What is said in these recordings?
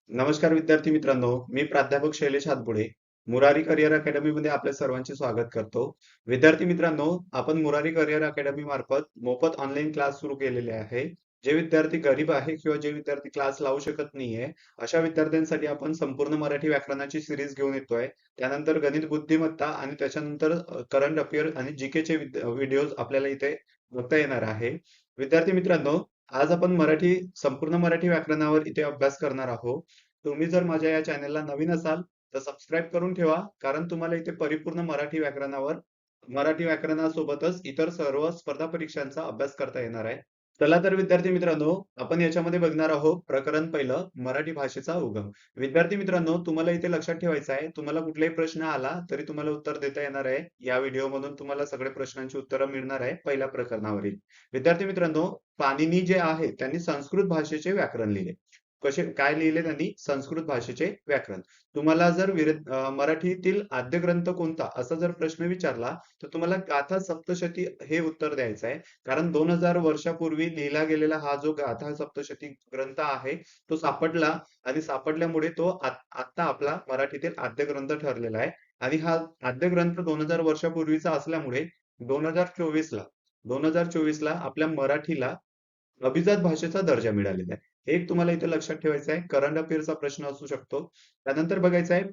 नमस्कार विद्यार्थी मित्रांनो, मी प्राध्यापक शैलेश हातपुडे. मुरारी करिअर अकॅडमी मध्ये आपल्या सर्वांचे स्वागत करतो. विद्यार्थी मित्रांनो, आपण मुरारी करिअर अकॅडमी मार्फत मोफत ऑनलाईन क्लास सुरू केलेले आहे. जे विद्यार्थी गरीब आहे किंवा जे विद्यार्थी क्लास लावू शकत नाहीये, अशा विद्यार्थ्यांसाठी आपण संपूर्ण मराठी व्याकरणाची सिरीज घेऊन येतोय. त्यानंतर गणित बुद्धिमत्ता आणि त्याच्यानंतर करंट अफेअर आणि जीकेचे व्हिडिओज आपल्याला इथे बघता येणार आहे. विद्यार्थी मित्रांनो, आज आपण संपूर्ण मराठी व्याकरणावर इथे अभ्यास करणार आहोत. तुम्ही जर माझ्या या चॅनलला नवीन असाल तर सबस्क्राईब करून ठेवा, कारण तुम्हाला इथे परिपूर्ण मराठी व्याकरणासोबतच इतर सर्व स्पर्धा परीक्षांचा अभ्यास करता येणार आहे. चला तर विद्यार्थी मित्रांनो, आपण याच्यामध्ये बघणार आहोत प्रकरण पहिलं, मराठी भाषेचा उगम. विद्यार्थी मित्रांनो, तुम्हाला इथे लक्षात ठेवायचं आहे, तुम्हाला कुठलाही प्रश्न आला तरी तुम्हाला उत्तर देता येणार आहे. या व्हिडिओमधून तुम्हाला सगळे प्रश्नांची उत्तरं मिळणार आहे पहिल्या प्रकरणावरील. विद्यार्थी मित्रांनो, पाणिनी जे आहे त्यांनी संस्कृत भाषेचे व्याकरण लिहिले. कसे काय लिहिले त्यांनी? संस्कृत भाषेचे व्याकरण. तुम्हाला जर मराठीतील आद्य ग्रंथ कोणता असा जर प्रश्न विचारला तर तुम्हाला गाथा सप्तशती हे उत्तर द्यायचं आहे. कारण 2000 वर्षापूर्वी लिहिला गेलेला हा जो गाथा सप्तशती ग्रंथ आहे तो सापडला आणि सापडल्यामुळे तो आता आपला मराठीतील आद्य ग्रंथ ठरलेला आहे. आणि हा आद्य ग्रंथ 2000 वर्षापूर्वीचा असल्यामुळे 2024 ला 2024 ला आपल्या मराठीला अभिजात भाषेचा दर्जा मिळालेला आहे. हे एक तुम्हाला इथे लक्षात ठेवायचं आहे. करंट अफेअरचा प्रश्न असू शकतो. त्यानंतर बघायचं आहे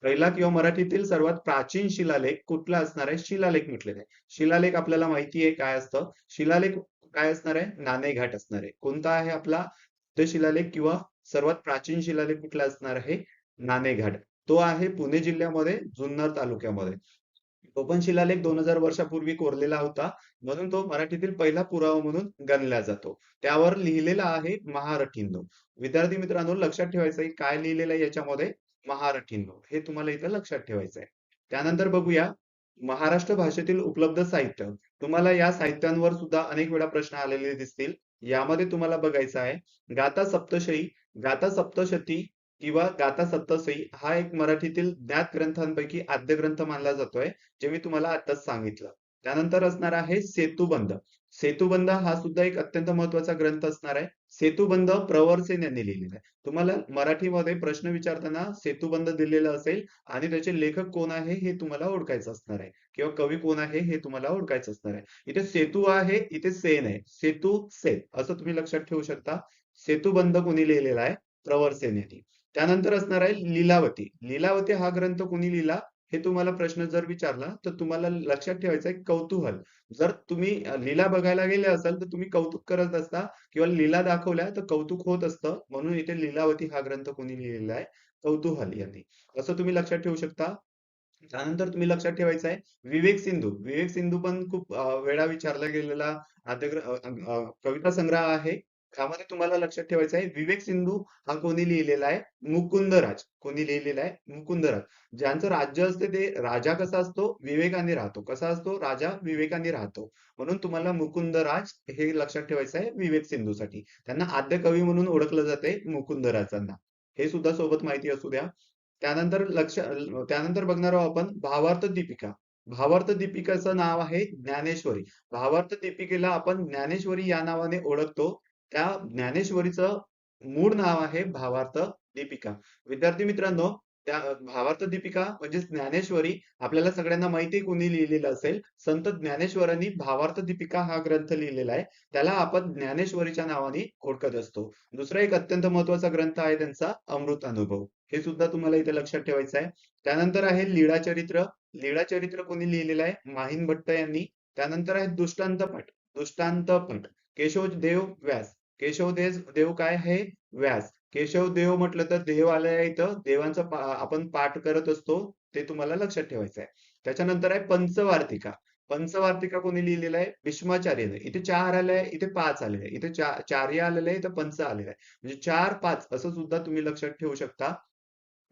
पहिला किंवा मराठीतील सर्वात प्राचीन शिलालेख कुठला असणार आहे? शिलालेख म्हटलेला आहे. शिलालेख आपल्याला माहिती आहे काय असतं. शिलालेख काय असणार आहे? नाणेघाट असणार आहे. कोणता आहे आपला ते शिलालेख किंवा सर्वात प्राचीन शिलालेख कुठला असणार आहे? नाणेघाट. तो आहे पुणे जिल्ह्यामध्ये जुन्नर तालुक्यामध्ये. तो पण शिलालेख 2000 वर्षापूर्वी कोरलेला होता, म्हणून तो मराठीतील पहिला पुरावा म्हणून गणला जातो. त्यावर लिहिलेला आहे महारठींनो. विद्यार्थी मित्रांनो, लक्षात ठेवायचं आहे काय लिहिलेलं आहे याच्यामध्ये? महारठींनो. हे तुम्हाला इथं लक्षात ठेवायचं आहे. त्यानंतर बघूया महाराष्ट्र भाषेतील उपलब्ध साहित्य. तुम्हाला या साहित्यांवर सुद्धा अनेक वेळा प्रश्न आलेले दिसतील. यामध्ये तुम्हाला बघायचं आहे गाथा सप्तशई, गाथा सप्तशती किंवा गाथा सप्तशई हा एक मराठीतील ज्ञात ग्रंथांपैकी आद्य ग्रंथ मानला जातोय, जे मी तुम्हाला आताच सांगितलं. त्यानंतर असणार आहे सेतुबंध. सेतुबंध हा सुद्धा एक अत्यंत महत्वाचा ग्रंथ असणार आहे. सेतुबंध प्रवरसेन यांनी लिहिलेला आहे. तुम्हाला मराठीमध्ये प्रश्न विचारताना सेतुबंध दिलेला असेल आणि त्याचे लेखक कोण आहे हे तुम्हाला ओळखायचं असणार आहे, किंवा कवी कोण आहे हे तुम्हाला ओळखायचं असणार आहे. इथे सेतू आहे, इथे सेन आहे. सेतू सेन असं तुम्ही लक्षात ठेवू शकता. सेतुबंध कोणी लिहिलेला आहे? प्रवरसेन यांनी. त्यानंतर असणार आहे लीलावती. लीलावती हा ग्रंथ कोणी लिहिला हे तुम्हाला प्रश्न जर विचारला तर तुम्हाला लक्षात ठेवायचं आहे कौतूहल. जर तुम्ही लीला बघायला गेले असाल तर तुम्ही कौतुक करत असता किंवा लीला दाखवल्या तर कौतुक होत असतं, म्हणून इथे लीलावती हा ग्रंथ कोणी लिहिलेला आहे? कौतूहल यांनी. असं तुम्ही लक्षात ठेवू शकता. त्यानंतर तुम्ही लक्षात ठेवायचं आहे विवेक सिंधू. विवेक सिंधू पण खूप वेळा विचारला गेलेला कविता संग्रह आहे. त्यामध्ये तुम्हाला लक्षात ठेवायचं आहे विवेक सिंधू हा कोणी लिहिलेला आहे? मुकुंदराज. कोणी लिहिलेला आहे? मुकुंदराज. ज्यांचं राज्य असते ते राजा कसा असतो? विवेकाने राहतो. कसा असतो? राजा विवेकाने राहतो. म्हणून तुम्हाला मुकुंदराज हे लक्षात ठेवायचं आहे विवेक सिंधूसाठी. त्यांना आद्य कवी म्हणून ओळखलं जाते मुकुंदराजांना. हे सुद्धा सोबत माहिती असू द्या. त्यानंतर बघणार आहोत आपण भावार्थ दीपिका. भावार्थ दीपिकाचं नाव आहे ज्ञानेश्वरी. भावार्थ दीपिकेला आपण ज्ञानेश्वरी या नावाने ओळखतो. त्या ज्ञानेश्वरीचं मूळ नाव आहे भावार्थ दीपिका. विद्यार्थी मित्रांनो, त्या भावार्थ दीपिका म्हणजे ज्ञानेश्वरी आपल्याला सगळ्यांना माहिती कोणी लिहिलेलं असेल? संत ज्ञानेश्वरांनी भावार्थ दीपिका हा ग्रंथ लिहिलेला आहे. त्याला आपण ज्ञानेश्वरीच्या नावाने ओळखत असतो. दुसरा एक अत्यंत महत्वाचा ग्रंथ आहे त्यांचा अमृत अनुभव. हे सुद्धा तुम्हाला इथे लक्षात ठेवायचं आहे. त्यानंतर आहे लीळाचरित्र. लीळाचरित्र कोणी लिहिलेलं आहे? माहिन भट्ट यांनी. त्यानंतर आहे दृष्टांतपट. दृष्टांतपट केशवदेव व्यास. देव काय आहे? व्यास. केशवदेव म्हटलं तर देव आलंय इथं. देवांचा आपण पाठ करत असतो, ते तुम्हाला लक्षात ठेवायचं आहे. त्याच्यानंतर आहे पंचवार्तिका. पंचवार्तिका कोणी लिहिलेला आहे? भीष्माचार्याने. इथे 4 आलंय, इथे 5 आलेलं आहे. इथे चार्य आलेलं आहे, इथं पंच आलेलं आहे. म्हणजे 4, 5 असं सुद्धा तुम्ही लक्षात ठेवू शकता.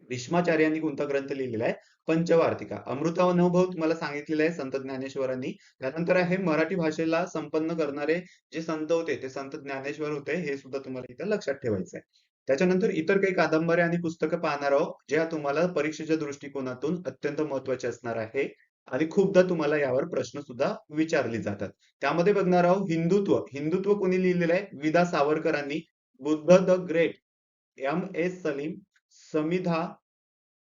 भीष्माचार्यांनी कोणता ग्रंथ लिहिलेला आहे? पंचवार्तिका. अमृतानुभव तुम्हाला सांगितलेलं आहे संत ज्ञानेश्वरांनी. त्यानंतर आहे मराठी भाषेला संपन्न करणारे जे संत होते ते संत ज्ञानेश्वर होते, हे सुद्धा तुम्हाला इथे लक्षात ठेवायचं आहे. त्याच्यानंतर इतर काही कादंबऱ्या आणि पुस्तकं पाहणार आहोत, ज्या तुम्हाला परीक्षेच्या दृष्टिकोनातून अत्यंत महत्वाचे असणार आहे आणि खूपदा तुम्हाला यावर प्रश्न सुद्धा विचारले जातात. त्यामध्ये बघणार आहोत हिंदुत्व. हिंदुत्व कोणी लिहिलेलं आहे? वि. दा. सावरकरांनी. Buddha the great M.S. Salim, Samidha,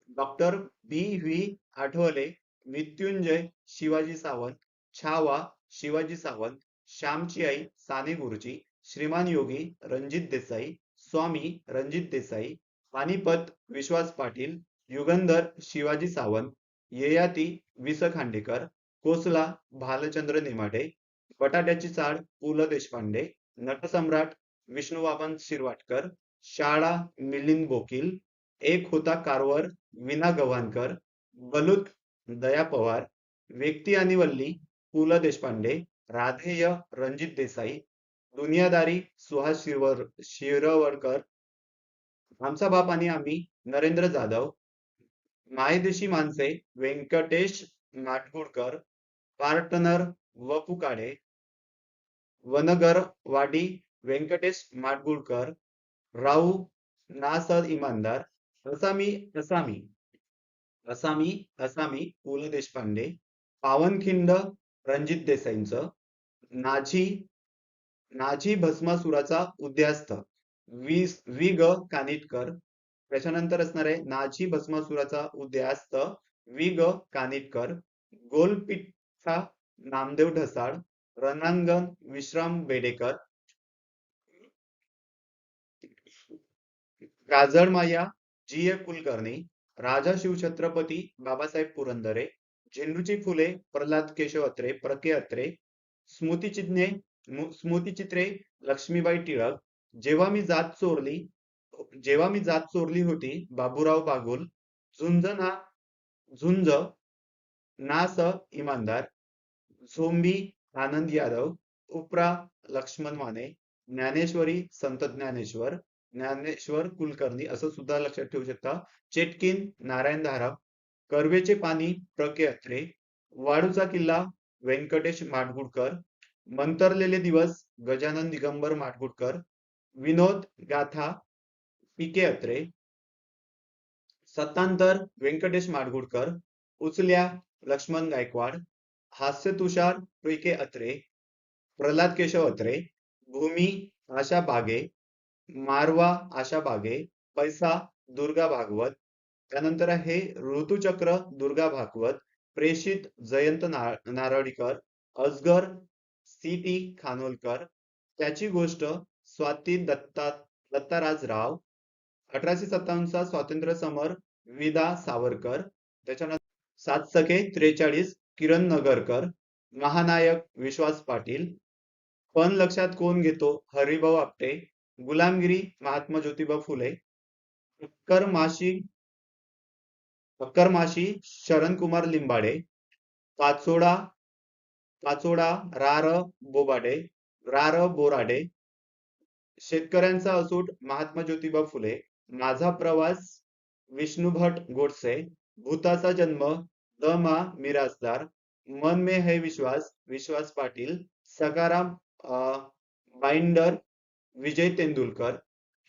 doctor B.V. Athavale, Mrityunjay Shivaji Sawant, Chhava Shivaji Sawant, Shyamchi Aai Sane Guruji, श्रीमान योगी रणजित देसाई, स्वामी रणजित देसाई, पानिपत विश्वास पाटील, युगंधर शिवाजी सावंत, ययाती वि. स. खांडेकर, कोसला भालचंद्र नेमाडे, बटाट्याची चाळ पु. ल. देशपांडे, नटसम्राट विष्णुवाबन शिरवाडकर, शाळा मिलिंद बोकील, एक होता कारवर विना गव्हाणकर, बलूत दया पवार, व्यक्ती आणि वल्ली पु. ल. देशपांडे, राधेय रणजित देसाई, दुनियादारी सुहास शिरवडकर, आमचा बाप आणि आम्ही नरेंद्र जाधव, मायदेशी माणसे व्यंकटेश माडगूळकर, पार्टनर वपु काळे, वनगरवाडी व्यंकटेश माडगूळकर, राऊ नासर इमानदार, असामी असामी असामी असामी पु. ल. देशपांडे, पावनखिंड रणजित देसाईंचं, नाझी नाझी भस्मासुराचा उदयास्त वि. ग. कानिटकर, त्याच्यानंतर असणार आहे नाझी भस्मासुराचा उदयास्त वि. ग. कानिटकर, गोलपिठा नामदेव ढसाळ, रणांगण विश्राम बेडेकर, काजळमाया जी. ए. कुलकर्णी, राजा शिवछत्रपती बाबासाहेब पुरंदरे, झेंडूची फुले प्रल्हाद केशव अत्रे, प्र. अत्रे, स्मृतिचिन्हे स्मृतिचित्रे लक्ष्मीबाई टिळक, जेव्हा मी जात चोरली जेव्हा मी जात चोरली होती बाबूराव बागुल, झुंज ना झुंज ना. स. इमानदार, झोंबी आनंद यादव, उपरा लक्ष्मण माने, ज्ञानेश्वरी संत ज्ञानेश्वर, ज्ञानेश्वर कुलकर्णी असं सुद्धा लक्षात ठेवू शकता. चेटकिन नारायण धारप, कर्वेचे पाणी प्र. अत्रे, वाळूचा किल्ला व्यंकटेश माडगूळकर, मंतरलेले दिवस गजानन दिगंबर माडगूळकर, विनोद गाथा पी. अत्रे, सत्तांतर व्यंकटेश माडगूळकर, उचल्या लक्ष्मण गायकवाड, हास्य तुषार पी. अत्रे, प्रल्हाद केशव अत्रे, भूमी आशा बागे, मारवा आशा बागे, पैसा दुर्गा भागवत, त्यानंतर आहे ऋतुचक्र दुर्गा भागवत, प्रेषित जयंत नारळीकर, अजगर C.T. खानोलकर, त्याची गोष्ट स्वाती दत्ताराज राव, 1857 स्वातंत्र्य समर विदा सावरकर, त्याच्यानंतर सात सखे 43 किरण नगरकर, महानायक विश्वास पाटील, पण लक्षात कोण घेतो हरिभाऊ आपटे, गुलामगिरी महात्मा ज्योतिबा फुले, अक्कर माशी शरणकुमार लिंबाडे, पाचोडा पाचोडा रा. र. बोराडे, शेतकऱ्यांचा असूट महात्मा ज्योतिबा फुले, माझा प्रवास विष्णुभट गोडसे, भूताचा जन्म द. मा. मिरासदार, मन में है विश्वास विश्वास पाटील, सकाराम बाइंडर विजय तेंडुलकर.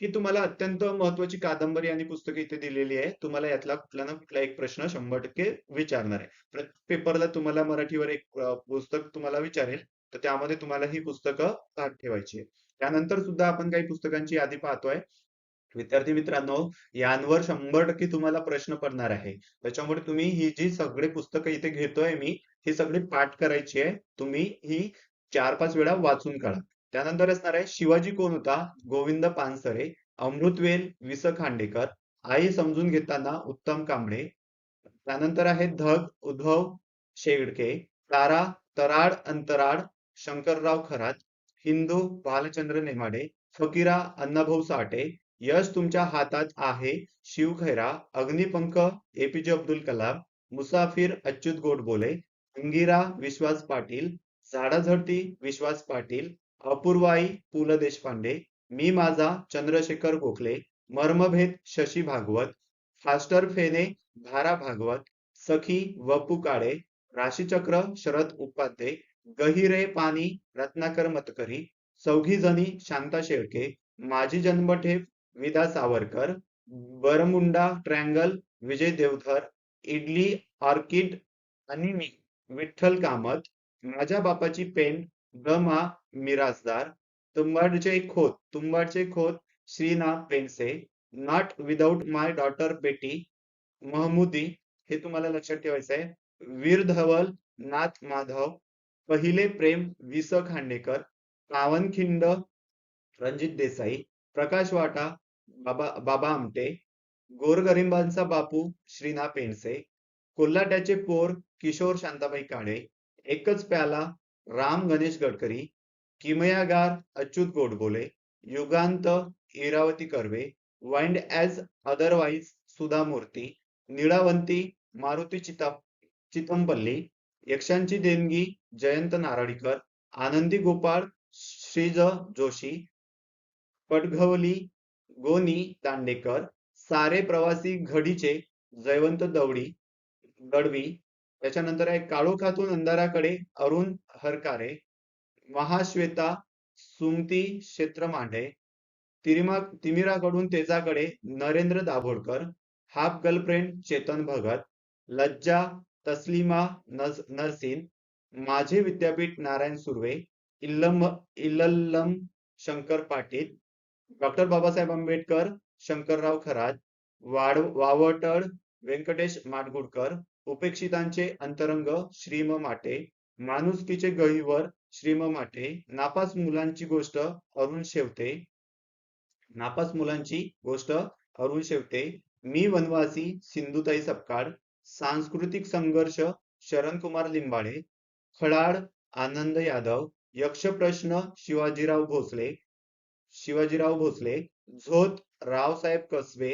ही तुम्हाला अत्यंत महत्वाची कादंबरी आणि पुस्तके इथे दिलेली आहे. तुम्हाला यातला कुठला ना कुठला एक प्रश्न 100% विचारणार आहे. प्रत्येक पेपरला तुम्हाला मराठीवर एक पुस्तक तुम्हाला विचारेल, तर त्यामध्ये तुम्हाला ही पुस्तकं पाठ ठेवायची आहे. त्यानंतर सुद्धा आपण काही पुस्तकांची यादी पाहतोय. विद्यार्थी मित्रांनो, यांवर 100% तुम्हाला प्रश्न पडणार आहे. त्याच्यामुळे तुम्ही ही जी सगळी पुस्तकं इथे घेतोय मी, ही सगळी पाठ करायची आहे. तुम्ही ही 4-5 वेळा वाचून काढा. त्यानंतर असणार आहे शिवाजी कोण होता गोविंद पानसरे, अमृतवेल वि. स. खांडेकर, आई समजून घेताना उत्तम कांबळे, त्यानंतर आहे धग उद्धव शेळके, तारा तराड अंतराळ शंकरराव खरात, हिंदू भालचंद्र नेमाडे, फकीरा अण्णाभाऊ साठे, यश तुमच्या हातात आहे शिव खैरा, अग्निपंख APJ अब्दुल कलाम, मुसाफिर अच्युत गोडबोले, अंगिरा विश्वास पाटील, झाडाझडती विश्वास पाटील, अपूर्वाई पु. ल. देशपांडे, मी माझा चंद्रशेखर गोखले, मर्मभेद शशी भागवत, फास्टर फेणे भारा भागवत, सखी वपु काळे, राशीचक्र शरद उपाध्ये, गहिरे पाणी रत्नाकर मतकरी, चौघी जणी शांता शेळके, माझी जन्मठेप विदा Savarkar, Bermuda triangle Vijay Deodhar, idli orchid आणि मी विठ्ठल कामत, माझ्या बापाची पेन द. मा. मिरासदार, तुंबाडचे खोत Shrinath Pendse, not without my daughter Betty, Mahmoody, हे तुम्हाला लक्षात ठेवायचं आहे. वीर धवल, नाथ माधव, पहिले प्रेम, वि. स. खांडेकर, पावनखिंड, रणजित देसाई, प्रकाश वाटा, बाबा बाबा आमटे, गोरगरिबांचा बापू, श्रीना पेंडसे, कोल्हाट्याचे पोर, किशोर शांताबाई काळे, एकच प्याला, राम गणेश गडकरी, किमयागार, Achyut Godbole, Yugant, Iravati Karve, wind as otherwise, Sudha Murthy, Nilavanti, Maruti Chitampalli, यक्षांची देणगी, जयंत नारळीकर, आनंदी गोपाळ, श्रीज जोशी, पटघवली, गोनी दांडेकर, सारे प्रवासी घडीचे, जयवंत दळवी, त्याच्यानंतर आहे काळोखातून अंधाराकडे, अरुण हरकारे, महाश्वेता, सुमती क्षेत्रमांडे, तिमिराकडून तेजाकडे, नरेंद्र दाभोळकर, हाफ गर्लफ्रेंड, चेतन भगत, लज्जा, तस्लिमा नरसीन, माझे विद्यापीठ, नारायण सुर्वे, इल्लम शंकर पाटील, डॉक्टर बाबासाहेब आंबेडकर, शंकरराव खरात, वावटळ, व्यंकटेश माडगूळकर, उपेक्षितांचे अंतरंग, श्रीम माटे, माणुसकीचे गहिवर, श्रीम माटे, नापास मुलांची गोष्ट, अरुण शेवते, नापास मुलांची गोष्ट, अरुण शेवते, मी वनवासी, सिंधुताई सपकाळ, सांस्कृतिक संघर्ष, शरणकुमार लिंबाळे, खडाड, आनंद यादव, यक्षप्रश्न, शिवाजीराव भोसले, झोत, रावसाहेब कसबे,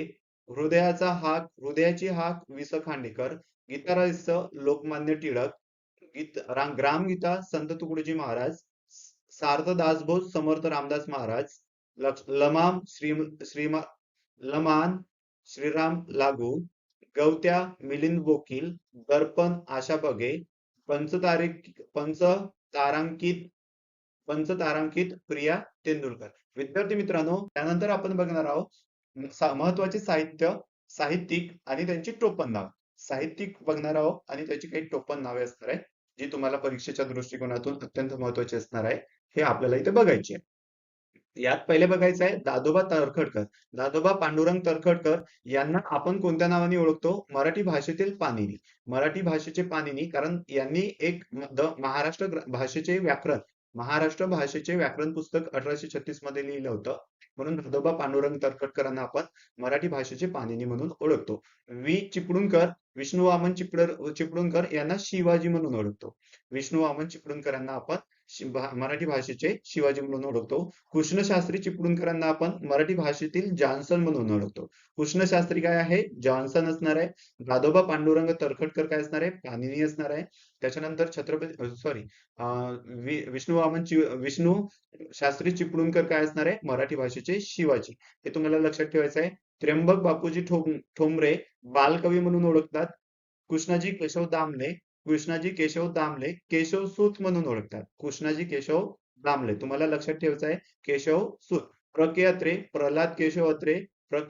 हृदयाची हाक, वि. स. खांडेकर, गीतारहस्य, लोकमान्य टिळक, ग्रामगीता, संत तुकडोजी महाराज, सार्थ दासबोध, समर्थ रामदास महाराज, लमाम, लमान, श्रीराम लागू, गवत्या, मिलिंद वकील, दर्पण, आशा बगे, पंचतारांकित पंचतारांकित, प्रिया तेंडुलकर. विद्यार्थी मित्रांनो, त्यानंतर आपण बघणार आहोत महत्वाचे साहित्यिक आणि त्यांची टोपण नाव. साहित्यिक बघणार आहोत आणि त्याची काही टोपण नावे असणार आहे, जी तुम्हाला परीक्षेच्या दृष्टिकोनातून अत्यंत महत्वाची असणार आहे. हे आपल्याला इथे बघायचे आहे. यात पहिले बघायचं आहे दादोबा तळखडकर. दादोबा पांडुरंग तळखडकर यांना आपण कोणत्या नावाने ओळखतो? मराठी भाषेतील पाणिनी. मराठी भाषेचे पाणिनी, कारण यांनी एक महाराष्ट्र भाषेचे व्याकरण पुस्तक 1836 मध्ये लिहिलं होतं. म्हणून दादोबा पांडुरंग तळखडकरांना आपण मराठी भाषेचे पाणिनी म्हणून ओळखतो. विष्णू वामन चिपळूणकर यांना शिवाजी म्हणून ओळखतो. विष्णू वामन चिपळूणकर यांना आपण मराठी भाषेचे शिवाजी म्हणून ओळखतो. कृष्णशास्त्री चिपळूणकरांना आपण मराठी भाषेतील जॉन्सन म्हणून ओळखतो. कृष्णशास्त्री काय आहे? जॉन्सन असणार आहे. दादोबा पांडुरंग तळखडकर काय असणार आहे? पाणिनी असणार आहे. त्याच्यानंतर विष्णू शास्त्री चिपळूणकर काय असणार आहे? मराठी भाषेचे शिवाजी. हे तुम्हाला लक्षात ठेवायचं आहे. त्र्यंबक बापूजी ठोंबरे बालकवी म्हणून ओळखतात. कृष्णाजी केशव दामले केशव सूत म्हणून ओळखतात. कृष्णाजी केशव दामले तुम्हाला लक्षात ठेवायचं आहे. केशव सूत. अत्रे, प्रल्हाद केशव अत्रे,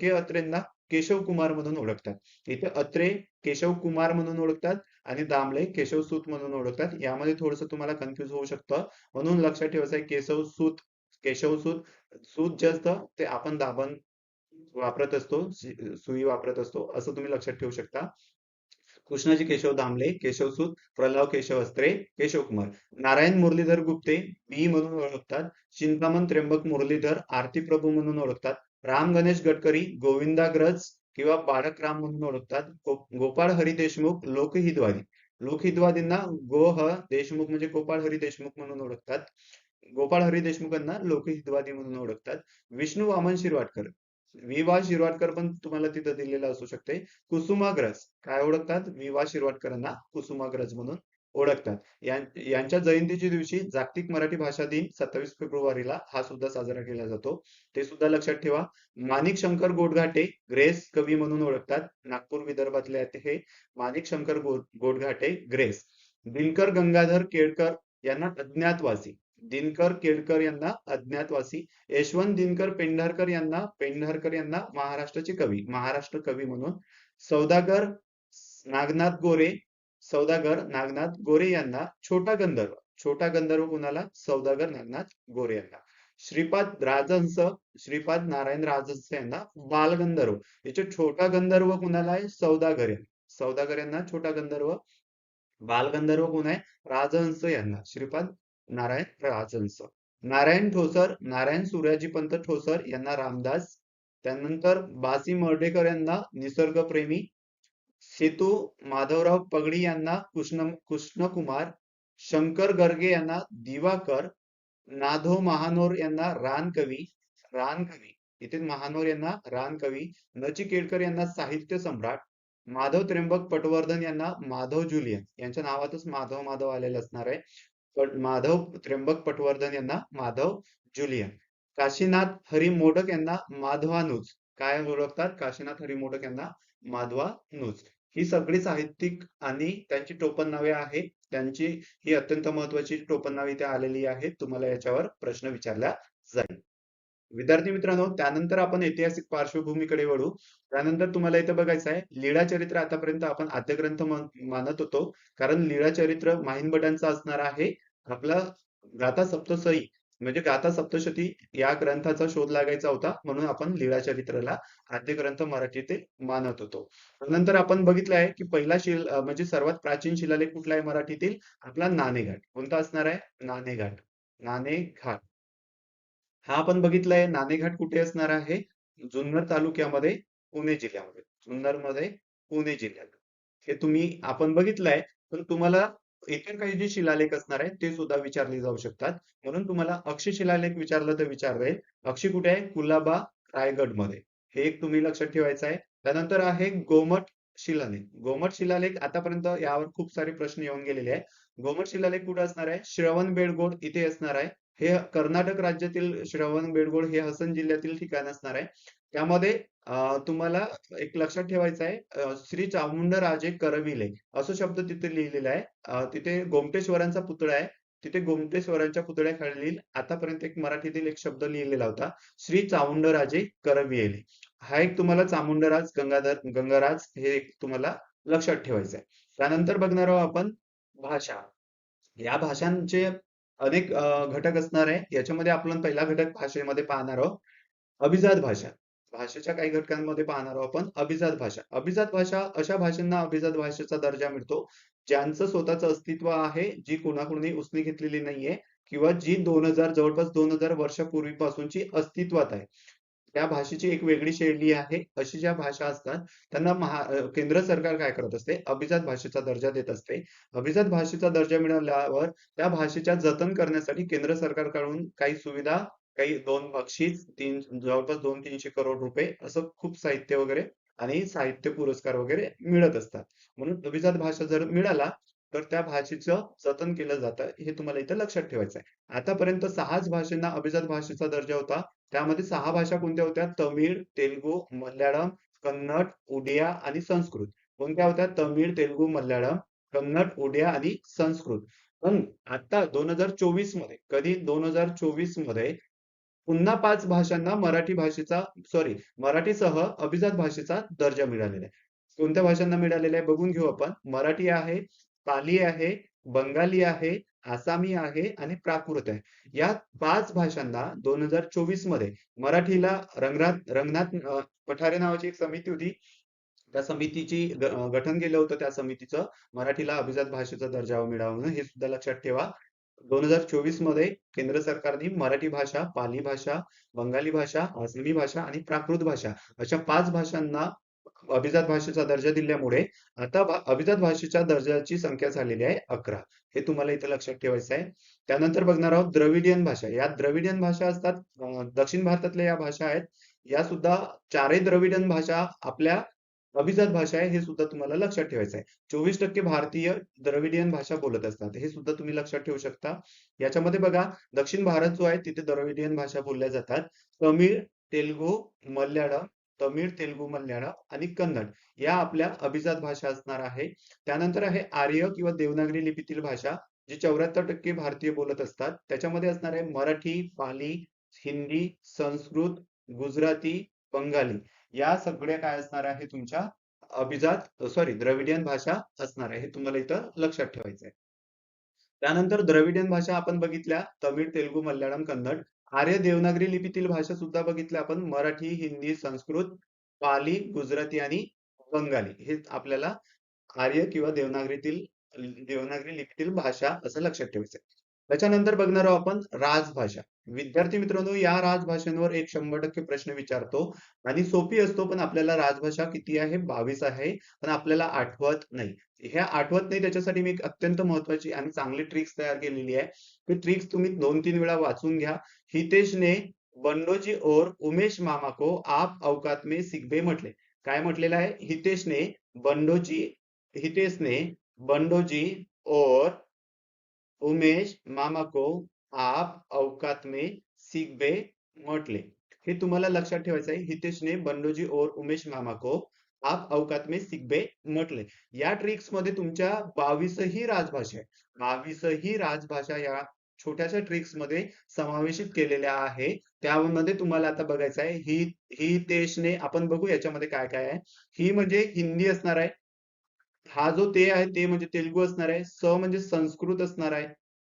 अत्रेंना केशव कुमार म्हणून ओळखतात. इथे अत्रे केशव कुमार म्हणून ओळखतात आणि दामले केशव सूत म्हणून ओळखतात. यामध्ये थोडस तुम्हाला कन्फ्युज होऊ शकतं, म्हणून लक्षात ठेवायचं आहे केशव सूत. सूत जे असतं ते आपण दाबण वापरत असतो, सुई वापरत असतो, असं तुम्ही लक्षात ठेवू शकता. कृष्णाजी केशव दामले, केशव सूत, प्रल्हाद केशव अत्रे, केशव कुमार. नारायण मुरलीधर गुप्ते बी म्हणून ओळखतात. चिंतामण त्र्यंबक मुरलीधर आरती प्रभू म्हणून ओळखतात. राम गणेश गडकरी गोविंदाग्रज किंवा बाळक राम म्हणून ओळखतात. गोपाळ हरी देशमुख लोकहितवादी. लोकहितवादींना देशमुख म्हणजे गोपाळ हरी देशमुख म्हणून ओळखतात. गोपाळ हरी देशमुखांना लोकहितवादी म्हणून ओळखतात. विष्णू वामन शिरवाडकर, वि. शिरवाडकर पण तुम्हाला तिथं दिलेलं असू शकते. कुसुमाग्रज काय ओळखतात? वि. शिरवाडकरांना कुसुमाग्रज म्हणून ओळखतात. यांच्या जयंतीच्या दिवशी जागतिक मराठी भाषा दिन 27 फेब्रुवारीला हा सुद्धा साजरा केला जातो. ते सुद्धा लक्षात ठेवा. माणिक शंकर गोडघाटे ग्रेस कवी म्हणून ओळखतात. नागपूर विदर्भातले आहेत हे माणिक शंकर गोडघाटे ग्रेस. दिनकर गंगाधर केळकर यांना अज्ञातवासी. दिनकर केळकर यांना अज्ञातवासी. यशवंत दिनकर पेंढारकर यांना महाराष्ट्र कवी म्हणून. सौदागर नागनाथ गोरे यांना छोटा गंधर्व कुणाला? सौदागर नागनाथ गोरे यांना. श्रीपाद राजहंस, श्रीपाद नारायण राजहंस यांना बालगंधर्व. याचे छोटा गंधर्व कुणाला आहे? सौदागर यांना. सौदागर यांना छोटा गंधर्व. बालगंधर्व कोण आहे? राजहंस यांना, श्रीपाद नारायण राजहंस. नारायण ठोसर, नारायण सूर्याजीपंत ठोसर यांना रामदास. त्यानंतर बासी मर्ढेकर यांना निसर्गप्रेमी. सेतू माधवराव पगडी यांना कृष्णकुमार. शंकर गर्गे यांना दिवाकर. नाधो महानोर यांना रानकवी. रानकवी, इथे महानोर यांना रानकवी. नचिकेळकर यांना साहित्य सम्राट. माधव त्र्यंबक पटवर्धन यांना माधव जुलियन. यांच्या नावातच माधव माधव आलेलं असणार आहे. पण माधव त्र्यंबक पटवर्धन यांना माधव जुलियन. काशीनाथ हरी मोडक यांना माधवानुज. काय ओळखतात? काशीनाथ हरी मोडक यांना माधवानुज. ही सगळी साहित्यिक आणि त्यांची टोपण नावे आहेत. त्यांची ही अत्यंत महत्वाची टोपण नावे इथे आलेली आहेत. तुम्हाला याच्यावर प्रश्न विचारला जाईल. विद्यार्थी मित्रांनो, त्यानंतर आपण ऐतिहासिक पार्श्वभूमीकडे वळू. त्यानंतर तुम्हाला इथे बघायचं आहे, लीळा चरित्र आतापर्यंत आपण आद्यग्रंथ मानत होतो, कारण लीळा चरित्र माहिंबटांचं असणार आहे. आपला गाथा सप्तसई म्हणजे गाथा सप्तशती या ग्रंथाचा शोध लागायचा होता, म्हणून आपण लीळा चरित्राला आद्यग्रंथ मराठीतील मानत होतो. नंतर आपण बघितलं आहे की पहिला म्हणजे सर्वात प्राचीन शिलालेख कुठला आहे मराठीतील? आपला नाणेघाट. कोणता असणार आहे? नाणेघाट. नाणेघाट हा आपण बघितलाय. नाणेघाट कुठे असणार आहे? जुन्नर तालुक्यामध्ये, पुणे जिल्ह्यामध्ये. जुन्नर मध्ये, पुणे जिल्ह्यात. हे तुम्ही आपण बघितलंय. पण तुम्हाला इतर काही जे शिलालेख असणार आहेत ते सुद्धा विचारले जाऊ शकतात. म्हणून तुम्हाला अक्षी शिलालेख विचारलं तर विचारता अक्षी कुठे आहे? कुलाबा, रायगड मध्ये. हे एक तुम्ही लक्षात ठेवायचं आहे. त्यानंतर आहे गोमट शिलालेख. गोमट शिलालेख आतापर्यंत यावर खूप सारे प्रश्न येऊन गेलेले आहेत. गोमट शिलालेख कुठे असणार आहे? श्रवणबेळगोळ इथे असणार आहे. हे कर्नाटक राज्यातील श्रवणबेळगोळ हे हसन जिल्ह्यातील ठिकाण असणार आहे. त्यामध्ये तुम्हाला एक लक्षात ठेवायचं आहे, श्री चामुंडराजे करविले असं शब्द तिथे लिहिलेला आहे. तिथे गोमटेश्वरांचा पुतळा आहे. तिथे गोमटेश्वरांच्या पुतळ्याखाली आतापर्यंत एक मराठीतील एक शब्द लिहिलेला होता, श्री चामुंडराजे करविले. हा एक तुम्हाला चामुंडराज गंगाराज हे एक तुम्हाला लक्षात ठेवायचं आहे. त्यानंतर बघणार आहोत आपण भाषा. या भाषांचे अनेक घटक असणार आहे. याच्यामध्ये आपण पहिला घटक भाषेमध्ये पाहणार आहोत, अभिजात भाषा. भाषेच्या काही घटकांमध्ये पाहणार आहोत आपण अभिजात भाषा. अभिजात भाषा अशा भाषांना अभिजात भाषेचा दर्जा मिळतो, ज्यांचं स्वतःचं अस्तित्व आहे, जी कोणाकडूनही उसने घेतलेली नाहीये, किंवा जी 2000 जवळपास 2000 वर्षापूर्वीपासूनची अस्तित्वात आहे. त्या भाषेची एक वेगळी शैली आहे. अशी ज्या भाषा असतात त्यांना केंद्र सरकार काय करत असते? अभिजात भाषेचा दर्जा देत असते. अभिजात भाषेचा दर्जा मिळाल्यावर त्या भाषेच्या जतन करण्यासाठी केंद्र सरकारकडून काही सुविधा, काही 2 बक्षीस, जवळपास 200-300 करोड रुपये असं खूप साहित्य वगैरे आणि साहित्य पुरस्कार वगैरे मिळत असतात. म्हणून अभिजात भाषा जर मिळाला तर त्या भाषेचं जतन केलं जातं, हे तुम्हाला इथं लक्षात ठेवायचं आहे. आतापर्यंत 6च भाषांना अभिजात भाषेचा दर्जा होता. त्यामध्ये 6 भाषा कोणत्या होत्या? तमिळ, तेलुगू, मल्याळम, कन्नड, उडिया आणि संस्कृत. कोणत्या होत्या? तमिळ, तेलुगू, मल्याळम, कन्नड, उडिया आणि संस्कृत. पण आता 2024 मध्ये, कधी 2024 मध्ये पुन्हा 5 भाषांना मराठी भाषेचा, सॉरी, मराठीसह अभिजात भाषेचा दर्जा मिळालेला आहे. कोणत्या भाषांना मिळालेला आहे बघून घेऊ आपण. मराठी आहे, पाली आहे, बंगाली आहे, आसामी आहे आणि प्राकृत आहे. या 5 भाषांना 2024 मध्ये मराठीला रंगनाथ पठारे नावाची एक समिती होती. त्या समितीची गठन केलं होतं. त्या समितीचं मराठीला अभिजात भाषेचा दर्जा मिळावं हे सुद्धा लक्षात ठेवा. 2024 मध्ये केंद्र सरकारने मराठी भाषा, पाली भाषा, बंगाली भाषा, आसामी भाषा आणि प्राकृत भाषा अशा 5 भाषांना अभिजात भाषेचा दर्जा दिल्यामुळे आता अभिजात भाषेच्या दर्जाची संख्या झालेली आहे 11. हे तुम्हाला इथे लक्षात ठेवायचं आहे. त्यानंतर बघणार आहोत द्रविडियन भाषा. या द्रविडियन भाषा असतात, दक्षिण भारतातल्या या भाषा आहेत. या सुद्धा 4ही द्रविडियन भाषा आपल्या अभिजात भाषा आहे, हे सुद्धा तुम्हाला लक्षात ठेवायचं आहे. 24% भारतीय द्रविडियन भाषा बोलत असतात, हे सुद्धा तुम्ही लक्षात ठेवू शकता. याच्यामध्ये बघा, दक्षिण भारत जो आहे तिथे द्रविडियन भाषा बोलल्या जातात. तमिळ, तेलुगू, मल्याळम, तमिळ, तेलुगू, मल्याळम आणि कन्नड या आपल्या अभिजात भाषा असणार आहे. त्यानंतर आहे आर्य किंवा देवनागरी लिपीतील भाषा, जी 74% भारतीय बोलत असतात. त्याच्यामध्ये असणार आहे मराठी, पाली, हिंदी, संस्कृत, गुजराती, बंगाली या सगळ्या काय असणार आहे? तुमच्या अभिजात, सॉरी, द्रविडियन भाषा असणार आहे. हे तुम्हाला इथं लक्षात ठेवायचं आहे. त्यानंतर द्रविडियन भाषा आपण बघितल्या, तमिळ, तेलुगू, मल्याळम, कन्नड. आर्य देवनागरी लिपीतील भाषा सुद्धा बघितल्या आपण, मराठी, हिंदी, संस्कृत, पाली, गुजराती आणि बंगाली. हे आपल्याला आर्य किंवा देवनागरी लिपीतील भाषा असं लक्षात ठेवायचं. त्याच्यानंतर बघणार आहोत आपण राजभाषा. विद्यार्थी मित्रांनो, या राजभाषांवर एक 100% प्रश्न विचारतो आणि सोपी असतो, पण आपल्याला राजभाषा किती आहे? 22 आहे, पण आपल्याला आठवत नाही. ह्या आठवत नाही त्याच्यासाठी मी एक अत्यंत महत्वाची आणि चांगली ट्रिक्स तयार केलेली आहे. ती ट्रिक्स तुम्ही 2-3 वेळा वाचून घ्या. हितेश ने बंडोजी और उमेश मामा को आप औकात में सिगबे म्हटले. काय म्हटलेलं आहे? बंडोजी हितेश ने बंडोजी और उमेश मामा को आप औकात में सिगबे म्हटले. हे तुम्हाला लक्षात ठेवायचं आहे. हितेशने बंडोजी और उमेश मामा को आप औकात में सिगबे म्हटले. या ट्रिक्स मध्ये तुमच्या 22 ही राजभाषा आहे. 22 ही राजभाषा या छोट्याशा ट्रिक्स मध्ये समावेशित केलेल्या आहे. त्यामध्ये तुम्हाला आता बघायचं आहे. ही तेशने आपण बघू याच्यामध्ये काय काय आहे. ही म्हणजे हिंदी असणार आहे. हा जो ते आहे ते म्हणजे तेलुगू असणार आहे. स म्हणजे संस्कृत असणार आहे.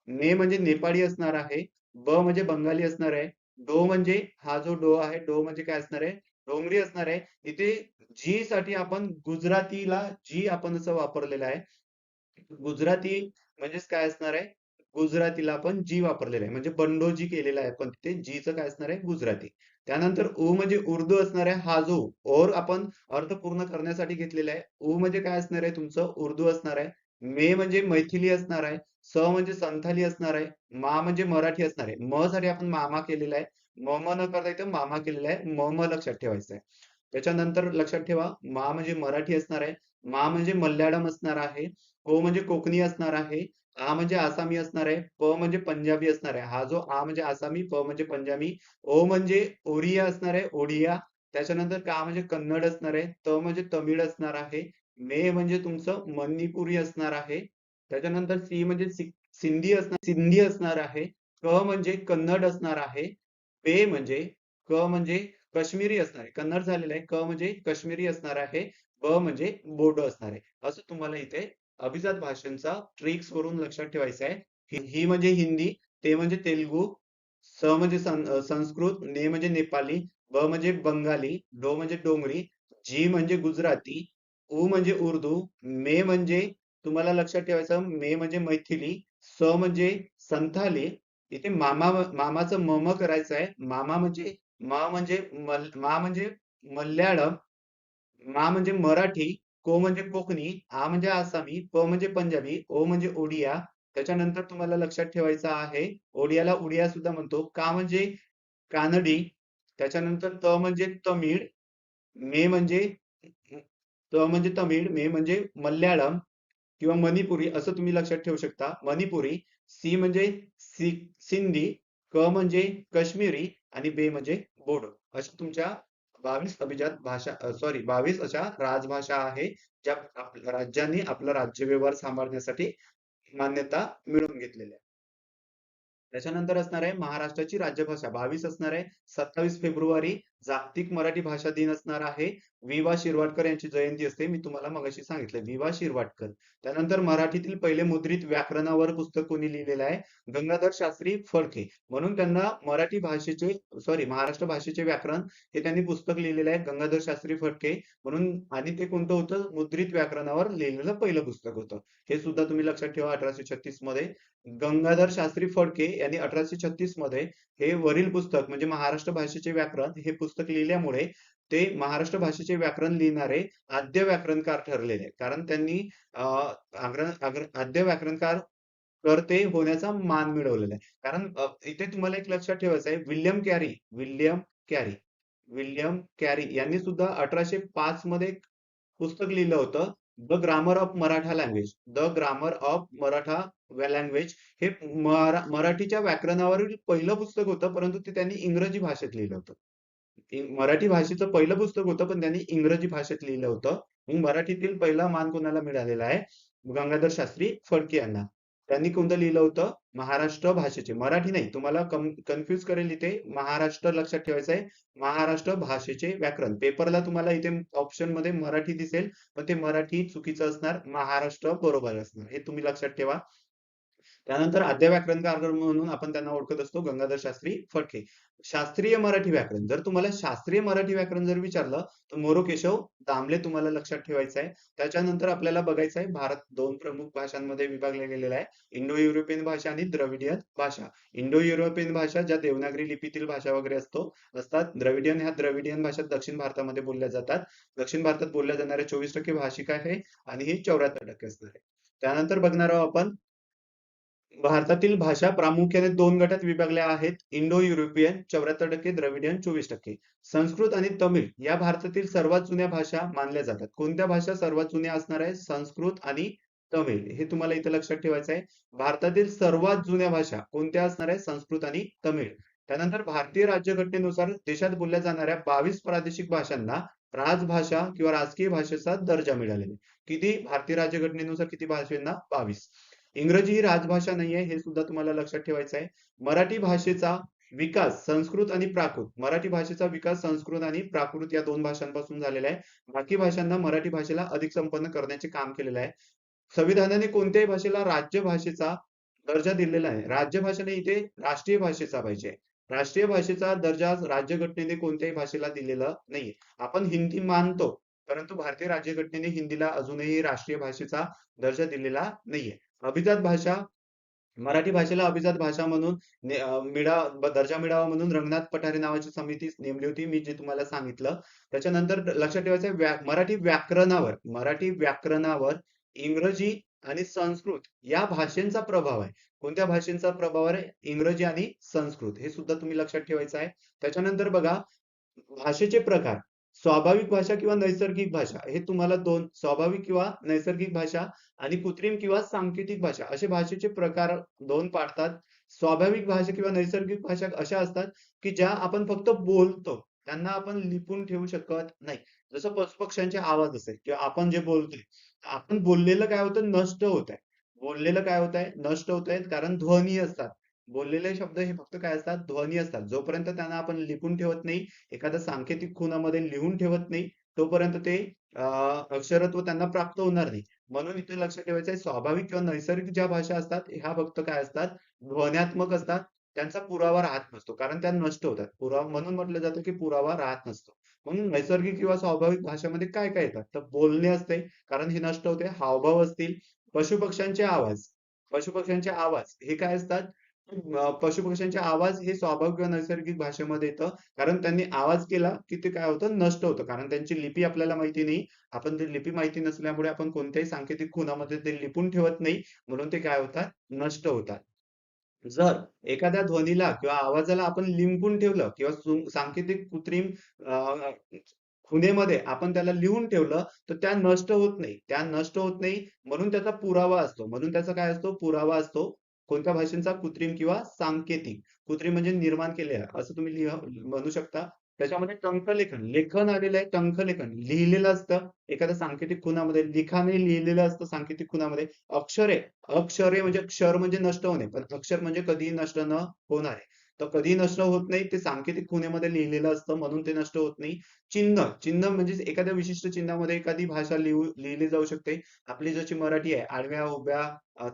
ने म्हणजे नेपाळी असणार आहे. ब म्हणजे बंगाली असणार आहे. डो म्हणजे हा जो डो आहे, डो म्हणजे काय असणार आहे? डोंगरी असणार आहे. इथे जी साठी आपण गुजरातीला जी आपण असं वापरलेलं आहे. गुजराती म्हणजेच काय असणार आहे? गुजरातीला आपण जी वापरलेलं आहे. म्हणजे बंडोजी केलेला आहे आपण तिथे जीचं काय असणार आहे? गुजराती. त्यानंतर उ म्हणजे उर्दू असणार आहे. हा जो और आपण अर्थ पूर्ण करण्यासाठी घेतलेला आहे. उ म्हणजे काय असणार आहे तुमचं? उर्दू असणार आहे. मे म्हणजे मैथिली असणार आहे. स म्हणजे संथाली असणार आहे. मा म्हणजे मराठी असणार आहे. म साठी आपण मामा केलेला आहे. म न करता इथं मामा केलेला आहे. म लक्षात ठेवायचं आहे. त्याच्यानंतर लक्षात ठेवा, मा म्हणजे मराठी असणार आहे. मा म्हणजे मल्याळम असणार आहे. को म्हणजे कोकणी असणार आहे. आ म्हणजे आसामी असणार आहे. प म्हणजे पंजाबी असणार आहे. हा जो आ म्हणजे आसामी, प म्हणजे पंजाबी, ओ म्हणजे ओरिया असणार आहे, ओडिया. त्याच्यानंतर का म्हणजे कन्नड असणार आहे. त म्हणजे तमिळ असणार आहे. मे म्हणजे तुमचं मणिपुरी असणार आहे. त्याच्यानंतर सी म्हणजे सिंधी असणार आहे. क म्हणजे कन्नड असणार आहे. पे म्हणजे क म्हणजे काश्मीरी असणार आहे. कन्नड झालेलं आहे. क म्हणजे काश्मीरी असणार आहे. ब म्हणजे बोडो असणार आहे. असं तुम्हाला इथे अभिजात भाषांचा ट्रिक्स वरून लक्षात ठेवायचं आहे. ही म्हणजे हिंदी, ते म्हणजे तेलुगू, स म्हणजे संस्कृत, ने म्हणजे नेपाली, ब म्हणजे बंगाली, डो म्हणजे डोंगरी, जी म्हणजे गुजराती, उ म्हणजे उर्दू, मे म्हणजे तुम्हाला लक्षात ठेवायचं मे म्हणजे मैथिली, स म्हणजे संथाली. इथे मामाचं मम करायचं आहे. मामा म्हणजे मा म्हणजे मल्याळम, मा म्हणजे मराठी, को म्हणजे कोकणी, आ म्हणजे आसामी, प म्हणजे पंजाबी, ओ म्हणजे ओडिया. त्याच्यानंतर तुम्हाला लक्षात ठेवायचं आहे, ओडियाला उडिया सुद्धा म्हणतो. का म्हणजे कानडी. त्याच्यानंतर त म्हणजे तमिळ, मे म्हणजे तमिळ, मे म्हणजे मल्याळम किंवा मणिपुरी असं तुम्ही लक्षात ठेवू शकता. मणिपुरी, सी म्हणजे सिंधी, क म्हणजे काश्मीरी आणि बे म्हणजे बोडो. अशा तुमच्या 22 अभिजात भाषा, सॉरी 22 अशा राजभाषा आहे, ज्या आपल्या राज्यांनी आपला राज्यव्यवहार सांभाळण्यासाठी मान्यता मिळवून घेतलेल्या. त्याच्यानंतर असणार आहे महाराष्ट्राची राज्यभाषा 22 असणार आहे. 27 फेब्रुवारी जागतिक मराठी भाषा दिन असणार आहे. वि. वा. शिरवाडकर यांची जयंती असते. मी तुम्हाला मगाशी सांगितलं वि. वा. शिरवाडकर. त्यानंतर मराठीतील पहिले मुद्रित व्याकरणावर पुस्तक कोणी लिहिलेलं आहे? गंगाधर शास्त्री फडके. म्हणून त्यांना मराठी भाषेचे सॉरी महाराष्ट्र भाषेचे व्याकरण हे त्यांनी पुस्तक लिहिलेलं आहे गंगाधर शास्त्री फडके म्हणून. आणि ते कोणतं होतं? मुद्रित व्याकरणावर लिहिलेलं पहिलं पुस्तक होतं. हे सुद्धा तुम्ही लक्षात ठेवा. 1836 मध्ये गंगाधर शास्त्री फडके यांनी 1836 मध्ये हे वरील पुस्तक म्हणजे महाराष्ट्र भाषेचे व्याकरण हे पुस्तक लिहिल्यामुळे ते महाराष्ट्र भाषेचे व्याकरण लिहिणारे आद्य व्याकरणकार ठरलेले. कारण त्यांनी आद्य व्याकरणकार कर्ते होण्याचा मान मिळवलेला आहे. कारण इथे तुम्हाला एक लक्षात ठेवायचं आहे, विल्यम कॅरी यांनी सुद्धा 1805 मध्ये एक पुस्तक लिहिलं होतं, the grammar of Maratha language. The grammar of Maratha language हे मराठीच्या व्याकरणावरील पहिलं पुस्तक होतं, परंतु ते त्यांनी इंग्रजी भाषेत लिहिलं होतं. मराठी भाषेचं पहिलं पुस्तक होतं, पण त्यांनी इंग्रजी भाषेत लिहिलं होतं. मग मराठीतील पहिला मान कोणाला मिळालेला आहे? गंगाधर शास्त्री फडके यांना. त्यांनी कोणतं लिहिलं होतं? महाराष्ट्र भाषेचे, मराठी नाही. तुम्हाला कन्फ्युज करेल इथे. महाराष्ट्र लक्षात ठेवायचं आहे. महाराष्ट्र भाषेचे व्याकरण. पेपरला तुम्हाला इथे ऑप्शन मध्ये मराठी दिसेल, पण ते मराठी चुकीचं असणार, महाराष्ट्र बरोबर असणार. हे तुम्ही लक्षात ठेवा. त्यानंतर आद्य व्याकरणकार म्हणून आपण त्यांना ओळखत असतो गंगाधर शास्त्री फडके. शास्त्रीय मराठी व्याकरण, जर तुम्हाला शास्त्रीय मराठी व्याकरण जर विचारलं तर मोरोकेशव दामले तुम्हाला लक्षात ठेवायचं आहे. त्याच्यानंतर आपल्याला बघायचं आहे भारत दोन प्रमुख भाषांमध्ये विभागला गेलेला आहे, इंडो युरोपियन भाषा आणि द्रविडियन भाषा. इंडो युरोपियन भाषा ज्या देवनागरी लिपीतील भाषा वगैरे असतात. द्रविडियन ह्या द्रविडियन भाषा दक्षिण भारतामध्ये बोलल्या जातात. दक्षिण भारतात बोलल्या जाणाऱ्या 24% भाषिक आहे आणि ही 74% असणार आहे. त्यानंतर बघणार आहोत आपण भारतातील भाषा प्रामुख्याने दोन गटात विभागल्या आहेत, इंडो युरोपियन 74%, द्रविडियन 24%. संस्कृत आणि तमिळ या भारतातील सर्वात जुन्या भाषा मानल्या जातात. कोणत्या भाषा सर्वात जुन्या असणार आहे? संस्कृत आणि तमिळ, हे तुम्हाला इथे लक्षात ठेवायचं आहे. भारतातील सर्वात जुन्या भाषा कोणत्या असणार आहे? संस्कृत आणि तमिळ. त्यानंतर भारतीय राज्यघटनेनुसार देशात बोलल्या जाणाऱ्या 22 प्रादेशिक भाषांना राजभाषा किंवा राजकीय भाषेचा दर्जा मिळालेला आहे. किती? भारतीय राज्यघटनेनुसार किती भाषांना? 22. इंग्रजी ही राजभाषा नाहीये, हे सुद्धा तुम्हाला लक्षात ठेवायचं आहे. मराठी भाषेचा विकास संस्कृत आणि प्राकृत, मराठी भाषेचा विकास संस्कृत आणि प्राकृत या दोन भाषांपासून झालेला आहे. बाकी भाषांना मराठी भाषेला अधिक संपन्न करण्याचे काम केलेलं आहे. संविधानाने कोणत्याही भाषेला राज्यभाषेचा दर्जा दिलेला आहे. राज्यभाषेने इथे राष्ट्रीय भाषेचा पाहिजे. राष्ट्रीय भाषेचा दर्जा राज्यघटनेने कोणत्याही भाषेला दिलेला नाहीये. आपण हिंदी मानतो, परंतु भारतीय राज्यघटनेने हिंदीला अजूनही राष्ट्रीय भाषेचा दर्जा दिलेला नाहीये. अभिजात भाषा, मराठी भाषेला अभिजात भाषा म्हणून दर्जा मिळावा म्हणून रंगनाथ पठारे नावाची समिती नेमली होती, मी जे तुम्हाला सांगितलं. त्याच्यानंतर लक्षात ठेवायचं मराठी व्याकरणावर इंग्रजी आणि संस्कृत या भाषेंचा प्रभाव आहे. कोणत्या भाषेंचा प्रभाव आहे? इंग्रजी आणि संस्कृत, हे सुद्धा तुम्ही लक्षात ठेवायचं आहे. त्याच्यानंतर बघा, भाषेचे प्रकार, स्वाभाविक भाषा किंवा नैसर्गिक भाषा, हे तुम्हाला दोन, स्वाभाविक किंवा नैसर्गिक भाषा आणि कृत्रिम किंवा सांकेतिक भाषा असे भाषेचे प्रकार दोन पाडतात. स्वाभाविक भाषा किंवा नैसर्गिक भाषा अशा असतात की ज्या आपण फक्त बोलतो, त्यांना आपण लिपून ठेवू शकत नाही. जसं पशुपक्ष्यांचे आवाज असेल किंवा आपण जे बोलतोय, आपण बोललेलं काय होतं? नष्ट होत आहे. बोललेलं काय होत आहे? नष्ट होत आहे, कारण ध्वनी असतात. बोललेले शब्द हे फक्त काय असतात? ध्वनी असतात. जोपर्यंत त्यांना आपण लिपून ठेवत नाही, एखाद्या सांकेतिक खुणामध्ये लिहून ठेवत नाही, तोपर्यंत ते अक्षरत्व त्यांना प्राप्त होणार नाही. म्हणून इथे लक्षात ठेवायचं आहे, स्वाभाविक किंवा नैसर्गिक ज्या भाषा असतात, ह्या फक्त काय असतात? ध्वन्यात्मक असतात. त्यांचा पुरावा राहत नसतो, कारण त्या नष्ट होतात. पुरावा म्हणून म्हटलं जातं की पुरावा राहत नसतो. म्हणून नैसर्गिक किंवा स्वाभाविक भाषेमध्ये काय काय येतात? तर बोलणे असते, कारण हे नष्ट होते. हावभाव असतील, पशुपक्ष्यांचे आवाज, पशुपक्ष्यांचे आवाज हे काय असतात? पशुपक्ष्यांचे आवाज हे स्वाभाविक किंवा नैसर्गिक भाषेमध्ये येतं, कारण त्यांनी आवाज केला की ते काय होतं? नष्ट होतं, कारण त्यांची लिपी आपल्याला माहिती नाही. आपण ती लिपी माहिती नसल्यामुळे आपण कोणत्याही सांकेतिक खुणामध्ये ते लिपून ठेवत नाही, म्हणून ते काय होतात? नष्ट होतात. जर एखाद्या ध्वनीला किंवा आवाजाला आपण लिंपून ठेवलं किंवा सांकेतिक कृत्रिम अ, खुणेमध्ये आपण त्याला लिहून ठेवलं, तर त्या नष्ट होत नाही. त्या नष्ट होत नाही, म्हणून त्याचा पुरावा असतो. म्हणून त्याचा काय असतो? पुरावा असतो. कोणत्या भाषेचा? कृत्रिम किंवा सांकेतिक. कृत्रिम म्हणजे निर्माण केलेला, असं तुम्ही म्हणू शकता. त्याच्यामध्ये टंकलेखन, लेखन आलेलं आहे. टंकलेखन लिहिलेलं असतं एखाद्या सांकेतिक खुणामध्ये, लिखाणे लिहिलेलं असतं सांकेतिक खुणामध्ये. अक्षरे, अक्षरे म्हणजे क्षर म्हणजे नष्ट होणे, पण अक्षर म्हणजे कधीही नष्ट न होणारे. तर कधीही नष्ट होत नाही, ते सांकेतिक खुणेमध्ये लिहिलेलं असतं, म्हणून ते नष्ट होत नाही. चिन्ह, चिन्ह म्हणजे एखाद्या विशिष्ट चिन्हामध्ये एखादी भाषा लिहिली जाऊ शकते. आपली जशी मराठी आहे, आडव्या, उभ्या,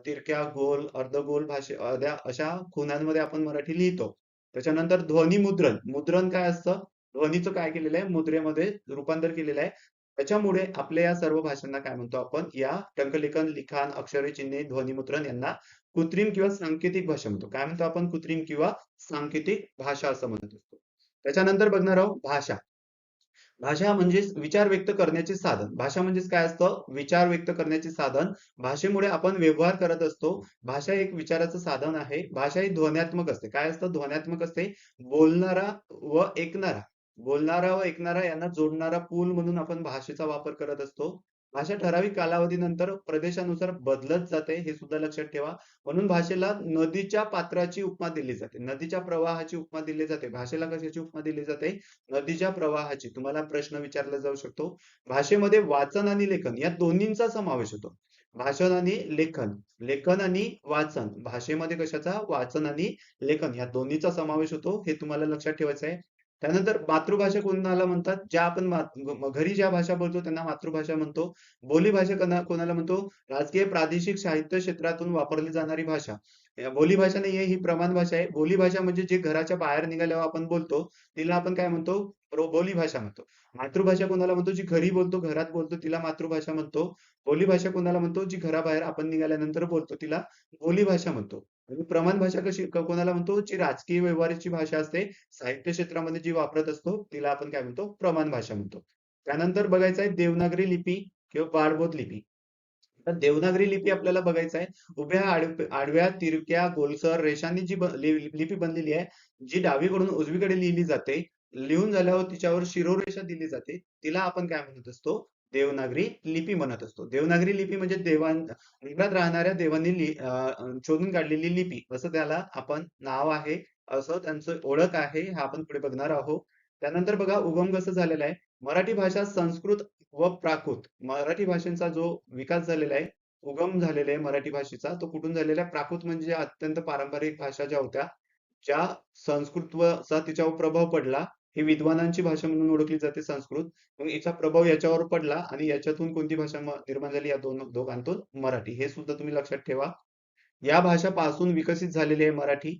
तिरक्या, गोल, अर्धगोल अशा खुणांमध्ये आपण मराठी लिहितो. त्याच्यानंतर ध्वनिमुद्रण, मुद्रण काय असतं? ध्वनीचं काय केलेलं आहे? मुद्रेमध्ये रूपांतर केलेलं आहे. त्याच्यामुळे आपल्या या सर्व भाषांना काय म्हणतो आपण? या टंकलेखन, लिखाण, अक्षरे, चिन्हे, ध्वनिमुद्रण यांना कृत्रिम किंवा सांकेतिक भाषा म्हणतो. काय म्हणतो आपण? कृत्रिम किंवा सांकेतिक भाषा असं म्हणत असतो. त्याच्यानंतर बघणार आहोत भाषा. भाषा म्हणजेच विचार व्यक्त करण्याचे साधन. भाषा म्हणजेच काय असतं? विचार व्यक्त करण्याचे साधन. भाषेमुळे आपण व्यवहार करत असतो. भाषा एक विचाराचं साधन आहे. भाषा ही ध्वन्यात्मक असते. काय असतं? ध्वन्यात्मक असते. बोलणारा व ऐकणारा, बोलणारा व ऐकणारा यांना जोडणारा पूल म्हणून आपण भाषेचा वापर करत असतो. भाषा ठराविक कालावधीनंतर प्रदेशानुसार बदलत जाते, हे सुद्धा लक्षात ठेवा. म्हणून भाषेला नदीच्या पात्राची उपमा दिली जाते. नदीच्या प्रवाहाची उपमा दिली जाते. भाषेला कशाची उपमा दिली जाते? नदीच्या प्रवाहाची. तुम्हाला प्रश्न विचारला जाऊ शकतो. भाषेमध्ये वाचन आणि लेखन या दोन्हींचा समावेश होतो. भाषण आणि लेखन, लेखन आणि वाचन. भाषेमध्ये कशाचा? वाचन आणि लेखन या दोन्हीचा समावेश होतो, हे तुम्हाला लक्षात ठेवायचं आहे. त्यानंतर मातृभाषा कोणाला म्हणतात? ज्या आपण घरी ज्या भाषा बोलतो त्यांना मातृभाषा म्हणतो. बोलीभाषा कोणाला म्हणतो? राजकीय, प्रादेशिक, साहित्य क्षेत्रातून वापरली जाणारी भाषा. बोलीभाषा नाहीये, ही प्रमाण भाषा आहे. बोलीभाषा म्हणजे जे घराच्या बाहेर निघाल्यावर आपण बोलतो, तिला आपण काय म्हणतो? बोलीभाषा म्हणतो. मातृभाषा कोणाला म्हणतो? जी घरी बोलतो, घरात बोलतो, तिला मातृभाषा म्हणतो. बोलीभाषा कोणाला म्हणतो? जी घराबाहेर आपण निघाल्यानंतर बोलतो, तिला बोलीभाषा म्हणतो. आणि प्रमाण भाषा कशी कोणाला म्हणतो? जी राजकीय व्यवहाराची भाषा असते, साहित्य क्षेत्रामध्ये जी वापरत असतो, तिला आपण काय म्हणतो? प्रमाण भाषा म्हणतो. त्यानंतर बघायचं आहे देवनागरी लिपी किंवा पाळबोध लिपी. तर देवनागरी लिपी आपल्याला बघायचं आहे. उभ्या, आडव्या, तिरक्या, गोलसर रेषांनी जी लिपी बनलेली आहे, जी डावीकडून उजवीकडे लिहिली जाते. लिहून झाल्यावर तिच्यावर शिरोरेषा दिली जाते. तिला आपण काय म्हणत असतो? देवनागरी लिपी म्हणत असतो. देवनागरी लिपी म्हणजे जगात राहणाऱ्या देवांनी शोधून काढलेली लिपी असं त्याला आपण नाव आहे, असं त्यांचं ओळख आहे. हा आपण पुढे बघणार आहोत. त्यानंतर बघा उगम कसं झालेला आहे. मराठी भाषा संस्कृत व प्राकृत मराठी भाषेचा जो विकास झालेला आहे, उगम झालेला आहे मराठी भाषेचा, तो कुठून झालेला आहे? प्राकृत म्हणजे अत्यंत पारंपरिक भाषा ज्या होत्या, ज्या संस्कृतचा तिच्यावर प्रभाव पडला. ही विद्वानांची भाषा म्हणून ओळखली जाते संस्कृत. मग याचा प्रभाव याच्यावर पडला आणि याच्यातून कोणती भाषा निर्माण झाली? या दोघांतून मराठी. हे सुद्धा तुम्ही लक्षात ठेवा. या भाषापासून विकसित झालेली आहे मराठी.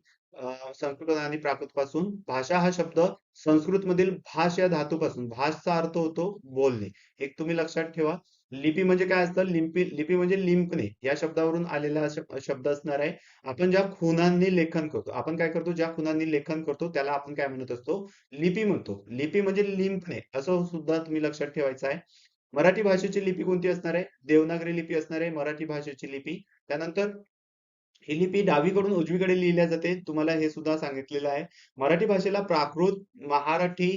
संस्कृत आणि प्राकृत पासून. भाषा हा शब्द संस्कृत मधील भाष या धातूपासून, भाषचा अर्थ होतो बोलणे. एक तुम्ही लक्षात ठेवा. लिपी म्हणजे काय असतं? लिपी म्हणजे लिंपणे या शब्दावरून आलेला शब्द असणार आहे. आपण ज्या खुणांनी लेखन करतो, आपण काय करतो? ज्या खुणांनी लेखन करतो त्याला आपण काय म्हणत असतो? लिपी म्हणतो. लिपी म्हणजे लिंपणे असं सुद्धा तुम्ही लक्षात ठेवायचं आहे. मराठी भाषेची लिपी कोणती असणार आहे? देवनागरी लिपी असणार आहे मराठी भाषेची लिपी. त्यानंतर ही लिपी डावीकडून उजवीकडे लिहिल्या जाते. तुम्हाला हे सुद्धा सांगितलेलं आहे. मराठी भाषेला प्राकृत, महारठी,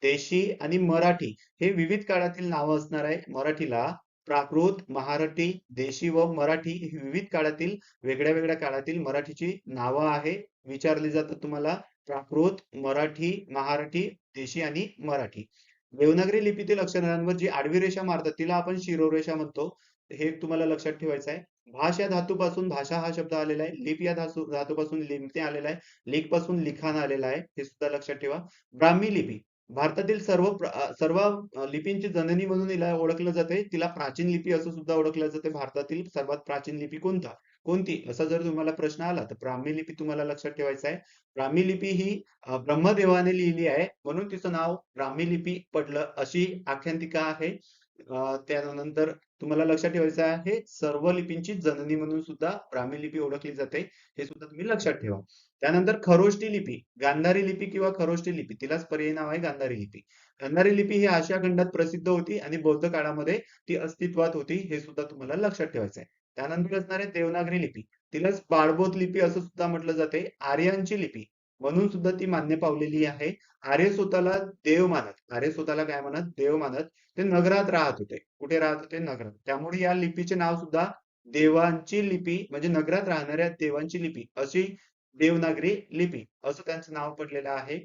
देशी आणि मराठी हे विविध काळातील नावं असणार आहे. मराठीला प्राकृत, महारठी, देशी व मराठी ही विविध काळातील वेगळ्या वेगळ्या काळातील मराठीची नावं आहे. विचारली जातात तुम्हाला प्राकृत, मराठी, महारठी, देशी आणि मराठी. देवनागरी लिपीतील अक्षरांवर जी आडवी रेषा मारतात तिला आपण शिरोरेषा म्हणतो. हे तुम्हाला लक्षात ठेवायचं आहे. भाष या धातूपासून भाषा हा शब्द आलेला आहे. लिप या धातूपासून लिमते आलेला आहे. लिख पासून लिखाण आलेला आहे. हे सुद्धा लक्षात ठेवा. ब्राह्मी लिपी भारतातील सर्व लिपींची जननी म्हणून हिला ओळखलं जाते. तिला प्राचीन लिपी असं सुद्धा ओळखलं जाते. भारतातील सर्वात प्राचीन लिपी कोणती असा जर तुम्हाला प्रश्न आला तर ब्राह्मी लिपी तुम्हाला लक्षात ठेवायचं आहे. ब्राह्मी लिपी ही ब्रह्मदेवाने लिहिली आहे म्हणून तिचं नाव ब्राह्मी लिपी पडलं अशी आख्यानतिका आहे. त्यानंतर तुम्हाला लक्षात ठेवायचं आहे सर्व लिपींची जननी म्हणून सुद्धा ब्राह्मी लिपी ओळखली जाते. हे सुद्धा तुम्ही लक्षात ठेवा. त्यानंतर खरोष्टी लिपी, गांधारी लिपी किंवा खरोष्टी लिपी तिलाच पर्यायी नाव आहे गांधारी लिपी. गांधारी लिपी ही आशिया खंडात प्रसिद्ध होती आणि बौद्ध काळामध्ये ती अस्तित्वात होती. हे सुद्धा तुम्हाला लक्षात ठेवायचं आहे. त्यानंतर असणार आहे देवनागरी लिपी. तिलाच पाळबोध लिपी असं सुद्धा म्हटलं जाते. आर्यांची लिपी म्हणून सुद्धा ती मान्य पावलेली आहे. आर्य स्वतःला देव मानत, आर्य स्वतःला काय म्हणत? देव मानत. ते नगरात राहत होते. कुठे राहत होते? नगरात. त्यामुळे या लिपीचे नाव सुद्धा देवांची लिपी म्हणजे नगरात राहणाऱ्या देवांची लिपी अशी देवनागरी लिपी असं त्यांचं नाव पडलेलं आहे.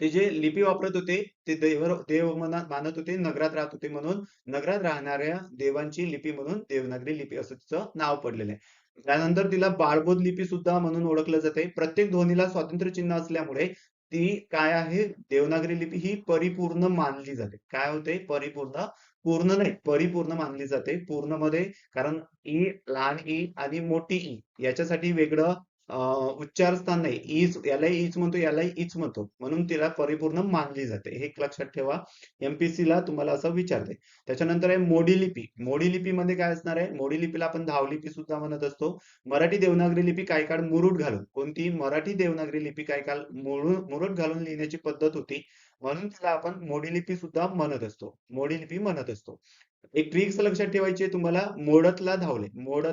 ते जे लिपी वापरत होते ते देव मानत होते, नगरात राहत होते म्हणून नगरात राहणाऱ्या देवांची लिपी म्हणून देवनागरी लिपी असं तिचं नाव पडलेलं आहे. त्यानंतर तिला बाळबोध लिपी सुद्धा म्हणून ओळखलं जाते. प्रत्येक ध्वनीला स्वातंत्र्य चिन्ह असल्यामुळे ती काय आहे? देवनागरी लिपी ही परिपूर्ण मानली जाते. काय होते? परिपूर्ण, पूर्ण नाही परिपूर्ण मानली जाते. पूर्ण मध्ये कारण ई, लहान ई आणि मोठी ई याच्यासाठी वेगळं उच्चार स्थान नाही. यालाही ईच म्हणतो, यालाही ईच म्हणतो. म्हणून तिला परिपूर्ण मानली जाते. हे एक लक्षात ठेवा. एमपीएससी ला तुम्हाला असं विचारते. त्याच्यानंतर आहे मोडी लिपी. मोडी लिपी मध्ये काय असणार आहे? मोडी लिपीला आपण धावलिपी सुद्धा म्हणत असतो. मराठी देवनागरी लिपी काही काळ मुरुड घालून कोणती मराठी देवनागरी लिपी काही काळ मुरुड घालून लिहिण्याची पद्धत होती. म्हणून तिला आपण मोडी लिपी सुद्धा म्हणत असतो. मोडी लिपी म्हणत असतो. एक ट्रिक्स लक्षात ठेवायची आहे तुम्हाला. मोडतला धावले. मोड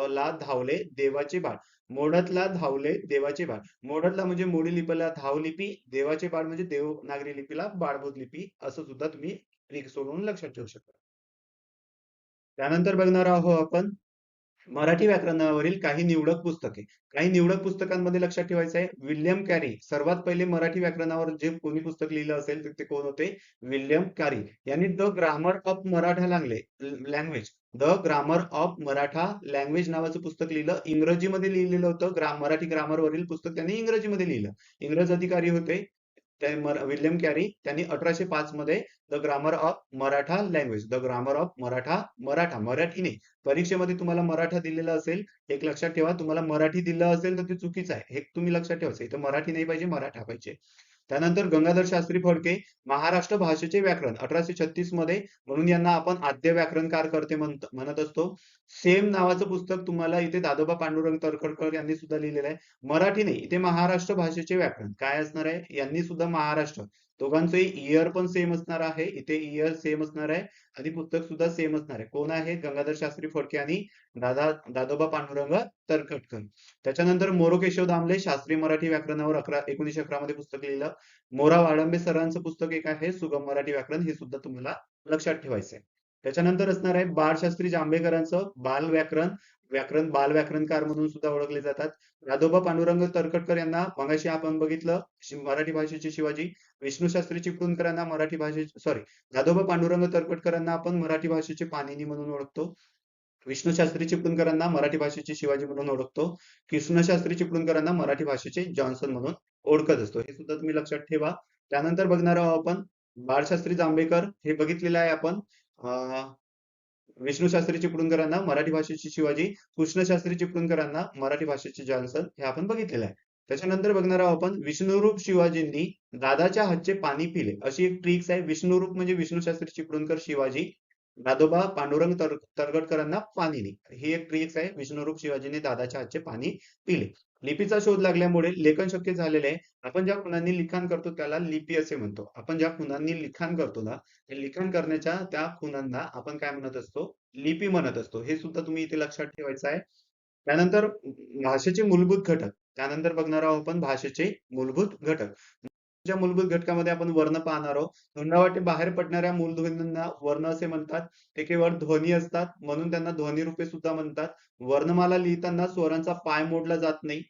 ला धावले देवाचे बाळ. मोडतला धावले देवाचे बाळ. मोडतला म्हणजे मोडी लिपीला धावलिपी, देवाचे बाळ म्हणजे देवनागरी लिपीला बाळबोध लिपी असं सुद्धा तुम्ही ट्रिक सोडून लक्षात ठेवू शकता. त्यानंतर बघणार आहोत आपण मराठी व्याकरणावरील काही निवडक पुस्तके. काही निवडक पुस्तकांमध्ये लक्षात ठेवायचं आहे विल्यम कॅरी सर्वात पहिले मराठी व्याकरणावर जे कोणी पुस्तक लिहिलं असेल तर ते कोण होते? विल्यम कॅरी यांनी the grammar of Maratha language the grammar of Maratha language नावाचं पुस्तक लिहिलं. इंग्रजीमध्ये लिहिलेलं होतं. मराठी ग्रामरवरील पुस्तक त्यांनी इंग्रजीमध्ये लिहिलं. इंग्रज अधिकारी होते विल्यम कॅरी. त्यांनी 1805 मध्ये the grammar of Maratha language, the grammar of Maratha, Marathi नाही. परीक्षेमध्ये तुम्हाला मराठा दिलेलं असेल, एक लक्षात ठेवा. तुम्हाला मराठी दिलं असेल तर ते चुकीचं आहे, हे तुम्ही लक्षात ठेवायचं. इथं मराठी नाही पाहिजे, मराठा पाहिजे. त्यानंतर गंगाधर शास्त्री फडके, महाराष्ट्र भाषेचे व्याकरण 1836 मध्ये, म्हणून यांना आपण आद्य व्याकरणकार करते म्हणत असतो. सेम नावाचं पुस्तक तुम्हाला इथे दादोबा पांडुरंग तर्खडकर यांनी सुद्धा लिहिलेलं आहे. मराठी नाही, इथे महाराष्ट्र भाषेचे व्याकरण काय असणार आहे, यांनी सुद्धा महाराष्ट्र. दोघांचे इयर पण सेम असणार आहे, इथे इयर सेम असणार आहे आणि पुस्तक सुद्धा सेम असणार आहे. कोण आहे? गंगाधर शास्त्री फडके आणि दादोबा पांडुरंग तर्खडकर. त्याच्यानंतर मोरोकेशव दामले, शास्त्रीय मराठी व्याकरणावर 1911 मध्ये पुस्तक लिहिलं. मोरा वाळंबे सरांचं पुस्तक एक आहे, सुगम मराठी व्याकरण, हे सुद्धा तुम्हाला लक्षात ठेवायचं आहे. त्याच्यानंतर असणार आहे बाळशास्त्री जांभेकरांचं बाल व्याकरण. बाल व्याकरणकार म्हणून सुद्धा ओळखले जातात. दादोबा पांडुरंग तर्खडकर यांना मगाशी आपण बघितलं, मराठी भाषेचे शिवाजी. विष्णूशास्त्री चिपळूणकरांना मराठी भाषेचे दादोबा पांडुरंग तर्खडकरांना आपण मराठी भाषेचे पाणिनी म्हणून ओळखतो. विष्णूशास्त्री चिपळूणकरांना मराठी भाषेचे शिवाजी म्हणून ओळखतो. कृष्णशास्त्री चिपळूणकरांना मराठी भाषेचे जॉन्सन म्हणून ओळखत असतो. हे सुद्धा तुम्ही लक्षात ठेवा. त्यानंतर बघणार आहोत आपण बाळशास्त्री जांभेकर, हे बघितलेलं आहे आपण. विष्णूशास्त्री चिपळूणकरांना मराठी भाषेचे शिवाजी, कृष्णशास्त्री चिपळूणकरांना मराठी भाषेचे जॉन्सन, हे आपण बघितलेलं आहे. त्याच्यानंतर बघणार आहोत आपण विष्णुरूप शिवाजींनी दादाच्या हातचे पाणी पिले, अशी एक ट्रिक्स आहे. विष्णुरूप म्हणजे विष्णूशास्त्री चिपळूणकर शिवाजी, दादोबा पांडुरंग तरखडकरांना पाणिनी, ही एक ट्रिक्स आहे. विष्णुरूप शिवाजीने दादाच्या हातचे पाणी पिले. लिपीचा शोध लागल्यामुळे लेखन शक्य झालेले आहे. आपण ज्या खुणांनी लिखाण करतो त्याला लिपी असे म्हणतो. आपण ज्या खुणांनी लिखाण करतो ना, ते लिखाण करण्याच्या त्या खुणांना आपण काय म्हणत असतो? लिपी म्हणत असतो. हे सुद्धा तुम्ही इथे लक्षात ठेवायचं आहे. त्यानंतर भाषेचे मूलभूत घटक. त्यानंतर बघणार आहोत आपण भाषेचे मूलभूत घटक. च्या मूलभूत घटकामध्ये आपण वर्ण पाहणार आहोत. तोंडावाटे बाहेर पडणाऱ्या मूलध्वनींना वर्ण असे म्हणतात. ते केवळ ध्वनी असतात, म्हणून त्यांना ध्वनी रूपे सुद्धा म्हणतात. वर्णमाला लिहिताना स्वरांचा पाय मोडला जात नाही.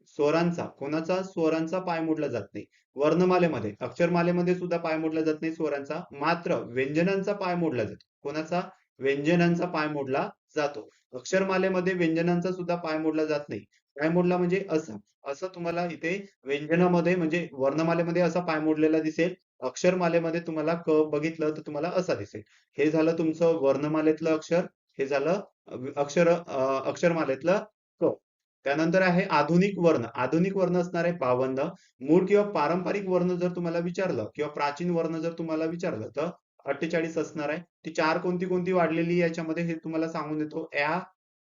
स्वरांचा पाय मोडला जात नाही. वर्णमालेमध्ये, अक्षरमालेमध्ये सुद्धा पाय मोडला जात नाही स्वरांचा. मात्र व्यंजनांचा पाय मोडला जातो. कोणाचा? व्यंजनांचा पाय मोडला जातो. अक्षरमालेमध्ये व्यंजनांचा सुद्धा पाय मोडला जात नाही. पाय मोडला म्हणजे असा. असं तुम्हाला इथे व्यंजनामध्ये म्हणजे वर्णमालेमध्ये असा पाय मोडलेला दिसेल. अक्षरमालेमध्ये तुम्हाला क बघितलं तर तुम्हाला असा दिसेल. हे झालं तुमचं वर्णमालेतलं अक्षर. हे झालं अक्षरमालेतलं क. त्यानंतर आहे आधुनिक वर्ण. आधुनिक वर्ण असणार आहे 52. मूळ किंवा पारंपरिक वर्ण जर तुम्हाला विचारलं किंवा प्राचीन वर्ण जर तुम्हाला विचारलं तर 48 असणार आहे. ती चार कोणती कोणती वाढलेली याच्यामध्ये हे तुम्हाला सांगून देतो.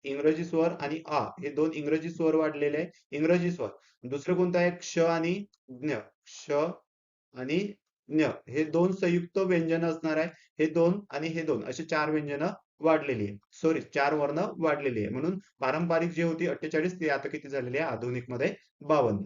इंग्रजी स्वर आणि आ, हे दोन इंग्रजी स्वर वाढलेले आहे. इंग्रजी स्वर. दुसरं कोणतं आहे? क्ष आणि ज्ञ. क्ष आणि ज्ञ, हे दोन संयुक्त व्यंजन असणार आहे. हे दोन आणि हे दोन, असे चार व्यंजन वाढलेली आहे. सॉरी, चार वर्ण वाढलेली आहे. म्हणून पारंपरिक जे होती 48, ती आता किती झालेली आहे? आधुनिक मध्ये 52.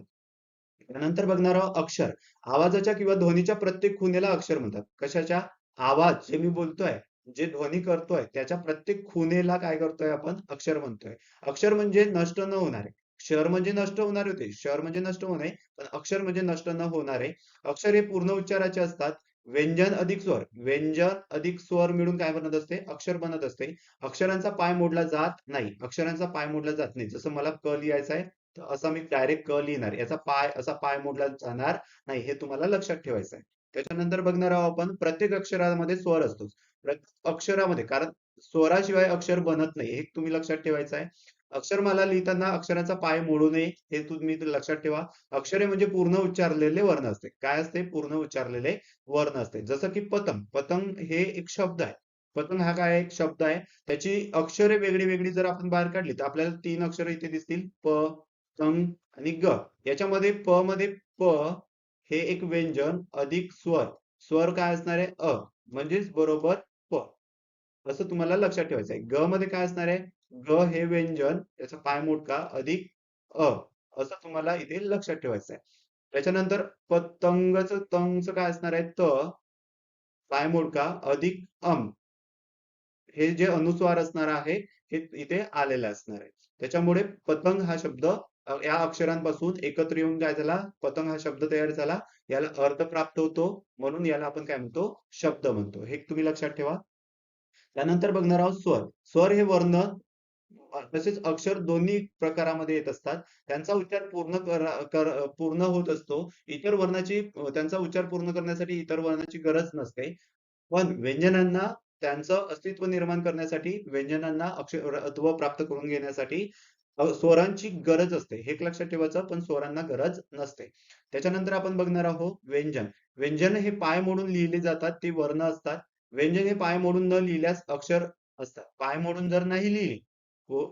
त्यानंतर बघणार आहोत अक्षर. आवाजाच्या किंवा ध्वनीच्या प्रत्येक खुणेला अक्षर म्हणतात. कशाच्या? आवाज जे मी बोलतोय, जे ध्वनी करतोय, त्याच्या प्रत्येक खुणेला काय करतोय आपण? अक्षर म्हणतोय. अक्षर म्हणजे नष्ट न होणारे. क्षर म्हणजे नष्ट होणारे होते, शर म्हणजे नष्ट होणे, पण अक्षर म्हणजे नष्ट न होणारे. अक्षर हे पूर्ण उच्चाराचे असतात. व्यंजन अधिक स्वर, व्यंजन अधिक स्वर मिळून काय बनत असते? अक्षर बनत असते. अक्षरांचा पाय मोडला जात नाही. अक्षरांचा पाय मोडला जात नाही. जसं मला क लिहायचं आहे, तर असा मी डायरेक्ट क लिहिणार. याचा असा पाय मोडला जाणार नाही, हे तुम्हाला लक्षात ठेवायचं आहे. त्याच्यानंतर बघणार आहोत आपण प्रत्येक अक्षरामध्ये स्वर असतो. प्रत्येक अक्षरामध्ये, कारण स्वराशिवाय अक्षर बनत नाही, हे तुम्ही लक्षात ठेवायचं आहे. अक्षरमाला लिहिताना अक्षराचा पाय मोडू नये, हे तुम्ही लक्षात ठेवा. अक्षरे म्हणजे पूर्ण उच्चारलेले वर्ण असते. काय असते? पूर्ण उच्चारलेले वर्ण असते. जसं की पतंग. पतंग हे एक शब्द आहे. पतंग हा काय एक शब्द आहे. त्याची अक्षरे वेगळी वेगळी जर आपण बाहेर काढली तर आपल्याला 3 अक्षरे इथे दिसतील. प, तंग आणि ग. याच्यामध्ये प मध्ये प हे एक व्यंजन अधिक स्वर. स्वर काय असणार आहे? अ, म्हणजेच बरोबर प. असं तुम्हाला लक्षात ठेवायचं आहे. ग मध्ये काय असणार आहे? ग हे व्यंजन, त्याचा पाय मोडका अधिक अ, असं तुम्हाला इथे लक्षात ठेवायचं आहे. त्याच्यानंतर पतंगचं तंगचं काय असणार आहे? त, पाय मोडका अधिक अम, हे जे अनुस्वार असणार आहे, हे इथे आलेलं असणार आहे. त्याच्यामुळे पतंग हा शब्द या अक्षरांपासून एकत्र येऊन काय झाला? पतंग हा शब्द तयार झाला. याला अर्थ प्राप्त होतो, म्हणून याला आपण काय म्हणतो? शब्द म्हणतो. हे तुम्ही लक्षात ठेवा. त्यानंतर बघणार आहोत स्वर. स्वर हे वर्ण तसेच अक्षर दोन्ही प्रकारामध्ये येत असतात. त्यांचा उच्चार पूर्ण होत असतो. इतर वर्णाची त्यांचा उच्चार पूर्ण करण्यासाठी इतर वर्णाची गरज नसते. पण व्यंजनांना त्यांचं अस्तित्व निर्माण करण्यासाठी व्यंजनांना अक्षरत्व प्राप्त करून घेण्यासाठी स्वरांची गरज असते. हे एक लक्षात ठेवायचं, पण स्वरांना गरज नसते. त्याच्यानंतर आपण बघणार आहोत व्यंजन. व्यंजन हे पाय मोडून लिहिले जातात, ते वर्ण असतात. व्यंजन हे पाय मोडून न लिहिल्यास अक्षर असतात. पाय मोडून जर नाही लिहिली,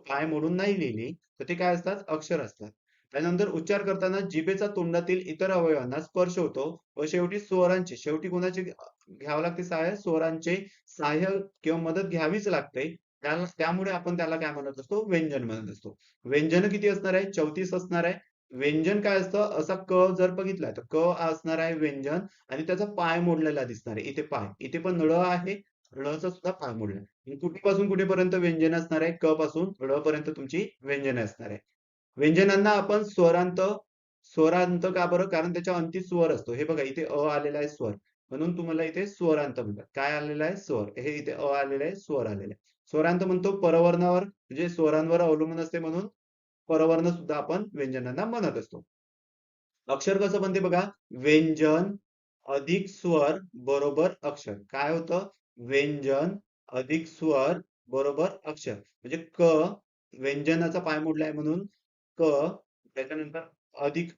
पाय मोडून नाही लिहिली, तर ते काय असतात? अक्षर असतात. त्यानंतर उच्चार करताना जिभेचा तोंडातील इतर अवयवांना स्पर्श होतो व शेवटी कोणाचे घ्यावं लागते सहाय्य? स्वरांचे सहाय्य किंवा मदत घ्यावीच लागते. त्यामुळे आपण त्याला काय म्हणत असतो? व्यंजन म्हणत असतो. व्यंजन किती असणार आहे? 34 असणार आहे. व्यंजन काय असतं? असा क जर बघितला तर क असणार आहे व्यंजन आणि त्याचा पाय मोडलेला दिसणार आहे. इथे पाय, इथे पण ळ आहे. ळचा सुद्धा पाय मोडलेला आहे. कुठेपासून कुठेपर्यंत व्यंजन असणार आहे? क पासून ळ पर्यंत तुमची व्यंजन असणार आहे. व्यंजनांना आपण स्वरांत स्वरांत का बरं? कारण त्याच्या अंती स्वर असतो. हे बघा इथे अ आलेला आहे स्वर. म्हणून तुम्हाला इथे स्वरांत म्हणतात. काय आलेला आहे? स्वर. हे इथे अ आलेला आहे, स्वर आलेला आहे. स्वरांत म्हणतो परवर्णावर म्हणजे स्वरांवर अवलंबून असते म्हणून परवर्ण सुद्धा आपण व्यंजनांना म्हणत असतो. अक्षर कसं बनते बघा? व्यंजन अधिक स्वर बरोबर अक्षर. काय होतं? व्यंजन अधिक स्वर बरोबर अक्षर. म्हणजे क व्यंजनाचा पाय मोडलाय म्हणून क त्याच्यानंतर अधिक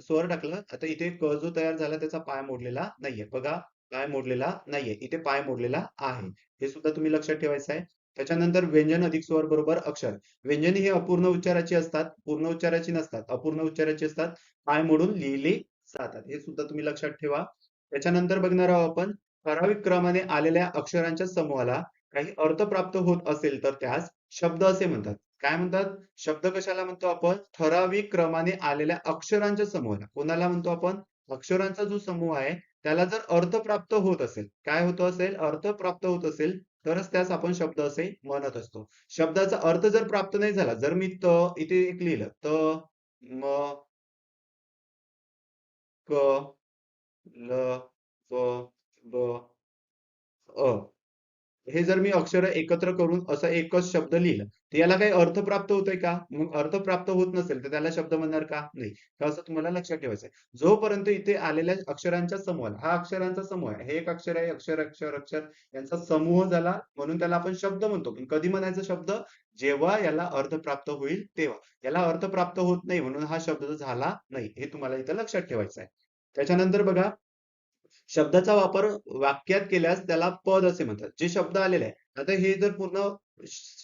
स्वर टाकलं. आता इथे क जो तयार झाला त्याचा पाय मोडलेला नाहीये. बघा पाय मोडलेला नाहीये. इथे पाय मोडलेला आहे. हे सुद्धा तुम्ही लक्षात ठेवायचं आहे. त्याच्यानंतर व्यंजन अधिक स्वर बरोबर अक्षर. व्यंजने ही अपूर्ण उच्चाराची असतात, पूर्ण उच्चाराची नसतात. अपूर्ण उच्चाराची असतात. पाय मोडून लिहिली जातात. हे सुद्धा तुम्ही लक्षात ठेवा. त्याच्यानंतर बघणार आहोत आपण ठराविक क्रमाने आलेल्या अक्षरांच्या समूहाला काही अर्थ प्राप्त होत असेल तर त्यास शब्द असे म्हणतात. काय म्हणतात? शब्द कशाला म्हणतो आपण? ठराविक क्रमाने आलेल्या अक्षरांच्या समूहाला. कोणाला म्हणतो आपण? अक्षरांचा जो समूह आहे त्याला जर अर्थ प्राप्त होत असेल, काय होत असेल? अर्थ प्राप्त होत असेल तरच त्यास आपण शब्द असे म्हणत असतो. शब्दाचा अर्थ जर प्राप्त नाही झाला, जर मी इथे एक लिहिलं म, क, ल, प, ब, अ. हे जर मी अक्षर एकत्र करून असं एकच शब्द लिहिलं, तर याला काही अर्थ प्राप्त होतोय का? मग अर्थ प्राप्त होत नसेल, तर त्याला शब्द म्हणणार का? नाही. तर असं तुम्हाला लक्षात ठेवायचं आहे. जोपर्यंत इथे आलेल्या अक्षरांच्या समूहाला, हा अक्षरांचा समूह आहे. हे एक अक्षर आहे, अक्षर, अक्षर, अक्षर यांचा समूह झाला म्हणून त्याला आपण शब्द म्हणतो. पण कधी म्हणायचा शब्द? जेव्हा याला अर्थ प्राप्त होईल तेव्हा. याला अर्थ प्राप्त होत नाही म्हणून हा शब्द झाला नाही. हे तुम्हाला इथं लक्षात ठेवायचं आहे. त्याच्यानंतर बघा शब्दाचा वापर वाक्यात केल्यास त्याला पद असे म्हणतात. जे शब्द आलेले आहे. आता हे जर पूर्ण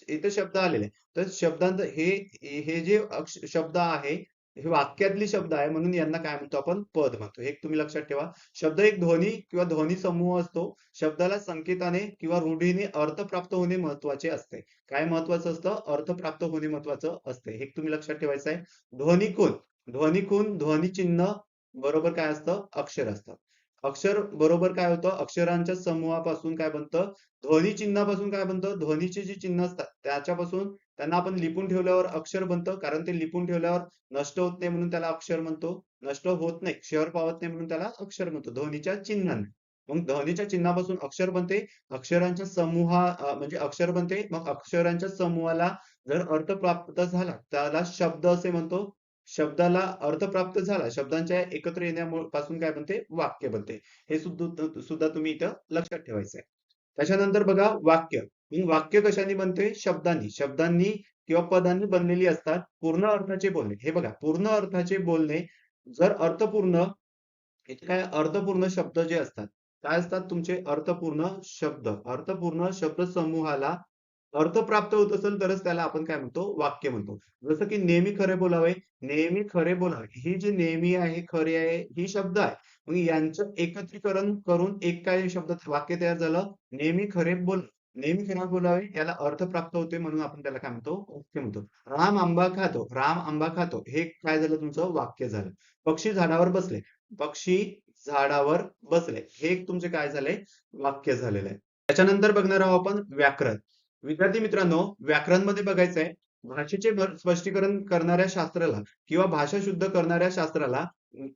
इथे शब्द आलेले आहे. तर शब्दांत हे हे जे शब्द आहे, हे वाक्यातले शब्द आहे म्हणून यांना काय म्हणतो आपण? पद म्हणतो. हे तुम्ही लक्षात ठेवा. शब्द एक ध्वनी किंवा ध्वनी समूह असतो. शब्दाला संकेताने किंवा रूढीने अर्थ प्राप्त होणे महत्वाचे असते. काय महत्वाचं असतं? अर्थ प्राप्त होणे महत्वाचं असते. हे तुम्ही लक्षात ठेवायचं आहे. ध्वनिकून ध्वनिकून ध्वनिचिन्ह बरोबर काय असतं? अक्षर असतं. अक्षर बरोबर काय होतं? अक्षरांच्या समूहापासून काय बनतं? ध्वनी चिन्हापासून काय बनतं? ध्वनीचे जे चिन्ह असतात त्याच्यापासून त्यांना आपण लिपून ठेवल्यावर अक्षर बनतं. कारण ते लिपून ठेवल्यावर नष्ट होत नाही म्हणून त्याला अक्षर म्हणतो. नष्ट होत नाही, क्षर पावत नाही म्हणून त्याला अक्षर म्हणतो. ध्वनीच्या चिन्हाने. मग ध्वनीच्या चिन्हापासून अक्षर बनते. अक्षरांच्या म्हणजे अक्षर बनते. मग अक्षरांच्या समूहाला जर अर्थ प्राप्त झाला त्याला शब्द असे म्हणतो. शब्दाला अर्थ प्राप्त झाला, शब्दांच्या एकत्र येण्यापासून काय बनते? वाक्य बनते. हे सुद्धा तुम्ही इथं लक्षात ठेवायचं आहे. त्याच्यानंतर बघा वाक्य. ही वाक्य कशाने बनते? शब्दांनी. शब्दांनी किंवा पदांनी बनलेली असतात. पूर्ण अर्थाचे बोलणे. हे बघा पूर्ण अर्थाचे बोलणे जर अर्थपूर्ण इथे काय अर्थपूर्ण शब्द जे असतात, काय असतात तुमचे अर्थपूर्ण शब्द. अर्थपूर्ण शब्द समूहाला अर्थ प्राप्त होत असेल तरच त्याला आपण काय म्हणतो? वाक्य म्हणतो. जसं की नेहमी खरे बोलावे, नेहमी खरे बोलावे. ही जी नेहमी आहे, खरे आहे, ही शब्द आहे. मग यांचं एकत्रीकरण करून एक काय शब्द वाक्य तयार झालं? नेहमी खरे बोल. नेहमी खरे बोलावे याला अर्थ प्राप्त होते म्हणून आपण त्याला काय म्हणतो? वाक्य म्हणतो. राम आंबा खातो, राम आंबा खातो. हे काय झालं तुमचं? वाक्य झालं. पक्षी झाडावर बसले, पक्षी झाडावर बसले. हे एक तुमचे काय झालंय? वाक्य झालेलं आहे. त्याच्यानंतर बघणार आहोत आपण व्याकरण. विद्यार्थी मित्रांनो, व्याकरणमध्ये बघायचंय भाषेचे स्पष्टीकरण करणाऱ्या शास्त्राला किंवा भाषा शुद्ध करणाऱ्या शास्त्राला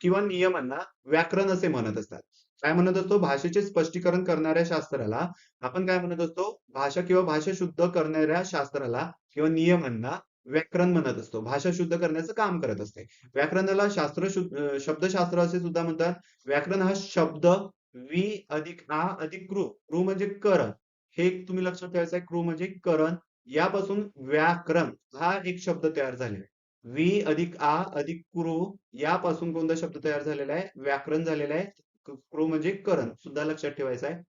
किंवा नियमांना व्याकरण असे म्हणत असतात. काय म्हणत असतो? भाषेचे स्पष्टीकरण करणाऱ्या शास्त्राला आपण काय म्हणत असतो? भाषा किंवा भाषा शुद्ध करणाऱ्या शास्त्राला किंवा नियमांना व्याकरण म्हणत असतो. भाषा शुद्ध करण्याचं काम करत असते. व्याकरणाला शब्दशास्त्र असे सुद्धा म्हणतात. व्याकरण हा शब्द वि अधिक आ अधिक कृ. कृ म्हणजे करण. हे एक तुम्ही लक्षात ठेवायचं आहे. कृ म्हणजे करण. यापासून व्याकरण हा एक शब्द तयार झालेला आहे. वि अधिक आ अधिक कृ यापासून कोणता शब्द तयार झालेला आहे? व्याकरण झालेला आहे. कृ म्हणजे करण सुद्धा लक्षात ठेवायचं आहे.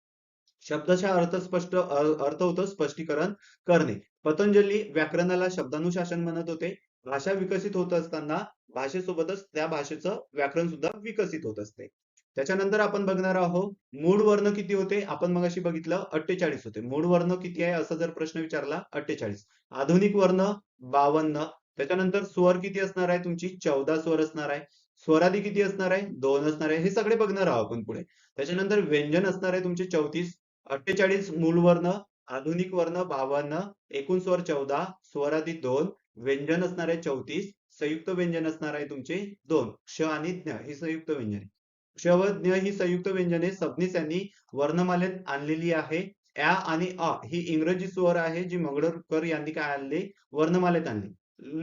शब्दशः अर्थ होतो स्पष्टीकरण करणे. पतंजली व्याकरणाला शब्दानुशासन म्हणत होते. भाषा विकसित होत असताना भाषेसोबतच त्या भाषेचं व्याकरण सुद्धा विकसित होत असते. त्याच्यानंतर आपण बघणार आहोत मूळ वर्ण किती होते? आपण मगाशी बघितलं 48 होते. मूळ वर्ण किती आहे असा जर प्रश्न विचारला 48. आधुनिक वर्ण 52. त्याच्यानंतर स्वर किती असणार आहे तुमची? 14 स्वर असणार आहे. स्वरादी किती असणार आहे? 2 असणार आहे. हे सगळे बघणार आहोत आपण पुढे. त्याच्यानंतर व्यंजन असणार आहे तुमचे 34. 48 मूळ वर्ण, आधुनिक वर्ण 52, एकूण स्वर 14, स्वरादी 2, व्यंजन असणार आहे 34, संयुक्त व्यंजन असणार आहे तुमचे 2. क्ष आणि ज्ञ ही संयुक्त व्यंजने. क्ष व ज्ञ ही संयुक्त व्यंजने सबनीस यांनी वर्णमालेत आणलेली आहे. ॲ आणि अ ही इंग्रजी स्वर आहे जी मंगळकर यांनी काय आणले? वर्णमालेत आणली.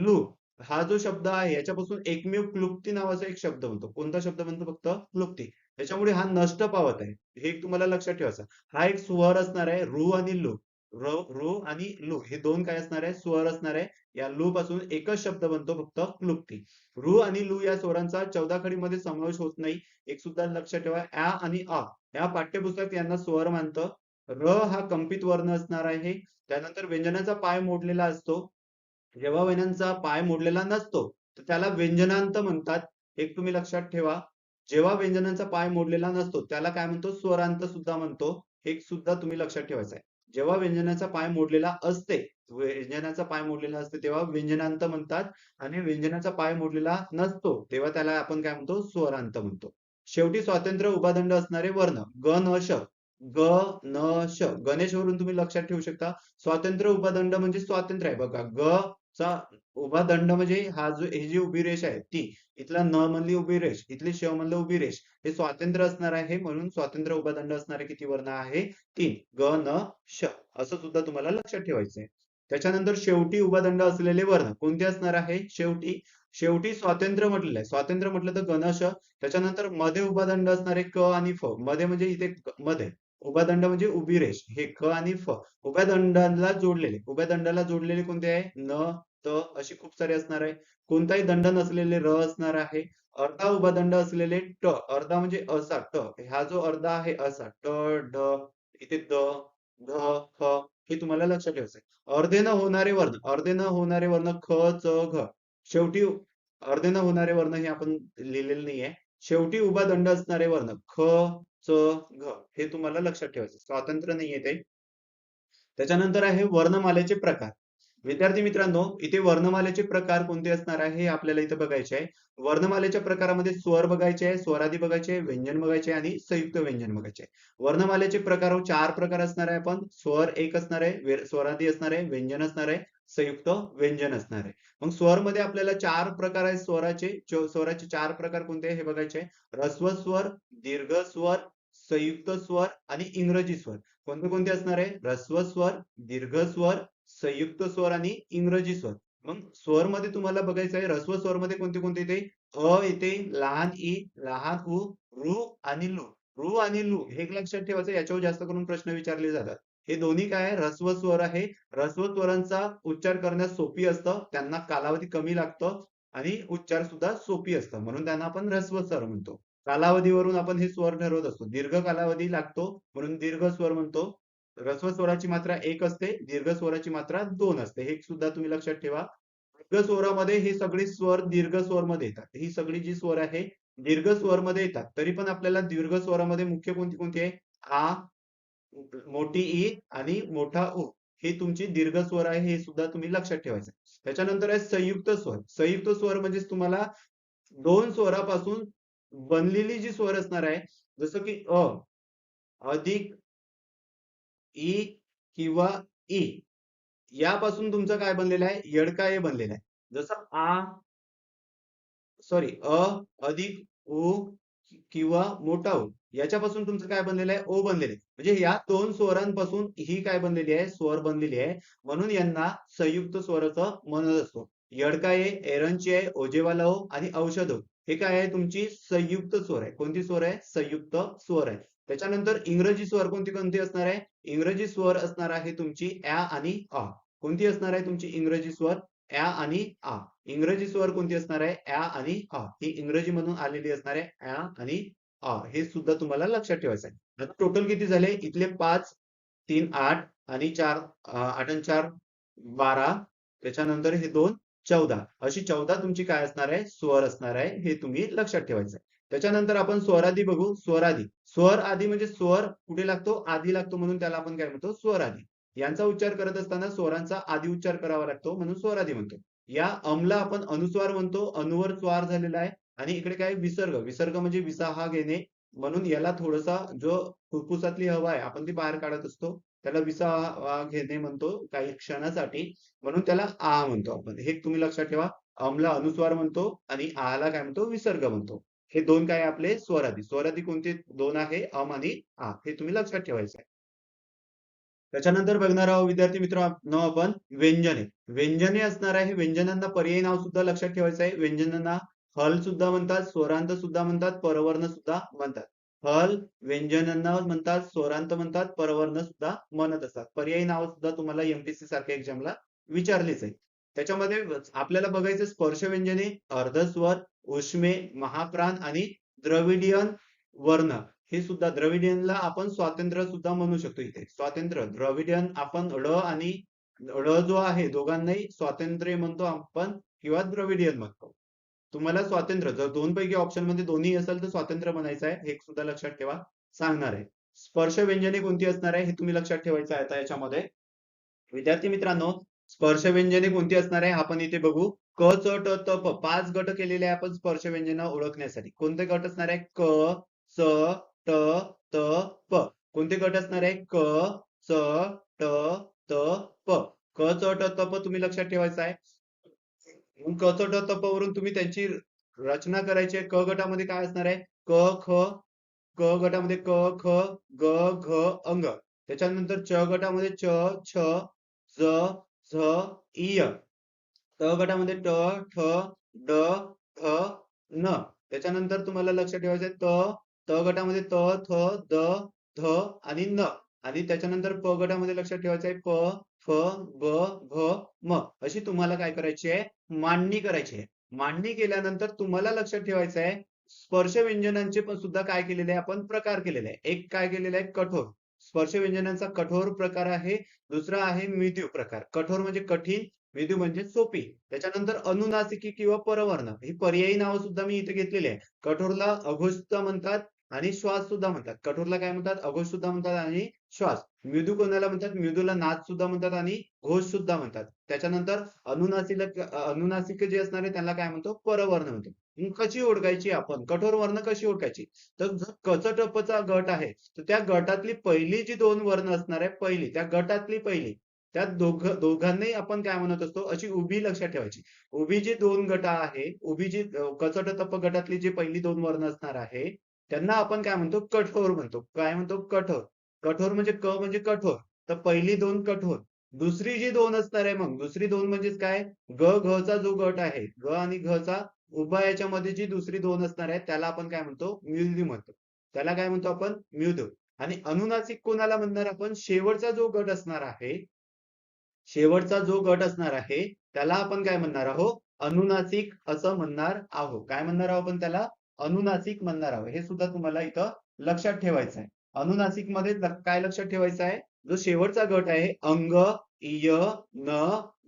लू हा जो शब्द आहे याच्यापासून एकमेव क्लुप्ती नावाचा एक शब्द बनतो. कोणता शब्द बनतो? फक्त क्लुप्ती. त्याच्यामुळे हा नष्ट पावत आहे. हे तुम्हाला लक्षात ठेवायचं. हा एक स्वर असणार आहे रू आणि लू. रू आणि लू हे दोन काय असणार आहे? स्वर असणार आहे. या लू पासून एकच शब्द बनतो फक्त क्लुप्ती. रू आणि लू या स्वरांचा 14 खडीमध्ये समावेश होत नाही. एक सुद्धा लक्षात ठेवा. ॲ आणि अ या पाठ्यपुस्तक यांना स्वर मानतं. र हा कंपित वर्ण असणार आहे. त्यानंतर व्यंजनाचा पाय मोडलेला असतो. जेव्हा व्यंजनाचा पाय मोडलेला नसतो तर त्याला व्यंजनांत म्हणतात. एक तुम्ही लक्षात ठेवा. जेव्हा व्यंजनाचा पाय मोडलेला नसतो त्याला काय म्हणतो? स्वरांत सुद्धा म्हणतो. हे सुद्धा तुम्ही लक्षात ठेवायचं आहे. जेव्हा व्यंजनाचा पाय मोडलेला असते, व्यंजनाचा पाय मोडलेला असते तेव्हा व्यंजनांत म्हणतात आणि व्यंजनाचा पाय मोडलेला नसतो तेव्हा त्याला आपण काय म्हणतो? स्वरांत म्हणतो. शेवटी स्वातंत्र्य उभादंड असणारे वर्ण ग न श. ग न श गणेश वरून तुम्ही लक्षात ठेवू शकता. स्वातंत्र्य उपदंड म्हणजे स्वातंत्र्य आहे बघा. ग चा उभा दंड म्हणजे ही जी उभी रेष आहे ती. इथला न मधली उभी रेष, इथली श मधली उभी रेष हे स्वातंत्र्य असणार आहे. म्हणून स्वातंत्र्य उपदंड असणारे किती वर्ण आहे? 3. ग न श असं सुद्धा तुम्हाला लक्षात ठेवायचं आहे. त्याच्यानंतर शेवटी उभदंड असलेले वर्ण कोणते असणार आहे? शेवटी शेवटी स्वातंत्र्य म्हटलेलं आहे. स्वातंत्र्य म्हटलं तर ग न श. त्याच्यानंतर मध्ये उभदंड असणारे क आणि फ. मध्ये म्हणजे इथे मध्ये उभदंड म्हणजे उभी रेष. हे क आणि फ उभ्या दंडाला जोडलेले. उभ्या दंडाला जोडलेले कोणते आहे? न, त अशी खूप सारे असणार आहे. कोणताही दंड नसलेले र असणार आहे. अर्धा उभा दंड असलेले ट. अर्धा म्हणजे असा ट. हा जो अर्धा आहे असा ट, ड, इथे द, ध, ह हे तुम्हाला लक्षात ठेवायचं आहे. अर्धे न होणारे वर्ण. अर्धे न होणारे वर्ण ख, च, घ. शेवटी अर्धे न होणारे वर्ण हे आपण लिहिलेले नाहीये. शेवटी उभा दंड असणारे वर्ण ख, च, घ हे तुम्हाला लक्षात ठेवायचं. स्वातंत्र्य नाहीये ते. त्याच्यानंतर आहे वर्णमालेचे प्रकार. विद्यार्थी मित्रांनो, इथे वर्णमालेचे प्रकार कोणते असणार आहे हे आपल्याला इथे बघायचे आहे. वर्णमालेच्या प्रकारामध्ये स्वर बघायचे आहे, स्वरादी बघायचे आहे, व्यंजन बघायचे आहे आणि संयुक्त व्यंजन बघायचे आहे. वर्णमालेचे प्रकार 4 प्रकार असणार आहे. आपण स्वर एक असणार आहे, स्वरादी असणार आहे, व्यंजन असणार आहे, संयुक्त व्यंजन असणार आहे. मग स्वर मध्ये आपल्याला 4 प्रकार आहेत स्वराचे. स्वराचे 4 प्रकार कोणते हे बघायचे आहे. ऱ्हस्व स्वर, दीर्घ स्वर, संयुक्त स्वर आणि इंग्रजी स्वर. कोणते कोणते असणार आहे? ऱ्हस्व स्वर, दीर्घ स्वर, संयुक्त स्वर आणि इंग्रजी स्वर. मग स्वर मध्ये तुम्हाला बघायचं आहे ऱ्हस्व स्वर मध्ये कोणते कोणते येते? अ येते, लहान ई, लहान उ, रू आणि लू. रू आणि लू हे एक लक्षात ठेवायचं. याच्यावर जास्त करून प्रश्न विचारले जातात. हे दोन्ही काय आहे? ऱ्हस्व स्वर आहे. ऱ्हस्व स्वरांचा उच्चार करण्यास सोपी असतं. त्यांना कालावधी कमी लागतो आणि उच्चार सुद्धा सोपी असतं. म्हणून त्यांना आपण ऱ्हस्व स्वर म्हणतो. कालावधीवरून आपण हे स्वर ठरवत असतो. दीर्घ कालावधी लागतो म्हणून दीर्घ स्वर म्हणतो. ऱ्हस्व स्वराची मात्रा 1 असते, दीर्घ स्वराची मात्रा 2 असते. हे सुद्धा तुम्ही लक्षात ठेवा. दीर्घ स्वरामध्ये ही सगळी स्वर दीर्घ स्वरमध्ये येतात. ही सगळी जी स्वर आहे दीर्घ स्वरमध्ये येतात. तरी पण आपल्याला दीर्घ स्वरामध्ये मुख्य कोणती कोणती आहे? आ, मोठी ई आणि मोठा उ. हे तुमची दीर्घ स्वर आहे. हे सुद्धा तुम्ही लक्षात ठेवायचं. त्याच्यानंतर आहे संयुक्त स्वर. संयुक्त स्वर म्हणजे तुम्हाला 2 स्वरापासून बनलेली जी स्वर असणार आहे, जसं की अ, अधिक ई किंवा ई यापासून तुमचं काय बनलेलं आहे? यडका ए बनलेला आहे. जसं आ, सॉरी अ अधिक उ किंवा मोठा ओ याच्यापासून तुमचं काय बनलेलं आहे ओ बनलेलं आहे. म्हणजे या दोन स्वरांपासून ही काय बनलेली आहे स्वर बनलेली आहे. म्हणून यांना संयुक्त स्वराचं म्हणत असतो. यडका आहे, एरंची आहे, ओजेवाला ओ आणि औषध ओ. हे काय आहे तुमची संयुक्त स्वर आहे. कोणती स्वर आहे? संयुक्त स्वर आहे. त्याच्यानंतर इंग्रजी स्वर कोणती कोणती असणार आहे? इंग्रजी स्वर असणार आहे तुमची ऍ आणि आ. कोणती असणार आहे तुमची इंग्रजी स्वर? ऍ आणि आ. इंग्रजी स्वर कोणती असणार आहे? ऍ आणि आ. ही इंग्रजी मधून आलेली असणार आहे ऍ आणि आ. हे सुद्धा तुम्हाला लक्षात ठेवायचं आहे. आता टोटल किती झाले? इथले 5, 3, 8 आणि 4 8 आणि 4 12. त्याच्यानंतर हे 2 14. अशी 14 तुमची काय असणार आहे? स्वर असणार आहे. हे तुम्ही लक्षात ठेवायचं आहे. त्याच्यानंतर आपण स्वरादी बघू. स्वरादी. स्वर आदी म्हणजे स्वर कुठे लागतो? आधी लागतो म्हणून त्याला आपण काय म्हणतो? स्वर आदी. यांचा उच्चार करत असताना स्वरांचा आधी उच्चार करावा लागतो म्हणून स्वरादी म्हणतो. या अमला आपण अनुस्वार म्हणतो. अनुवर स्वार झालेला आहे आणि इकडे काय विसर्ग. विसर्ग म्हणजे विसाहा घेणे म्हणून याला थोडासा जो फुफ्फुसातली हवा आहे आपण ती बाहेर काढत असतो. त्याला विसाहा घेणे म्हणतो काही क्षणासाठी म्हणून त्याला आ म्हणतो आपण. हे तुम्ही लक्षात ठेवा. अमला अनुस्वार म्हणतो आणि आला काय म्हणतो? विसर्ग म्हणतो. हे दोन काय आपले स्वरादी. स्वरादी कोणते दोन आहे? अम आणि आ. हे तुम्ही लक्षात ठेवायचं आहे. त्याच्यानंतर बघणार आहोत विद्यार्थी मित्रांनो आपण व्यंजने. व्यंजने असणार आहे. व्यंजनांना पर्यायी नाव सुद्धा लक्षात ठेवायचं आहे. व्यंजनांना हल सुद्धा म्हणतात, स्वरांत सुद्धा म्हणतात, परवर्ण सुद्धा म्हणतात. हल व्यंजनांना म्हणतात, स्वरांत म्हणतात, परवर्ण सुद्धा म्हणत असतात. पर्यायी नाव सुद्धा तुम्हाला एमपीएससी सारख्या एक्झामला विचारलीच आहे. त्याच्यामध्ये आपल्याला बघायचं स्पर्श व्यंजने, अर्धस्वर, उष्मे, महाप्राण आणि द्रविडियन वर्ण. हे सुद्धा द्रविडियनला आपण स्वातंत्र्य सुद्धा म्हणू शकतो इथे. स्वातंत्र्य द्रविडियन आपण ळ आणि ळ जो आहे दोघांनाही स्वातंत्र्य म्हणतो आपण किंवा द्रविडियन म्हणतो. तुम्हाला स्वातंत्र्य जर दोन पैकी ऑप्शन मध्ये दोन्ही असेल तर स्वातंत्र्य म्हणायचं आहे. हे सुद्धा लक्षात ठेवा. सांगणार आहे. स्पर्श व्यंजने कोणती असणार आहे हे तुम्ही लक्षात ठेवायचं आहे आता याच्यामध्ये. विद्यार्थी मित्रांनो स्पर्श व्यंजने कोणती असणार आहे आपण इथे बघू. क च ट त प 5 गट केलेले आहे आपण स्पर्श व्यंजन ओळखण्यासाठी. कोणते गट असणार आहे? क च ट त प. कोणते गट असणार आहे? क च ट त प. क च ट त प तुम्ही लक्षात ठेवायचं आहे. क च ट त प वरून तुम्ही त्यांची रचना करायची आहे. क गटामध्ये काय असणार आहे? क ख. क गटामध्ये क ख ग घ अंग. त्याच्यानंतर च गटामध्ये च छ ज झ इय. ट गटामध्ये ट ठ ड ढ न. त्याच्यानंतर तुम्हाला लक्षात ठेवायचं आहे त गटामध्ये त थ द ध आणि न. आणि त्याच्यानंतर प गटामध्ये लक्षात ठेवायचं आहे प फ ब भ म. अशी तुम्हाला काय करायची आहे मांडणी करायची आहे. मांडणी केल्यानंतर तुम्हाला लक्षात ठेवायचं आहे स्पर्श व्यंजनांचे पण सुद्धा काय केलेले आहे आपण प्रकार केलेले आहे. एक काय केलेलं आहे कठोर. स्पर्श व्यंजनांचा कठोर प्रकार आहे. दुसरा आहे मृदू प्रकार. कठोर म्हणजे कठीण, मृदू म्हणजे सोपी. त्याच्यानंतर अनुनासिकी किंवा परवर्ण ही पर्यायी नावं सुद्धा मी इथे घेतलेली आहे. कठोरला अघोष सुद्धा म्हणतात आणि श्वास सुद्धा म्हणतात. कठोरला काय म्हणतात? अघोष सुद्धा म्हणतात आणि श्वास. मृदू कोणाला म्हणतात? मृदूला नाद सुद्धा म्हणतात आणि घोष सुद्धा म्हणतात. त्याच्यानंतर अनुनासिक जे असणार आहे त्याला काय म्हणतो? परवर्ण म्हणतो. कशी ओळखायची आपण? कठोर वर्ण कशी ओळखायची? तर जर कचटपचा गट आहे तर त्या गटातली पहिली जी दोन वर्ण असणार आहे पहिली त्या गटातली पहिली त्या दोघांनाही आपण काय म्हणत असतो अशी उभी लक्षात ठेवायची. उभी जी दोन गट आहे उभी जी कचट तप गटातली जी पहिली दोन वर्ण असणार आहे त्यांना आपण काय म्हणतो कठोर म्हणतो. काय म्हणतो? कठोर. कठोर म्हणजे क म्हणजे कठोर. तर पहिली दोन कठोर. दुसरी जी दोन असणार आहे मग दुसरी दोन म्हणजेच काय ग घ चा जो गट आहे ग आणि घ चा उभा याच्यामध्ये जी दुसरी दोन असणार आहे त्याला आपण काय म्हणतो? मृदू म्हणतो. त्याला काय म्हणतो आपण? मृदू. आणि अनुनासिक कोणाला म्हणणार आपण? शेवटचा जो गट असणार आहे शेवटचा जो गट असणार आहे त्याला आपण काय म्हणणार आहोत? अनुनासिक असं म्हणणार आहोत. काय म्हणणार आहोत आपण त्याला? अनुनासिक म्हणणार आहोत. हे सुद्धा तुम्हाला इथं लक्षात ठेवायचं आहे. अनुनासिक मध्ये काय लक्षात ठेवायचं आहे? जो शेवटचा गट आहे अंग, इय, न,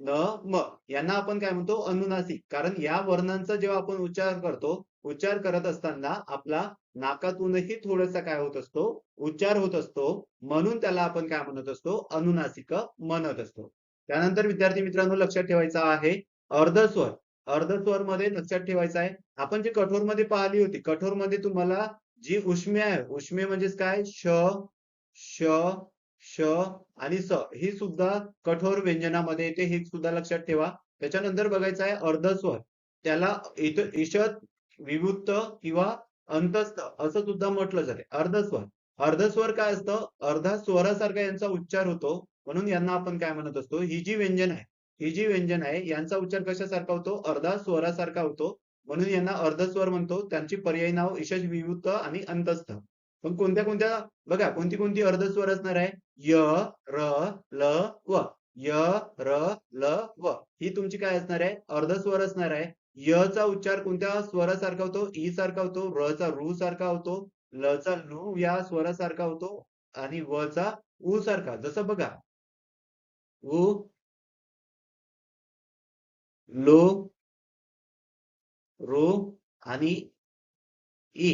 न, म यांना आपण काय म्हणतो? अनुनासिक. कारण या वर्णांचा जेव्हा आपण उच्चार करतो, उच्चार करत असताना आपला नाकातूनही थोडासा काय होत असतो? उच्चार होत असतो. म्हणून त्याला आपण काय म्हणत असतो? अनुनासिक म्हणत असतो. त्यानंतर विद्यार्थी मित्रांनो लक्षात ठेवायचं आहे अर्धस्वर. अर्धस्वर मध्ये लक्षात ठेवायचं आहे आपण जी कठोर मध्ये पाहिली होती कठोर मध्ये तुम्हाला जी उष्मे आहे उष्मे म्हणजेच काय श श श आणि स ही सुद्धा कठोर व्यंजनामध्ये येते हे सुद्धा लक्षात ठेवा. त्याच्यानंतर बघायचं आहे अर्धस्वर. त्याला इथं ईषद विभुक्त किंवा अंतस्थ असं सुद्धा म्हटलं जाते. अर्धस्वर. अर्धस्वर काय असतं? अर्धा स्वरासारखा यांचा उच्चार होतो. म्हणून यांना आपण काय म्हणत असतो? ही जी व्यंजन आहे यांचा उच्चार कशासारखा होतो? अर्धा स्वरासारखा होतो. म्हणून यांना अर्धस्वर म्हणतो. त्यांची पर्यायी नाव ईशज, विभुत आणि अंतस्थ. पण कोणत्या कोणत्या बघा कोणती कोणती अर्धस्वर असणार आहे? य, र, ल, व. य, र, ल, व. ही तुमची काय असणार आहे? अर्धस्वर असणार आहे. य चा उच्चार कोणत्या स्वरासारखा होतो? ई सारखा होतो. र चा रू सारखा होतो. ल चा लू या स्वरासारखा होतो. आणि व चा ऊ सारखा. जसं बघा ऊ, लो, रो आणि ई.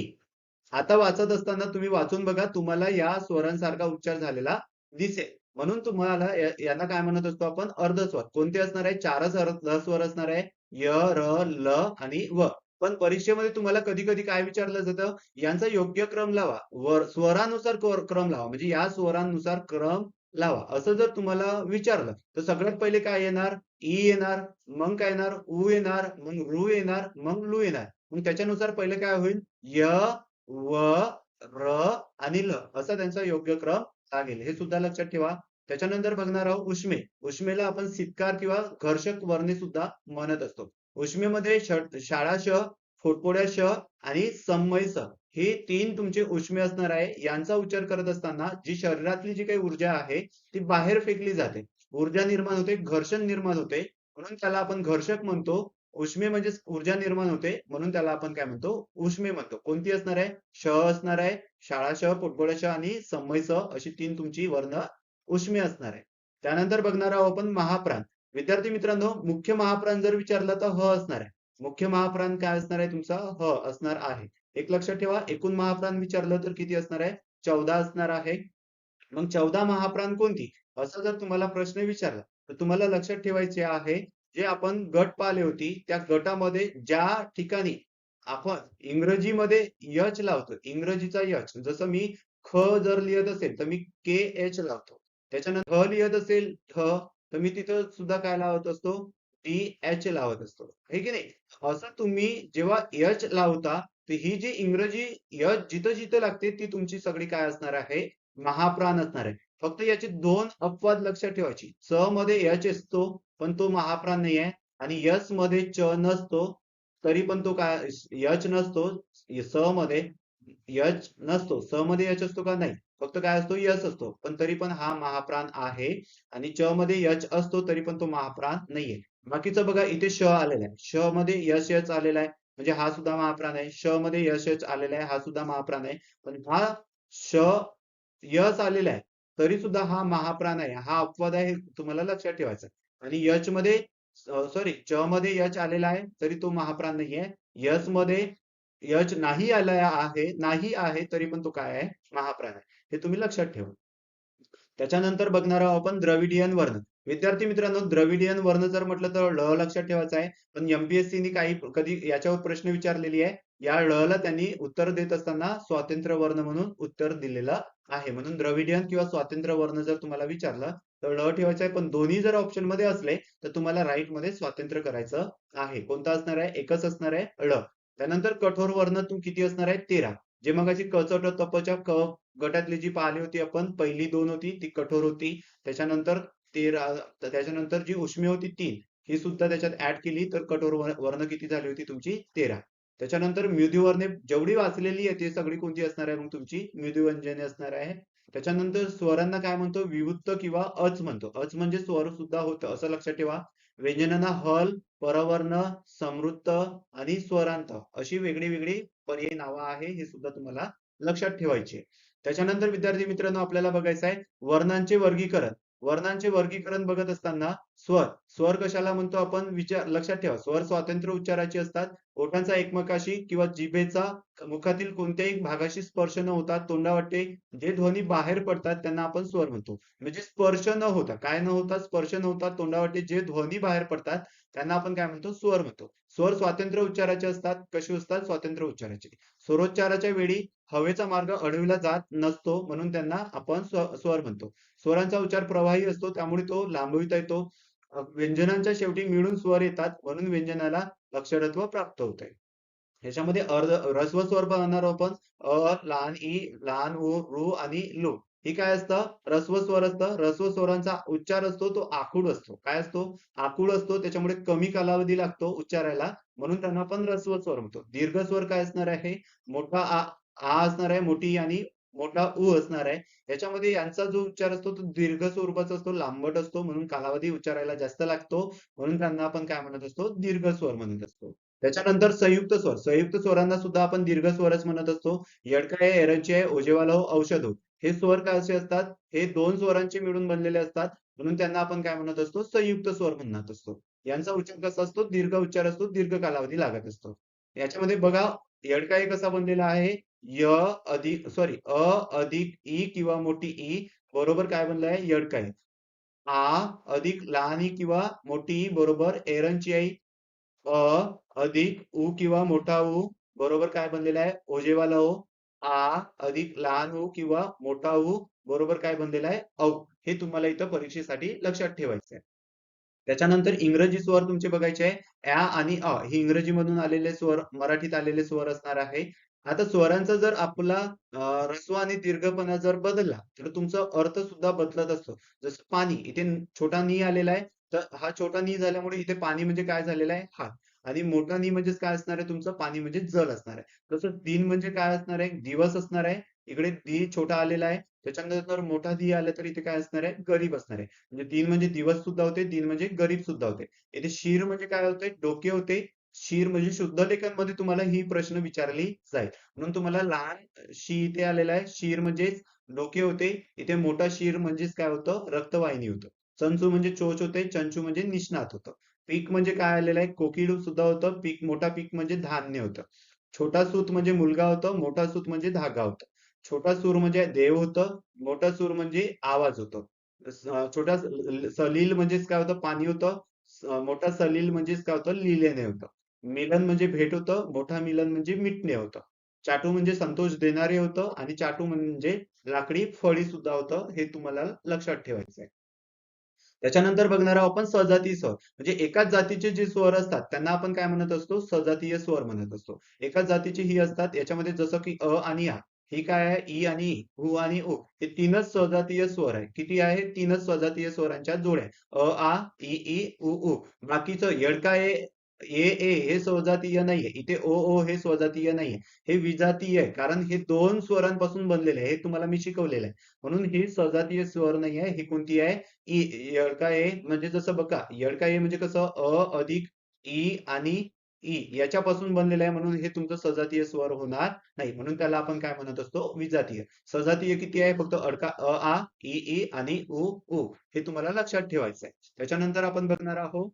आता वाचत असताना तुम्ही वाचून बघा तुम्हाला या स्वरांसारखा उच्चार झालेला दिसेल. म्हणून तुम्हाला यांना काय म्हणत असतो आपण? अर्धस्वर. कोणते असणार आहे? चारच अर्धस्वर असणार आहे. य, र, ल आणि व. पण परीक्षेमध्ये तुम्हाला कधी कधी काय विचारलं जातं? यांचा योग्य क्रम लावा. स्वरानुसार क्रम लावा. म्हणजे या स्वरांनुसार क्रम लावा. असं जर तुम्हाला विचारलं तर सगळ्यात पहिले काय येणार? ई येणार, मग काय येणार? ऊ येणार, मग रू येणार, मग लू येणार. मग त्याच्यानुसार पहिले काय होईल? य, व, र आणि ल असा त्यांचा योग्य क्रम लागेल. हे सुद्धा लक्षात ठेवा. त्याच्यानंतर बघणार आहोत उष्मे. उष्मेला आपण सितकार किंवा घर्षक वर्णे सुद्धा म्हणत असतो. उष्मेमध्ये शाळा श, फुटफुड्या श आणि संमय स ही तीन तुमचे उष्मे असणार आहे. यांचा उच्चार करत असताना जी शरीरातली जी काही ऊर्जा आहे ती बाहेर फेकली जाते. ऊर्जा निर्माण होते, घर्षण निर्माण होते. म्हणून त्याला आपण घर्षक म्हणतो. उष्मे म्हणजे ऊर्जा निर्माण होते म्हणून त्याला आपण काय म्हणतो? उष्मे म्हणतो. कोणती असणार आहे? श असणार आहे, शाळा श, पोटगोळ्या श आणि संमय स अशी तीन तुमची वर्ण उष्मे असणार आहे. त्यानंतर बघणार आहोत आपण महाप्राण. विद्यार्थी मित्रांनो, मुख्य महाप्राण जर विचारलं तर ह असणार आहे. मुख्य महाप्राण काय असणार आहे तुमचा? ह असणार आहे. एक लक्षात ठेवा, एकूण महाप्राण विचारलं तर किती असणार आहे? 14 असणार आहे. मग 14 महाप्राण कोणती? असा जर तुम्हाला प्रश्न विचारला तर तुम्हाला लक्षात ठेवायचे आहे जे आपण गट पाहिले होती त्या गटामध्ये ज्या ठिकाणी आपण इंग्रजीमध्ये यच लावतो, इंग्रजीचा यच, जसं मी ख जर लिहित असेल तर मी के एच लावतो. त्याच्यानंतर ह लिहित असेल ठ तर मी तिथं सुद्धा काय लावत असतो? डी एच लावत असतो. हे की नाही? असं तुम्ही जेव्हा एच लावता तर ही जी इंग्रजी यच जिथं जिथं लागते ती तुमची सगळी काय असणार आहे? महाप्राण असणार आहे. फक्त याचे दोन अपवाद लक्षात ठेवायची. च मध्ये यच असतो पण तो महाप्राण नाही आहे आणि यस मध्ये च नसतो तरी पण तो काय यच नसतो. स मध्ये यच नसतो. स मध्ये यच असतो का? नाही. फक्त काय असतो? यस असतो. पण तरी पण हा महाप्राण आहे. आणि च मध्ये यच असतो तरी पण तो महाप्राण नाहीये. बाकीचं बघा इथे श आलेला आहे. श मध्ये यश यच आलेला आहे. म्हणजे हा सुद्धा महाप्राण आहे. श मध्ये यश यच आलेला आहे. हा सुद्धा महाप्राण आहे. पण हा श यच आलेला आहे. तरी सुद्धा हा महाप्राण आहे. हा अपवाद आहे. हे तुम्हाला लक्षात ठेवायचा. आणि यच मध्ये सॉरी च मध्ये यच आलेला आहे तरी तो महाप्राण नाहीये. यच मध्ये यच नाही आला आहे, नाही आहे तरी पण तो काय आहे? महाप्राण आहे. हे तुम्ही लक्षात ठेवा. त्याच्यानंतर बघणार आहोत आपण द्रविडियन वर्ण. विद्यार्थी मित्रांनो, द्रविडियन वर्ण जर म्हटलं तर ळ लक्षात ठेवायचा आहे. पण एमपीएससी ने काही कधी याच्यावर प्रश्न विचारलेली आहे. या ळ ला त्यांनी उत्तर देत असताना स्वातंत्र्य वर्ण म्हणून उत्तर दिलेलं आहे. म्हणून द्रविडियन किंवा स्वातंत्र्य वर्ण जर तुम्हाला विचारलं तर ळ ठेवायचा आहे. पण दोन्ही जर ऑप्शन मध्ये असले तर तुम्हाला राईट मध्ये स्वातंत्र्य करायचं आहे. कोणता असणार आहे? एकच असणार आहे ळ. त्यानंतर कठोर वर्ण किती असणार आहे? 13. जे मगाची क च ट त प च्या क गटातली जी पाहिली होती आपण पहिली दोन होती ती कठोर होती. त्याच्यानंतर 13 त्याच्यानंतर जी उष्मी होती 3 ही सुद्धा त्याच्यात ऍड केली तर कठोर वर्ण किती झाली होती तुमची? 13. त्याच्यानंतर मृदुवर्णे जेवढी वाचलेली आहे ती सगळी कोणती असणार आहे? मग तुमची मृदुव्यंजने असणार आहे. त्याच्यानंतर स्वरांना काय म्हणतो? विवृत्त किंवा अच म्हणतो. अच म्हणजे स्वर सुद्धा होतं असं लक्षात ठेवा. व्यंजनांना हल, परवर्ण, समृद्ध आणि स्वरांत अशी वेगळी वेगळी पर्यायी नावं आहे. हे सुद्धा तुम्हाला लक्षात ठेवायचे. त्याच्यानंतर विद्यार्थी मित्रांनो आपल्याला बघायचं आहे वर्णांचे वर्गीकरण. वर्णांचे वर्गीकरण बघत असताना स्वर. स्वर कशाला म्हणतो आपण? विचार लक्षात ठेवा. स्वर स्वतंत्र उच्चाराचे असतात. ओठांचा एकमेकाशी किंवा जिभेचा मुखातील कोणत्याही भागाशी स्पर्श न होता तोंडावाटे जे ध्वनी बाहेर पडतात त्यांना आपण स्वर म्हणतो. म्हणजे स्पर्श न होता, काय न होता? स्पर्श न होता तोंडावाटे जे ध्वनी बाहेर पडतात त्यांना आपण काय म्हणतो? स्वर म्हणतो. स्वर स्वातंत्र्य उच्चाराचे असतात. कसे असतात? स्वतंत्र उच्चाराचे. स्वरोच्चाराच्या वेळी हवेचा मार्ग अडविला जात नसतो म्हणून त्यांना आपण स्वर म्हणतो. स्वरांचा उच्चार प्रवाही असतो त्यामुळे तो लांबविता येतो. व्यंजनांच्या शेवटी मिळून स्वर येतात म्हणून व्यंजनाला अक्षरत्व प्राप्त होते. ह्याच्यामध्ये ऱ्हस्व स्वर बनवणार आपण अ, लहान ई, लहान उ, रू आणि लू. ही काय असतं? ऱ्हस्व स्वर असतं. ऱ्हस्व स्वरांचा उच्चार असतो तो आखूड असतो. काय असतो? आखूड असतो. त्याच्यामुळे कमी कालावधी लागतो उच्चारायला. म्हणून त्यांना आपण ऱ्हस्व स्वर म्हणतो. दीर्घ स्वर काय असणार आहे? मोठा आ असणार आहे, मोठी ई आणि मोठा उ असणार आहे. याच्यामध्ये यांचा जो उच्चार असतो तो दीर्घ स्वरूपाचा असतो, लांबट असतो, म्हणून कालावधी उच्चारायला जास्त लागतो. म्हणून त्यांना आपण काय म्हणत असतो? दीर्घ स्वर म्हणत असतो. त्याच्यानंतर संयुक्त स्वर. संयुक्त स्वरांना सुद्धा आपण दीर्घ स्वरच म्हणत असतो. यडका आहे, एरंची आहे, ओजेवाला हो, औषध हो. हे स्वर काय असे असतात? हे दोन स्वरांचे मिळून बनलेले असतात. म्हणून त्यांना आपण काय म्हणत असतो? संयुक्त स्वर म्हणत असतो. यांचा उच्चार कसा असतो? दीर्घ उच्चार असतो, दीर्घ कालावधी लागत असतो. याच्यामध्ये बघा, यडका हे कसा बनलेला आहे? य अधिक सॉरी अ अधिक ई किंवा मोठी ई बरोबर काय बनलं आहे? यडका आहे. आ अधिक लहान ई किंवा मोठी ई बरोबर एरंची आई. अ अधिक उ किंवा मोठा उ बरोबर काय बनलेला आहे? ओजेवाला ओ. आ अधिक लहान उ किंवा मोठा उ बरोबर काय बनलेला आहे? औ. हे तुम्हाला इथं परीक्षेसाठी लक्षात ठेवायचं आहे. त्याच्यानंतर इंग्रजी स्वर तुमचे बघायचे आहे. ॲ आणि अ हे इंग्रजीमधून आलेले स्वर, मराठीत आलेले स्वर असणार आहे. आता स्वरांचा जर आपला ऱ्हस्व आणि दीर्घपणा जर बदलला, तर तुमचा अर्थ सुद्धा बदलत असतो. जसं पाणी, इथे छोटा नी आलेला आहे, तर हा छोटा नी झाल्यामुळे इथे पाणी म्हणजे काय झालेला आहे? हात. आणि मोठा नी म्हणजेच काय असणार आहे तुमचं? पाणी म्हणजे जल असणार आहे. तसं दिन म्हणजे काय असणार आहे? दिवस असणार आहे. इकडे दी छोटा आलेला आहे. त्याच्यानंतर मोठा दी आला तर इथे काय असणार आहे? गरीब असणार आहे. म्हणजे दिन म्हणजे दिवस सुद्धा होते, दिन म्हणजे गरीब सुद्धा होते. इथे शीर म्हणजे काय होते? डोके होते. शीर म्हणजे शुद्ध लेखनमध्ये तुम्हाला ही प्रश्न विचारली जाईल. म्हणून तुम्हाला लहान शी इथे आलेला आहे. शीर म्हणजे डोके होते. इथे मोठा शीर म्हणजेच काय होतं? रक्तवाहिनी होतं. चंचू म्हणजे चोच होते. चंचू म्हणजे निष्णात होतं. पीक म्हणजे काय आलेलं आहे? कोकिळ सुद्धा होतं. पीक मोठा पीक म्हणजे धान्य होतं. छोटा सूत म्हणजे मुलगा होतं. मोठा सूत म्हणजे धागा होता. छोटा सूर म्हणजे देव होतं. मोठा सूर म्हणजे आवाज होतो. छोटा सलील म्हणजेच काय होतं? पाणी होतं. मोठा सलील म्हणजेच काय होतं? लिहिल्याने होतं. मिलन म्हणजे भेट होतं. मोठा मिलन म्हणजे मिटणे होतं. चाटू म्हणजे संतोष देणारे होतं आणि चाटू म्हणजे लाकडी फळी सुद्धा होतं. हे तुम्हाला लक्षात ठेवायचं आहे. त्याच्यानंतर बघणार आहोत आपण सजाती स्वर. म्हणजे एकाच जातीचे जे स्वर असतात त्यांना आपण काय म्हणत असतो? सजातीय स्वर म्हणत असतो. एकाच जातीची ही असतात. याच्यामध्ये जसं की अ आणि आ. ही काय आहे? ई आणि ई, उ आणि उ. हे तीनच सजातीय स्वर आहे. किती आहे? तीनच सजातीय स्वरांच्या जोड्या. अ, आ, इ, ई, उ, उ. बाकीचं यडका ए, हे स्वजातीय नाहीये. इथे ओ, ओ हे स्वजातीय नाहीये. हे विजातीय आहे. कारण हे दोन स्वरांपासून बनलेले आहे. हे तुम्हाला मी शिकवलेलं आहे. म्हणून ही सजातीय स्वर नाही आहे. ही कोणती आहे? ई. यडका ए म्हणजे जसं बघा, यडका ए म्हणजे कसं? अ अधिक ई आणि ई याच्यापासून बनलेलं आहे, म्हणून हे तुमचं सजातीय स्वर होणार नाही. म्हणून त्याला आपण काय म्हणत असतो? विजातीय. सजातीय किती आहे? फक्त अडका अ, आ, ई, ई आणि उ, उ. हे तुम्हाला लक्षात ठेवायचं आहे. त्याच्यानंतर आपण बघणार आहोत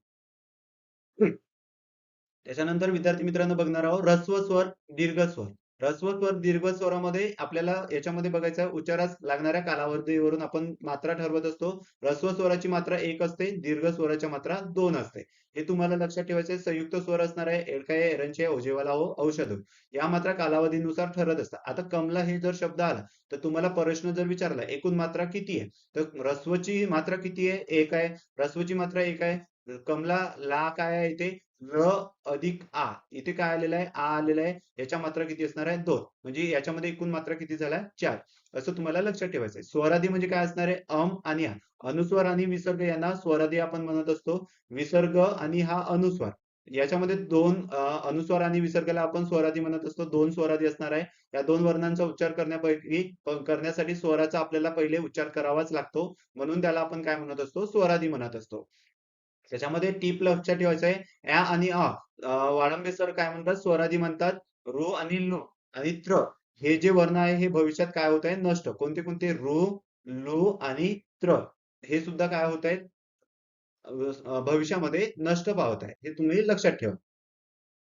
त्याच्यानंतर विद्यार्थी मित्रांनो बघणार आहोत ऱ्हस्व स्वर, दीर्घ स्वर. ऱ्हस्व स्वर, दीर्घ स्वरामध्ये आपल्याला याच्यामध्ये बघायचं आहे उच्चारास लागणाऱ्या कालावधीवरून आपण मात्रा ठरवत असतो. ऱ्हस्व स्वराची मात्रा 1 असते, दीर्घ स्वराची मात्रा 2 असते. हे तुम्हाला लक्षात ठेवायचे आहे. संयुक्त स्वर असणार आहे, एडका आहे, एरंची आहे, ओजेवाला हो, औषध हो. या मात्रा कालावधीनुसार ठरत असतात. आता कमला हे जर शब्द आला, तर तुम्हाला प्रश्न जर विचारला, एकूण मात्रा किती आहे? तर ऱ्हस्वची मात्रा किती आहे? 1 आहे. ऱ्हस्वची मात्रा 1 आहे. कमला ला काय आहे इथे? र अधिक आ. इथे काय आलेलं आहे? आ आलेलं आहे. याच्या मात्रा किती असणार आहे? 2. म्हणजे याच्यामध्ये एकूण मात्रा किती झाल्या? 4. असं तुम्हाला लक्षात ठेवायचं आहे. स्वरादी म्हणजे काय असणार आहे? आणि आ. अनुस्वार आणि विसर्ग यांना स्वरादी आपण म्हणत असतो. विसर्ग आणि हा अनुस्वार. याच्यामध्ये दोन अनुस्वार आणि विसर्गाला आपण स्वरादी म्हणत असतो. 2 स्वरादी असणार आहे. या 2 वर्णांचा उच्चार करण्यासाठी स्वराचा आपल्याला पहिले उच्चार करावाच लागतो. म्हणून त्याला आपण काय म्हणत असतो? स्वरादी म्हणत असतो. त्याच्यामध्ये टीप लक्षात ठेवायचं आहे. ॲ आणि अ. वाळंबे सर काय म्हणतात? स्वरादी म्हणतात. ऋ आणि लृ आणि त्र हे जे वर्ण आहे हे भविष्यात काय होत आहे? नष्ट. कोणते कोणते? ऋ, लृ आणि त्र. हे सुद्धा काय होत आहेत? भविष्यामध्ये नष्ट पावत आहे. हे तुम्ही लक्षात ठेवा.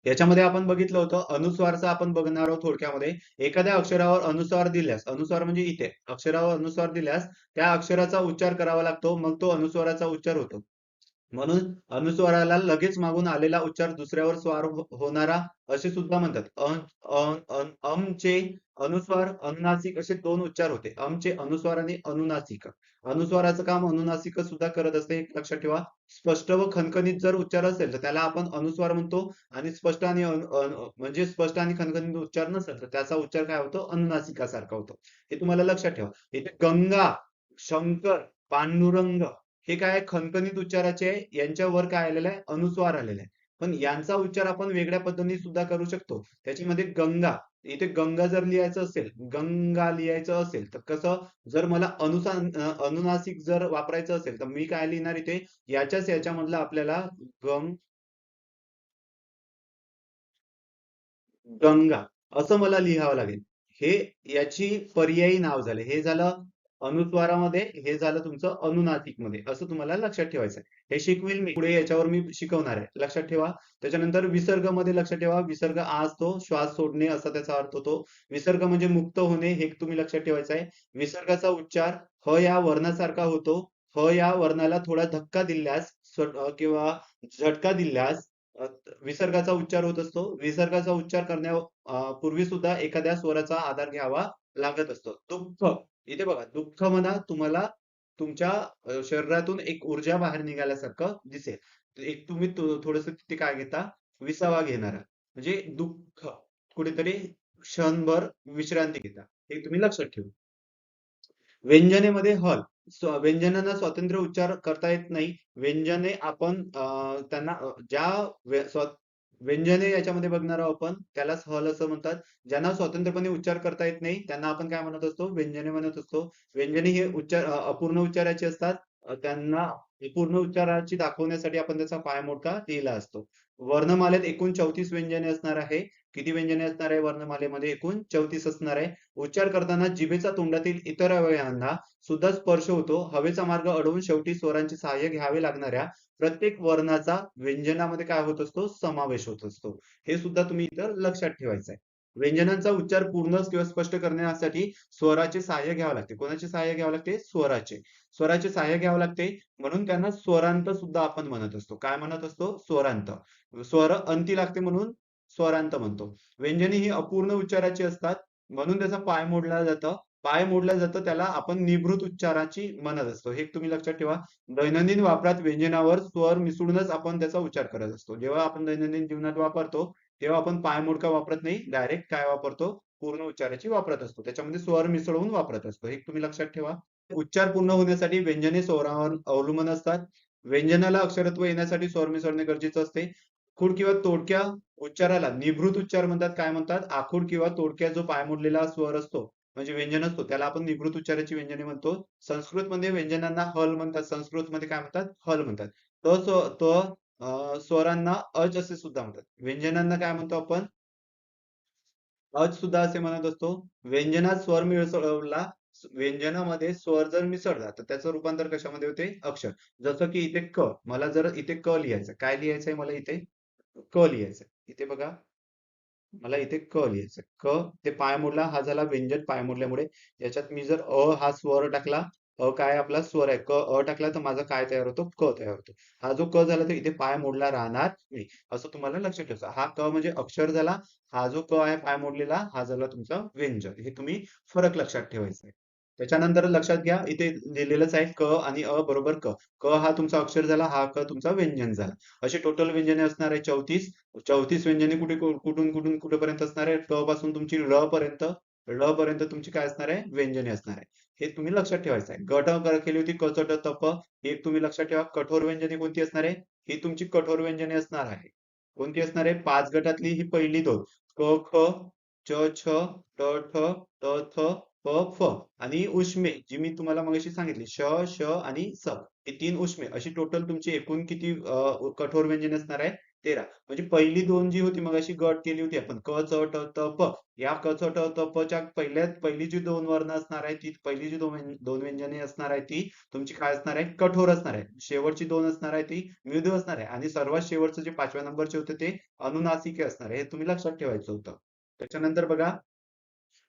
याच्यामध्ये आपण बघितलं होतं अनुस्वारचा आपण बघणार आहोत थोडक्यामध्ये. एखाद्या अक्षरावर अनुस्वार दिल्यास, अनुस्वार म्हणजे इथे अक्षरावर अनुस्वार दिल्यास त्या अक्षराचा उच्चार करावा लागतो. मग तो अनुस्वाराचा उच्चार होतो. म्हणून अनुस्वाराला लगेच मागून आलेला उच्चार दुसऱ्यावर स्वार होणारा असे सुद्धा म्हणतात. अन, अन, अन, अमचे अनुस्वार, अनुनासिक असे दोन उच्चार होते. अमचे अनुस्वार आणि अनुनासिक. अनुस्वाराचं काम अनुनासिक सुद्धा करत असते, हे लक्षात ठेवा. स्पष्ट व खणखणीत जर उच्चार असेल तर त्याला आपण अनुस्वार म्हणतो, आणि स्पष्ट आणि म्हणजे स्पष्ट आणि खणखणीत उच्चार नसेल तर त्याचा उच्चार काय होतो, अनुनासिकासारखा होतो. हे तुम्हाला लक्षात ठेवा. इथे गंगा, शंकर, पांडुरंग हे काय खणखणीत उच्चाराचे आहे, यांच्यावर काय आलेलं आहे, अनुस्वार आलेला आहे. पण यांचा उच्चार आपण वेगळ्या पद्धतीने सुद्धा करू शकतो. त्याच्यामध्ये गंगा, इथे गंगा जर लिहायचं असेल, गंगा लिहायचं असेल तर कसं, जर मला अनुनासिक जर वापरायचं असेल तर मी काय लिहिणार इथे, याच्यामधलं आपल्याला गंग गंगा असं मला लिहावं लागेल. हे याची पर्यायी नाव झाले. हे झालं अनुस्वारामध्ये, हे झालं तुमचं अनुनासिक मध्ये, असं तुम्हाला लक्षात ठेवायचं आहे. हे शिकवेल मी पुढे, याच्यावर मी शिकवणार आहे, लक्षात ठेवा. त्याच्यानंतर विसर्ग मध्ये लक्षात ठेवा. विसर्ग आज तो श्वास सोडणे असा त्याचा अर्थ होतो. विसर्ग म्हणजे मुक्त होणे, हे तुम्ही लक्षात ठेवायचं आहे. विसर्गाचा उच्चार ह या वर्णासारखा होतो. ह या वर्णाला थोडा धक्का दिल्यास किंवा झटका दिल्यास विसर्गाचा उच्चार होत असतो. विसर्गाचा उच्चार पूर्वी सुद्धा एखाद्या स्वराचा आधार घ्यावा लागत असतो. दुःख, इथे बघा, दुःख म्हणा तुम्हाला तुमच्या शरीरातून एक ऊर्जा बाहेर निघाल्यासारखं दिसेल. एक तुम्ही थोडस तिथे काय घेता, विसावा घेणारा, म्हणजे दुःख, कुठेतरी क्षणभर विश्रांती घेता, हे तुम्ही लक्षात ठेवा. व्यंजनेमध्ये हल, व्यंजनांना स्वतंत्र उच्चार करता येत नाही. व्यंजने आपण त्यांना ज्या व्यंजने याच्यामध्ये बघणार आहोत आपण, त्यालाच हल असं म्हणतात. ज्यांना स्वतंत्रपणे उच्चार करता येत नाही त्यांना आपण काय म्हणत असतो, व्यंजने म्हणत असतो. व्यंजने हे उच्चार अपूर्ण उच्चाराची असतात. त्यांना पूर्ण उच्चाराची दाखवण्यासाठी आपण त्याचा पायमोडका लिहिला असतो. वर्णमालेत एकूण 34 व्यंजने असणार आहे. किती व्यंजने असणार आहे वर्णमालेमध्ये, एकूण 34 असणार आहे. उच्चार करताना जिभेचा तोंडातील इतर अवयवांना सुद्धा स्पर्श होतो. हवेचा मार्ग अडवून शेवटी स्वरांचे सहाय्य घ्यावे लागणाऱ्या प्रत्येक वर्णाचा व्यंजनामध्ये काय होत असतो, समावेश होत असतो. हे सुद्धा तुम्ही इतर लक्षात ठेवायचं आहे. व्यंजनांचा उच्चार पूर्ण किंवा स्पष्ट करण्यासाठी स्वराचे सहाय्य घ्यावे लागते. कोणाचे सहाय्य घ्यावे लागते, स्वराचे. स्वराचे सहाय्य घ्यावे लागते, म्हणून त्यांना स्वरांत सुद्धा आपण म्हणत असतो. काय म्हणत असतो, स्वरांत. स्वर अंती लागते म्हणून स्वरांत म्हणतो. व्यंजने ही अपूर्ण उच्चाराची असतात, म्हणून त्याचा पाय मोडला जातं. पाय मोडलं जातं त्याला आपण निभृत उच्चाराची म्हणत असतो. हे तुम्ही लक्षात ठेवा. दैनंदिन वापरात व्यंजनावर स्वर मिसळूनच आपण त्याचा उच्चार करत असतो. जेव्हा आपण दैनंदिन जीवनात वापरतो तेव्हा आपण पायमोडका वापरत नाही, डायरेक्ट काय वापरतो, पूर्ण उच्चाराची वापरत असतो. त्याच्यामध्ये स्वर मिसळून वापरत असतो, हे तुम्ही लक्षात ठेवा. उच्चार पूर्ण होण्यासाठी व्यंजने स्वरावर अवलंबून असतात. व्यंजनाला अक्षरत्व येण्यासाठी स्वर मिसळणे गरजेचं असते. आखूड किंवा तोडक्या उच्चाराला निभृत उच्चार म्हणतात. काय म्हणतात, आखूड किंवा तोडक्या जो पायमोडलेला स्वर असतो म्हणजे व्यंजन असतो, त्याला आपण निभृत उच्चाराची व्यंजने म्हणतो. संस्कृत मध्ये व्यंजनांना हल म्हणतात. संस्कृत मध्ये काय म्हणतात, हल म्हणतात. स्वरांना अज असे सुद्धा म्हणतात. व्यंजनांना काय म्हणतो आपण, अज सुद्धा असे म्हणत असतो. व्यंजनात स्वर मिसळला, व्यंजनामध्ये स्वर जर मिसळला तर त्याचं रूपांतर कशामध्ये होते, अक्षर. जसं की इथे क, मला जर इथे क लिहायचं, काय लिहायचंय मला इथे, क लिहायचंय. इथे बघा, मला इथे क लिहायचं. क, ते पाय मोडला, हा झाला व्यंजन पाय मोडल्यामुळे. याच्यात मी जर हा स्वर टाकला, काय आपला स्वर आहे, टाकला तर माझा काय तयार होतो, क तयार होतो. हा जो क झाला तर इथे पाय मोडला राहणार नाही, असं तुम्हाला लक्षात ठेवायचं. हा क म्हणजे अक्षर झाला. हा जो क आहे पाय मोडलेला, हा झाला तुमचा व्यंजन. हे तुम्ही फरक लक्षात ठेवायचा आहे. त्याच्यानंतर लक्षात घ्या, इथे लिहिलेलंच आहे क आणि बरोबर क. क हा तुमचा अक्षर झाला, हा क तुमचा व्यंजन झाला. असे टोटल व्यंजने असणार आहे 34. 34 व्यंजने कुठून कुठून कुठेपर्यंत असणार आहे, क पासून तुमची ळ पर्यंत. ळ पर्यंत तुमची काय असणार आहे, व्यंजने असणार आहे. हे तुम्ही लक्षात ठेवायचं आहे. केली होती क च ट त प. हे तुम्ही लक्षात ठेवा. कठोर व्यंजने कोणती असणार आहे, ही तुमची कठोर व्यंजने असणार आहे. कोणती असणार आहे, 5 गटातली ही पहिली दोन, क ख, च छ, ट ठ, त थ, प फ. आणि उष्मे जी मी तुम्हाला मगाशी सांगितली, श श आणि स, ही 3 उष्मे, अशी टोटल तुमची एकूण किती कठोर व्यंजने असणार आहे, 13. म्हणजे पहिली दोन जी होती मगाशी गट केली होती आपण, क च ट त प. या क च ट त प च्या पहिली जी दोन वर्ण असणार आहे, ती पहिली जी दोन व्यंजने असणार आहे, ती तुमची काय असणार आहे, कठोर असणार आहे. शेवटची दोन असणार आहे ती मृदू असणार आहे. आणि सर्वात शेवटचं जे 5व्या नंबरचे होते ते अनुनासिके असणार आहे. हे तुम्ही लक्षात ठेवायचं होतं. त्याच्यानंतर बघा,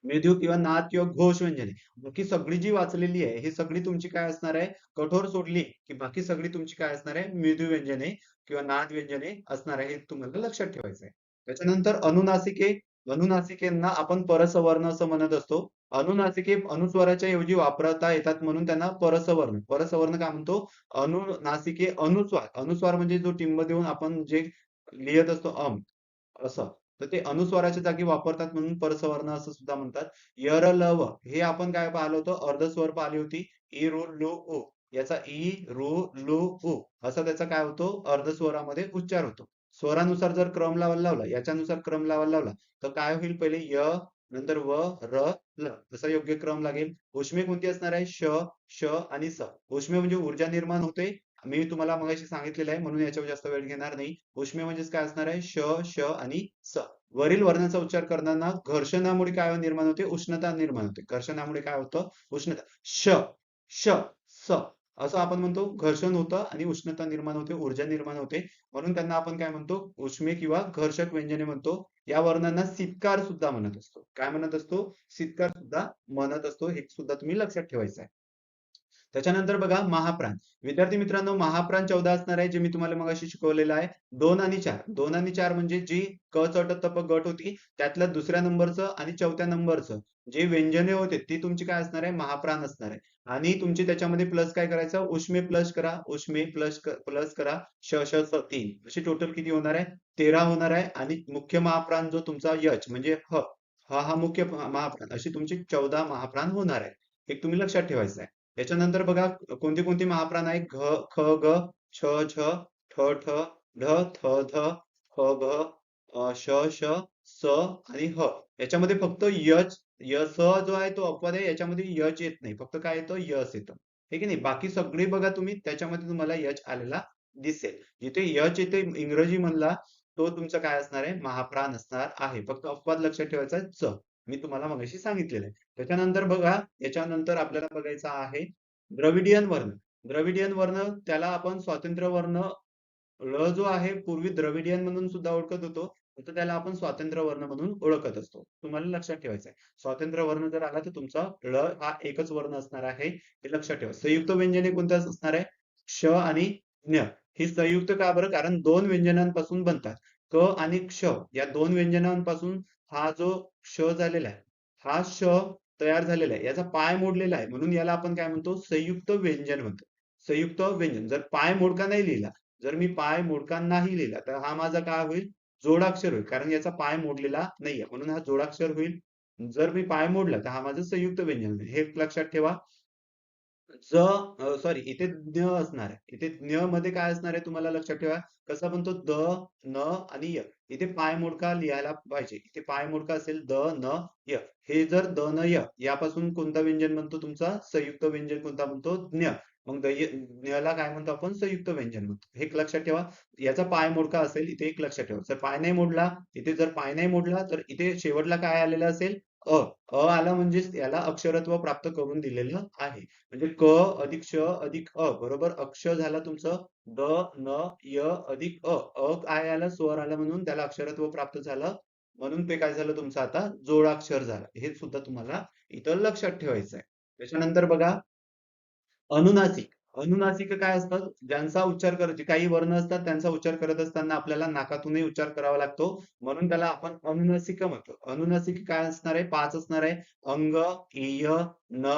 मृदू किंवा नाद किंवा घोष व्यंजने, बाकी सगळी जी वाचलेली आहे ही सगळी तुमची काय असणार आहे, कठोर सोडली की बाकी सगळी तुमची काय असणार आहे, मृदू व्यंजने किंवा नाद व्यंजने असणार आहे. हे तुम्हाला लक्षात ठेवायचं आहे. त्याच्यानंतर अनुनासिके, अनुनासिकेंना आपण परसवर्ण असं म्हणत असतो. अनुनासिके अनुस्वाराच्या ऐवजी वापरता येतात म्हणून त्यांना परसवर्ण. परसवर्ण काय म्हणतो? अनुनासिके अनुस्वार. अनुस्वार म्हणजे जो टिंब देऊन आपण जे लिहित असतो असं. तर ते अनुस्वाराच्या जागी वापरतात म्हणून परसवर्ण असं सुद्धा म्हणतात. य, र, ल, व हे आपण काय पाहिलं होतं? अर्धस्वर पाहिली होती. इ, रू, लू, उ. याचा इ, रू, लू, उ असा त्याचा काय होतो? अर्धस्वरामध्ये उच्चार होतो. स्वरानुसार जर क्रम लावायला लावला, याच्यानुसार क्रम लावायला लावला, तर काय होईल? पहिले य, नंतर व, र, ल तसा योग्य क्रम लागेल. उष्मे कोणती असणार आहे? श, श आणि स. उष्मे म्हणजे ऊर्जा निर्माण होते. मी तुम्हाला मगाशी सांगितलेलं आहे म्हणून याच्यावर जास्त वेळ घेणार नाही. उष्मे म्हणजेच काय असणार आहे? श, श आणि स. वरील वर्णाचा उच्चार करताना घर्षणामुळे काय निर्माण होते? उष्णता निर्माण होते. घर्षणामुळे काय होतं? उष्णता. श, श, स असं आपण म्हणतो. घर्षण होतं आणि उष्णता निर्माण होते, ऊर्जा निर्माण होते. म्हणून त्यांना आपण काय म्हणतो? उष्मे किंवा घर्षक व्यंजने म्हणतो. या वर्णांना सितकार सुद्धा म्हणत असतो. काय म्हणत असतो? सितकार सुद्धा म्हणत असतो. हे सुद्धा तुम्ही लक्षात ठेवायचं आहे. त्याच्यानंतर बघा महाप्राण. विद्यार्थी मित्रांनो, महाप्राण 14 असणार आहे, जे मी तुम्हाला मगाशी शिकवलेलं आहे. 2 आणि 4. 2 आणि 4 म्हणजे जी क च ट त प गट होती, त्यातल्या दुसऱ्या नंबरचं आणि चौथ्या नंबरचं जे व्यंजने होते, ती तुमची काय असणार आहे? महाप्राण असणार आहे. आणि तुमची त्याच्यामध्ये प्लस काय करायचं? उष्मे प्लस करा, उष्मे प्लस करा, श, श, स 3. अशी टोटल किती होणार आहे? 13 होणार आहे. आणि मुख्य महाप्राण जो तुमचा यच म्हणजे ह, हा मुख्य महाप्राण. अशी तुमची 14 महाप्राण होणार आहे. हे तुम्ही लक्षात ठेवायचं आहे. याच्यानंतर बघा कोणती कोणती महाप्राण आहे? घ, ख, ग, छ, छ, ठ, ठ, ढ, थ, ध, फ, भ, श, श, स आणि ह. याच्यामध्ये फक्त यच, स जो आहे तो अपवाद आहे. याच्यामध्ये यच येत नाही. फक्त काय येतं? यस येतं. हे की नाही? बाकी सगळी बघा तुम्ही, त्याच्यामध्ये तुम्हाला यच आलेला दिसेल. जिथे यच येते इंग्रजी मधला, तो तुमचा काय असणार आहे? महाप्राण असणार आहे. फक्त अपवाद लक्षात ठेवायचा आहे च. मी तुम्हाला मगाशी सांगितलेलं आहे. त्याच्यानंतर बघा, याच्यानंतर आपल्याला बघायचा आहे द्रविडियन वर्ण. द्रविडियन वर्ण त्याला आपण स्वातंत्र्य वर्ण, ळ जो आहे पूर्वी द्रविडियन म्हणून सुद्धा ओळखत होतो. आता त्याला आपण स्वातंत्र्य वर्ण म्हणून ओळखत असतो. तुम्हाला लक्षात ठेवायचं आहे. स्वातंत्र्य वर्ण जर आला तर तुमचा ळ हा एकच वर्ण असणार आहे. हे लक्षात ठेवा. संयुक्त व्यंजने कोणत्या असणार आहे? क्ष आणि ज्ञ. ही संयुक्त का बरं? कारण दोन व्यंजनांपासून बनतात. क आणि क्ष या दोन व्यंजनांपासून हा जो क्ष झालेला आहे, हा श तयार झालेला आहे. याचा पाय मोडलेला आहे. म्हणून याला आपण काय म्हणतो? संयुक्त व्यंजन म्हणतो. संयुक्त व्यंजन. जर पाय मोडका नाही लिहिला, जर मी पाय मोडका नाही लिहिला, तर हा माझा काय होईल? जोडाक्षर होईल. कारण याचा पाय मोडलेला नाहीये. म्हणून हा जोडाक्षर होईल. जर मी पाय मोडला, तर हा माझं संयुक्त व्यंजन होईल. हे लक्षात ठेवा. सॉरी इथे ज्ञ असणार आहे. इथे ज्ञ मध्ये काय असणार आहे तुम्हाला लक्षात ठेवा. कसं म्हणतो? द, न आणि य. इथे पाय मोडका लिहायला पाहिजे. इथे पाय मोडका असेल द, न, य. हे जर द, न, य यापासून कोणता व्यंजन बनतो तुमचा? संयुक्त व्यंजन कोणता बनतो? ज्ञ. मग ज्ञला काय म्हणतो आपण? संयुक्त व्यंजन म्हणतो. हे एक लक्षात ठेवा. याचा पाय मोडका असेल इथे एक लक्षात ठेवा. जर पाय नाही मोडला, इथे जर पाय नाही मोडला, तर इथे शेवटला काय आलेलं असेल? अ. आला म्हणजेच याला अक्षरत्व प्राप्त करून दिलेलं आहे. म्हणजे क अधिक श अधिक अ बरोबर अक्ष झाला तुमचं द, न, य अधिक अ. काय आलं? स्वर आला म्हणून त्याला अक्षरत्व प्राप्त झालं. म्हणून ते काय झालं तुमचं आता? जोडाक्षर झालं. हे सुद्धा तुम्हाला इथं लक्षात ठेवायचं आहे. त्याच्यानंतर बघा अनुनासिक. अनुनासिक काय असतं? ज्यांचा उच्चार करायचे काही वर्ण असतात त्यांचा उच्चार करत असताना आपल्याला नाकातूनही उच्चार करावा लागतो. म्हणून त्याला आपण अनुनासिक म्हणतो. अनुनासिक काय असणार आहे? 5 असणार आहे. अंग, इय, न,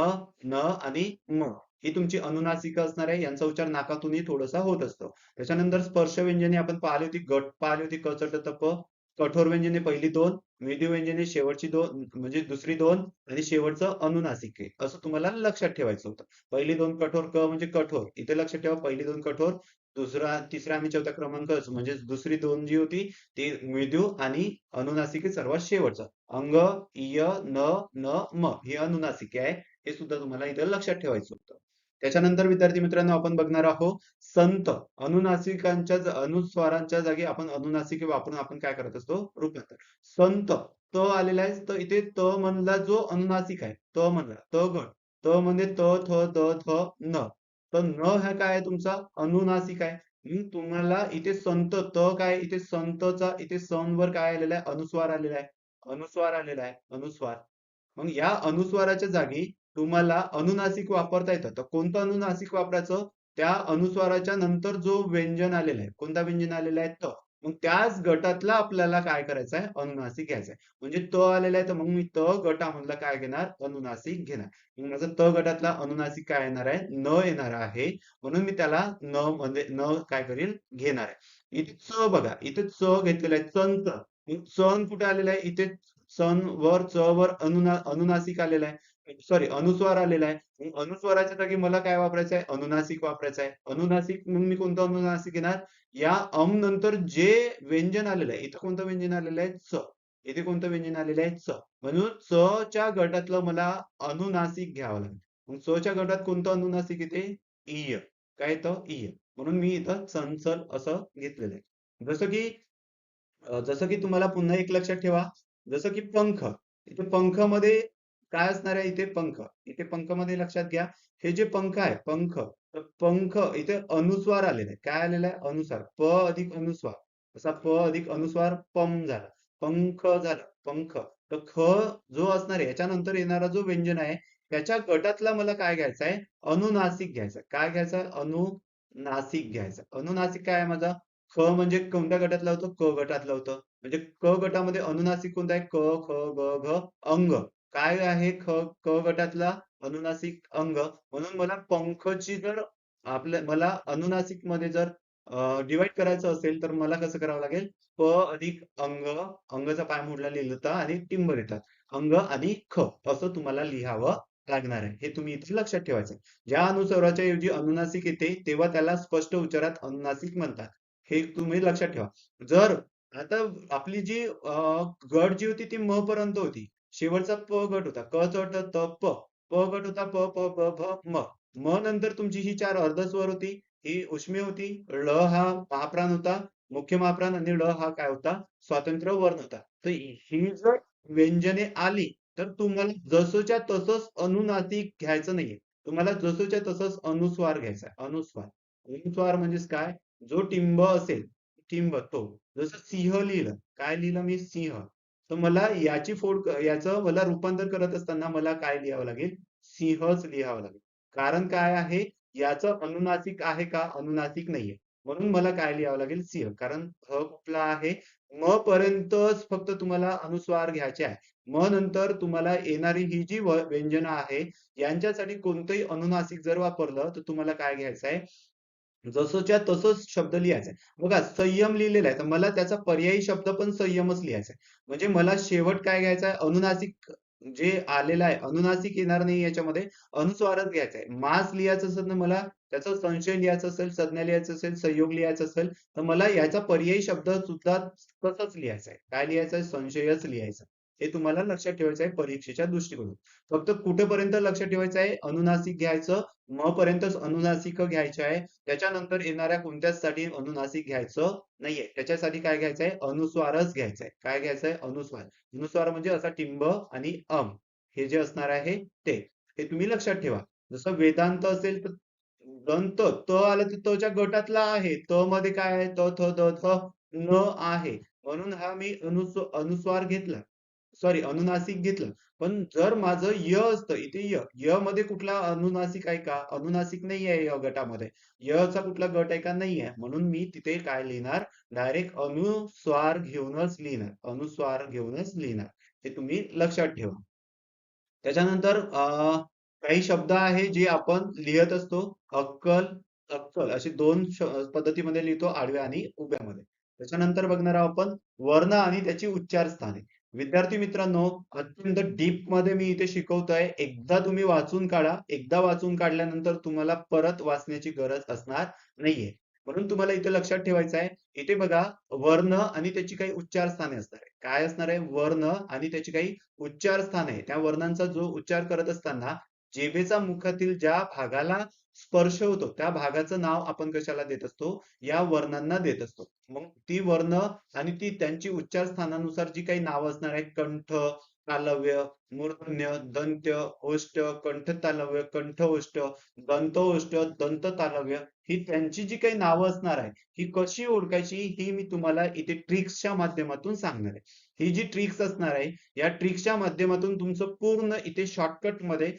न आणि म. ही तुमची अनुनासिक असणार आहे. यांचा उच्चार नाकातूनही थोडासा होत असतो. त्याच्यानंतर स्पर्श व्यंजने आपण पाहिली होती. गट पाहिली होती. क, च, ट, त, प. कठोर व्यंजने पहिली 2, मृदू व्यंजने शेवटची 2 म्हणजे दुसरी 2 आणि शेवटचं अनुनासिक आहे. असं तुम्हाला लक्षात ठेवायचं होतं. पहिली 2 कठोर क म्हणजे कठोर. इथे लक्षात ठेवा पहिली 2 कठोर, दुसरा, तिसरा आणि चौथा क्रमांक म्हणजे दुसरी 2 जी होती ती मृदू आणि अनुनासिक आहे सर्वात शेवटचं. अंग, इय, न, न, म ही अनुनासिके आहे. हे सुद्धा तुम्हाला इथे लक्षात ठेवायचं होतं. त्याच्यानंतर विद्यार्थी मित्रांनो आपण बघणार आहोत संत. अनुनासिकांच्या अनुस्वारांच्या जागी आपण अनुनासिके वापरून आपण काय करत असतो? रूपांतर. संत त आलेला आहे. तर इथे त मधला जो अनुनासिक आहे, त मधला त गट. त म्हणजे त, थ, द, थ, न. तर न हा काय आहे तुमचा? अनुनासिक आहे. तुम्हाला इथे संत त काय? इथे संतचा इथे सन वर काय आलेला आहे? अनुस्वार आलेला आहे. अनुस्वार आलेला आहे. अनुस्वार. मग या अनुस्वाराच्या जागी तुम्हाला अनुनासिक वापरता येतं. तर कोणतं अनुनासिक वापरायचं? त्या अनुस्वाराच्या नंतर जो व्यंजन आलेला आहे. कोणता व्यंजन आलेला आहे? त. मग त्याच गटातला आपल्याला काय करायचं आहे, अनुनासिक घ्यायचा आहे. म्हणजे त आलेला आहे तर मग मी त गटामधला काय घेणार, अनुनासिक घेणार. मग माझं त गटातला अनुनासिक काय येणार आहे, न येणार आहे. म्हणून मी त्याला न मध्ये न काय करील, घेणार आहे. इथे च बघा, इथे च घेतलेला आहे, चंच. मग सन कुठे आलेला आहे, इथे सन वर च वर अनुनासिक आलेला आहे, सॉरी अनुस्वार आलेला आहे. मग अनुस्वाराच्या जागी मला काय वापरायचं आहे, अनुनासिक वापरायचं आहे. अनुनासिक मग मी कोणतं अनुनासिक घेणार, या अम नंतर जे व्यंजन आलेलं आहे, इथं कोणतं व्यंजन आलेलं आहे, च. इथे कोणतं व्यंजन आलेलं आहे, च. म्हणून च च्या गटातलं मला अनुनासिक घ्यावं लागेल. मग च च्या गटात कोणतं अनुनासिक येते, इय. काय येतं, इय. म्हणून मी इथं चंचल असं घेतलेलं आहे. जसं की तुम्हाला पुन्हा एक लक्षात ठेवा, जसं की पंख. इथे पंख मध्ये काय असणार आहे, इथे पंख. इथे पंख मध्ये लक्षात घ्या, हे जे पंख आहे, पंख, तर पंख इथे अनुस्वार आलेला आहे. काय आलेला आहे, अनुस्वार. प अधिक अनुस्वार. असा प अधिक अनुस्वार पम झाला. पंख झाला, पंख. तर ख जो असणार आहे, याच्यानंतर येणारा जो व्यंजन आहे, त्याच्या गटातला मला काय घ्यायचा आहे, अनुनासिक घ्यायचा. काय घ्यायचा, अनुनासिक घ्यायचा. अनुनासिक काय आहे माझा, ख म्हणजे कोणत्या गटातलं होतं, क गटातलं होतं. म्हणजे क गटामध्ये अनुनासिक कोणता आहे, क ख ग घ अंग. काय आहे क गटातला अनुनासिक, अंग. म्हणून मला पंखची जर मला अनुनासिक मध्ये जर डिवाइड करायचं असेल तर मला कसं करावं लागेल, प अधिक अंग, अंगचा पाय मोडला लिहिलं आणि टिंब देतात, अंग आणि ख असं तुम्हाला लिहावं लागणार आहे. हे तुम्ही इथे लक्षात ठेवायचं आहे. ज्या अनुस्वाराच्या ऐवजी अनुनासिक येते तेव्हा त्याला स्पष्ट उच्चारात अनुनासिक म्हणतात. हे तुम्ही लक्षात ठेवा. जर आता आपली जी गट जी होती ती म पर्यंत होती. शेवटचा प गट होता. क च ट त प. प गट होता प प ब भ म. म नंतर तुमची ही चार अर्धस्वर होती. ही उष्मी होती. ळ हा महाप्राण होता. मुख्य महाप्राण आणि ळ हा काय होता, स्वातंत्र्य वर्ण होता. तर ही जर व्यंजने आली तर तुम्हाला जसंच्या तसंच अनुनासिक घ्यायचं नाहीये. तुम्हाला जसंच्या तसंच अनुस्वार घ्यायचा आहे. अनुस्वार. अनुस्वार म्हणजेच काय, जो टिंब असेल, टिंब तो. जसं सिंह लिहिलं. काय लिहिलं मी, सिंह. तर मला याचं मला रूपांतर करत असताना मला काय लिहावं लागेल, सिंहच लिहावं लागेल. कारण काय आहे, याचं अनुनासिक आहे का, अनुनासिक नाहीये. म्हणून मला काय लिहावं लागेल, सिंह. कारण ह कुठला आहे, म पर्यंतच फक्त तुम्हाला अनुस्वार घ्यायचे आहे. म नंतर तुम्हाला येणारी ही जी व्यंजन आहे, यांच्यासाठी कोणतंही अनुनासिक जर वापरलं तर तुम्हाला काय घ्यायचं आहे, जसंच्या तसंच शब्द लिहायचा आहे. बघा संयम लिहिलेला आहे, तर मला त्याचा पर्यायी शब्द पण संयमच लिहायचा आहे. म्हणजे मला शेवट काय घ्यायचा आहे, अनुनासिक जे आलेलं आहे, अनुनासिक येणार नाही याच्यामध्ये, अनुस्वारच घ्यायचा आहे. मास लिहायचं असेल तर मला त्याचा संशय लिहायचा असेल, संज्ञा लिहायचं असेल, संयोग लिहायचा असेल, तर मला याचा पर्यायी शब्द सुद्धा तसंच लिहायचा आहे. काय लिहायचं आहे, संशयच लिहायचा. हे तुम्हाला लक्षात ठेवायचं आहे परीक्षेच्या दृष्टिकोनातून. फक्त कुठेपर्यंत लक्षात ठेवायचं आहे, अनुनासिक घ्यायचं, म पर्यंतच अनुनासिक घ्यायचे आहे. त्याच्यानंतर येणाऱ्या कोणत्याच साठी अनुनासिक घ्यायचं नाहीये. त्याच्यासाठी काय घ्यायचंय, अनुस्वारच घ्यायचंय. काय घ्यायचंय, अनुस्वार. अनुस्वार म्हणजे असा टिंब आणि अम, हे जे असणार आहे ते. हे तुम्ही लक्षात ठेवा. जसं वेदांत असेल तर दंत, त आलं तर त च्या गटातला आहे. त मध्ये काय आहे, त थ द थ न आहे. म्हणून हा मी अनुस्वार घेतला, सॉरी अनुनासिक घेतलं. पण जर माझं य असतं, इथे य मध्ये कुठला अनुनासिक आहे का, अनुनासिक नाही आहे य गटामध्ये. य चा कुठला गट आहे का, नाही आहे. म्हणून मी तिथे काय लिहिणार, डायरेक्ट अनुस्वार घेऊनच लिहिणार, अनुस्वार घेऊनच लिहिणार. हे तुम्ही लक्षात ठेवा. त्याच्यानंतर काही शब्द आहे जे आपण लिहत असतो, अक्कल, अक्कल असे दोन पद्धतीमध्ये लिहितो, आडव्या आणि उभ्यामध्ये. त्याच्यानंतर बघणार आहोत आपण वर्ण आणि त्याची उच्चार स्थाने. विद्यार्थी मित्रांनो, अत्यंत डीप मध्ये मी इथे शिकवतोय. एकदा तुम्ही वाचून काढा. एकदा वाचून काढल्यानंतर तुम्हाला परत वाचण्याची गरज असणार नाहीये. म्हणून तुम्हाला इथे लक्षात ठेवायचं आहे. इथे बघा, वर्ण आणि त्याची काही उच्चार स्थाने असणार आहे. काय असणार आहे, वर्ण आणि त्याची काही उच्चार स्थान आहे. त्या वर्णांचा जो उच्चार करत असताना जिभेचा मुखातील ज्या भागाला स्पर्श होतो त्या भागाचं नाव आपण कशाला देत असतो, या वर्णांना देत असतो. मग ती वर्ण आणि ती त्यांची उच्चार स्थानानुसार जी काही नावं असणार आहेत, कंठ, तालव्य, मूर्धन्य, दंत्य, ओष्ठ, कंठ तालव्य, कंठ ओष्ठ, दंत ओष्ठ, दंत तालव्य, ही त्यांची जी काही नावं असणार आहे, ही कशी ओळखायची ही मी तुम्हाला इथे ट्रिक्सच्या माध्यमातून सांगणार आहे. ही जी ट्रिक्स असणार आहे, या ट्रिक्सच्या माध्यमातून तुमचं पूर्ण इथे शॉर्टकट मध्ये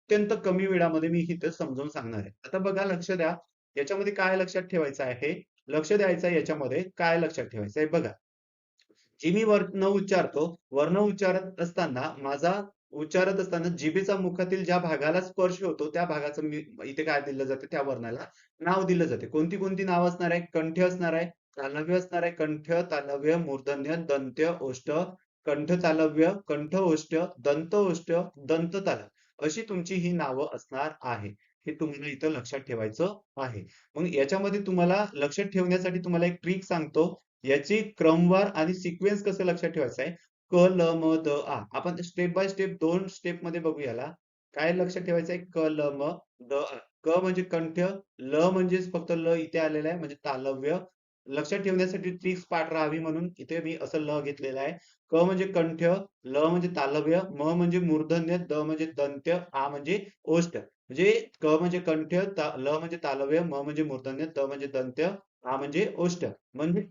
अत्यंत कमी वेळामध्ये मी इथे समजावून सांगणार आहे. आता बघा, लक्ष द्या. याच्यामध्ये काय लक्षात ठेवायचं आहे, लक्ष द्यायचं आहे याच्यामध्ये काय लक्षात ठेवायचं आहे बघा. जी मी वर्ण उच्चारतो, वर्ण उच्चारत असताना माझा उच्चारत असताना जिभेचा मुखातील ज्या भागाला स्पर्श होतो त्या भागाचं मी इथे काय दिलं जाते त्या वर्णाला नाव दिलं जाते. कोणती कोणती नाव असणार आहे? कंठ असणार आहे, तालव्य असणार आहे, कंठ, तालव्य, मूर्धन्य, दंत्य, ओष्ठ, कंठ तालव्य, कंठ ओष्ठ, दंत ओष्ठ, दंत तालव्य अशी तुमची ही नावं असणार आहे. हे तुम्हाला इथं लक्षात ठेवायचं आहे. मग याच्यामध्ये तुम्हाला लक्षात ठेवण्यासाठी तुम्हाला एक ट्रिक सांगतो. याची क्रमवार आणि सिक्वेन्स कसं लक्षात ठेवायचं आहे. क, ल, म, द, आ. आपण स्टेप बाय स्टेप 2 स्टेप मध्ये बघू याला. काय लक्षात ठेवायचं आहे? क, ल, म, द, आ. क म्हणजे कंठ, ल म्हणजेच फक्त ल इथे आलेला आहे म्हणजे तालव्य. लक्षात ठेवण्यासाठी ट्रिक्स पाठ राहावी म्हणून इथे मी असं ल घेतलेलं आहे. क म्हणजे कंठ, ल म्हणजे तालव्य, म म्हणजे मूर्धन्य, द म्हणजे दंत्य, आ म्हणजे ओष्ठ. म्हणजे क म्हणजे कंठ, ल म्हणजे तालव्य, म म्हणजे मूर्धन्य, द म्हणजे दंत्य, आ म्हणजे ओष्ठ. म्हणजे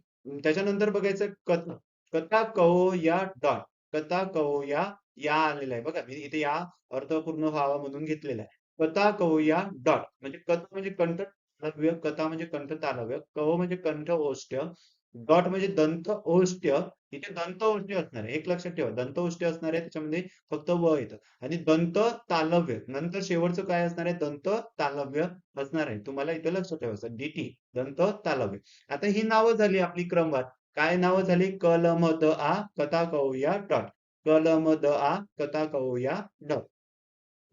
त्याच्यानंतर बघायचं कथा. कथा कहो या डॉट. कथा कहो या आलेला आहे बघा. मी इथे या अर्थपूर्ण व्हावा म्हणून घेतलेला आहे. कथा कहो या डॉट. म्हणजे कथा म्हणजे कंठ तालव्य, कथा म्हणजे कंठ तालव्य, कहो म्हणजे कंठ ओष्ठ, डॉट म्हणजे दंत ओष्ठ. इथे दंत ओष्ठ असणार आहे. एक लक्षात ठेवा. दंत ओष्ठ असणार आहे त्याच्यामध्ये फक्त व येतं. आणि दंत तालव्य नंतर शेवटचं काय असणार आहे? दंत तालव्य असणार आहे. तुम्हाला इथे लक्षात ठेवायचं. डीटी दंत तालव्य. आता ही नावं झाली आपली क्रमवार. काय नावं झाली? क ल म द आ कथा कवूया डॉट. क ल म द आ कथा कवूया डॉट.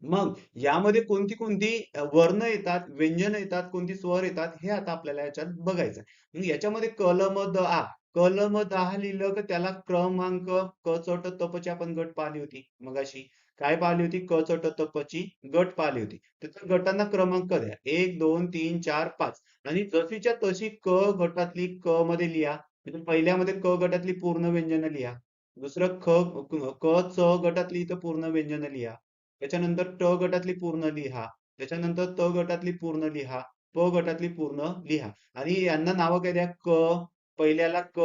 मग यामध्ये कोणती कोणती वर्ण येतात, व्यंजन येतात, कोणती स्वर येतात हे आता आपल्याला याच्यात बघायचं आहे. मग याच्यामध्ये क ल म द आ. क ल म द आ लिहिलं की त्याला क्रमांक क चोट तपची आपण गट पाहिली होती मगाशी. काय पाहिली होती? क चोट तपची गट पाहिली होती. त्याच्या गटांना क्रमांक द्या. 1, 2, 3, 4, 5. आणि जशीच्या तशी क गटातली क मध्ये लिहा. म्हणजे पहिल्यामध्ये क गटातली पूर्ण व्यंजन लिहा. दुसरं क च गटातली इथं पूर्ण व्यंजन लिहा. त्याच्यानंतर ट गटातली पूर्ण लिहा. त्याच्यानंतर त गटातली पूर्ण लिहा. प गटातली पूर्ण लिहा. आणि यांना नावं काय द्या? क, पहिल्याला क,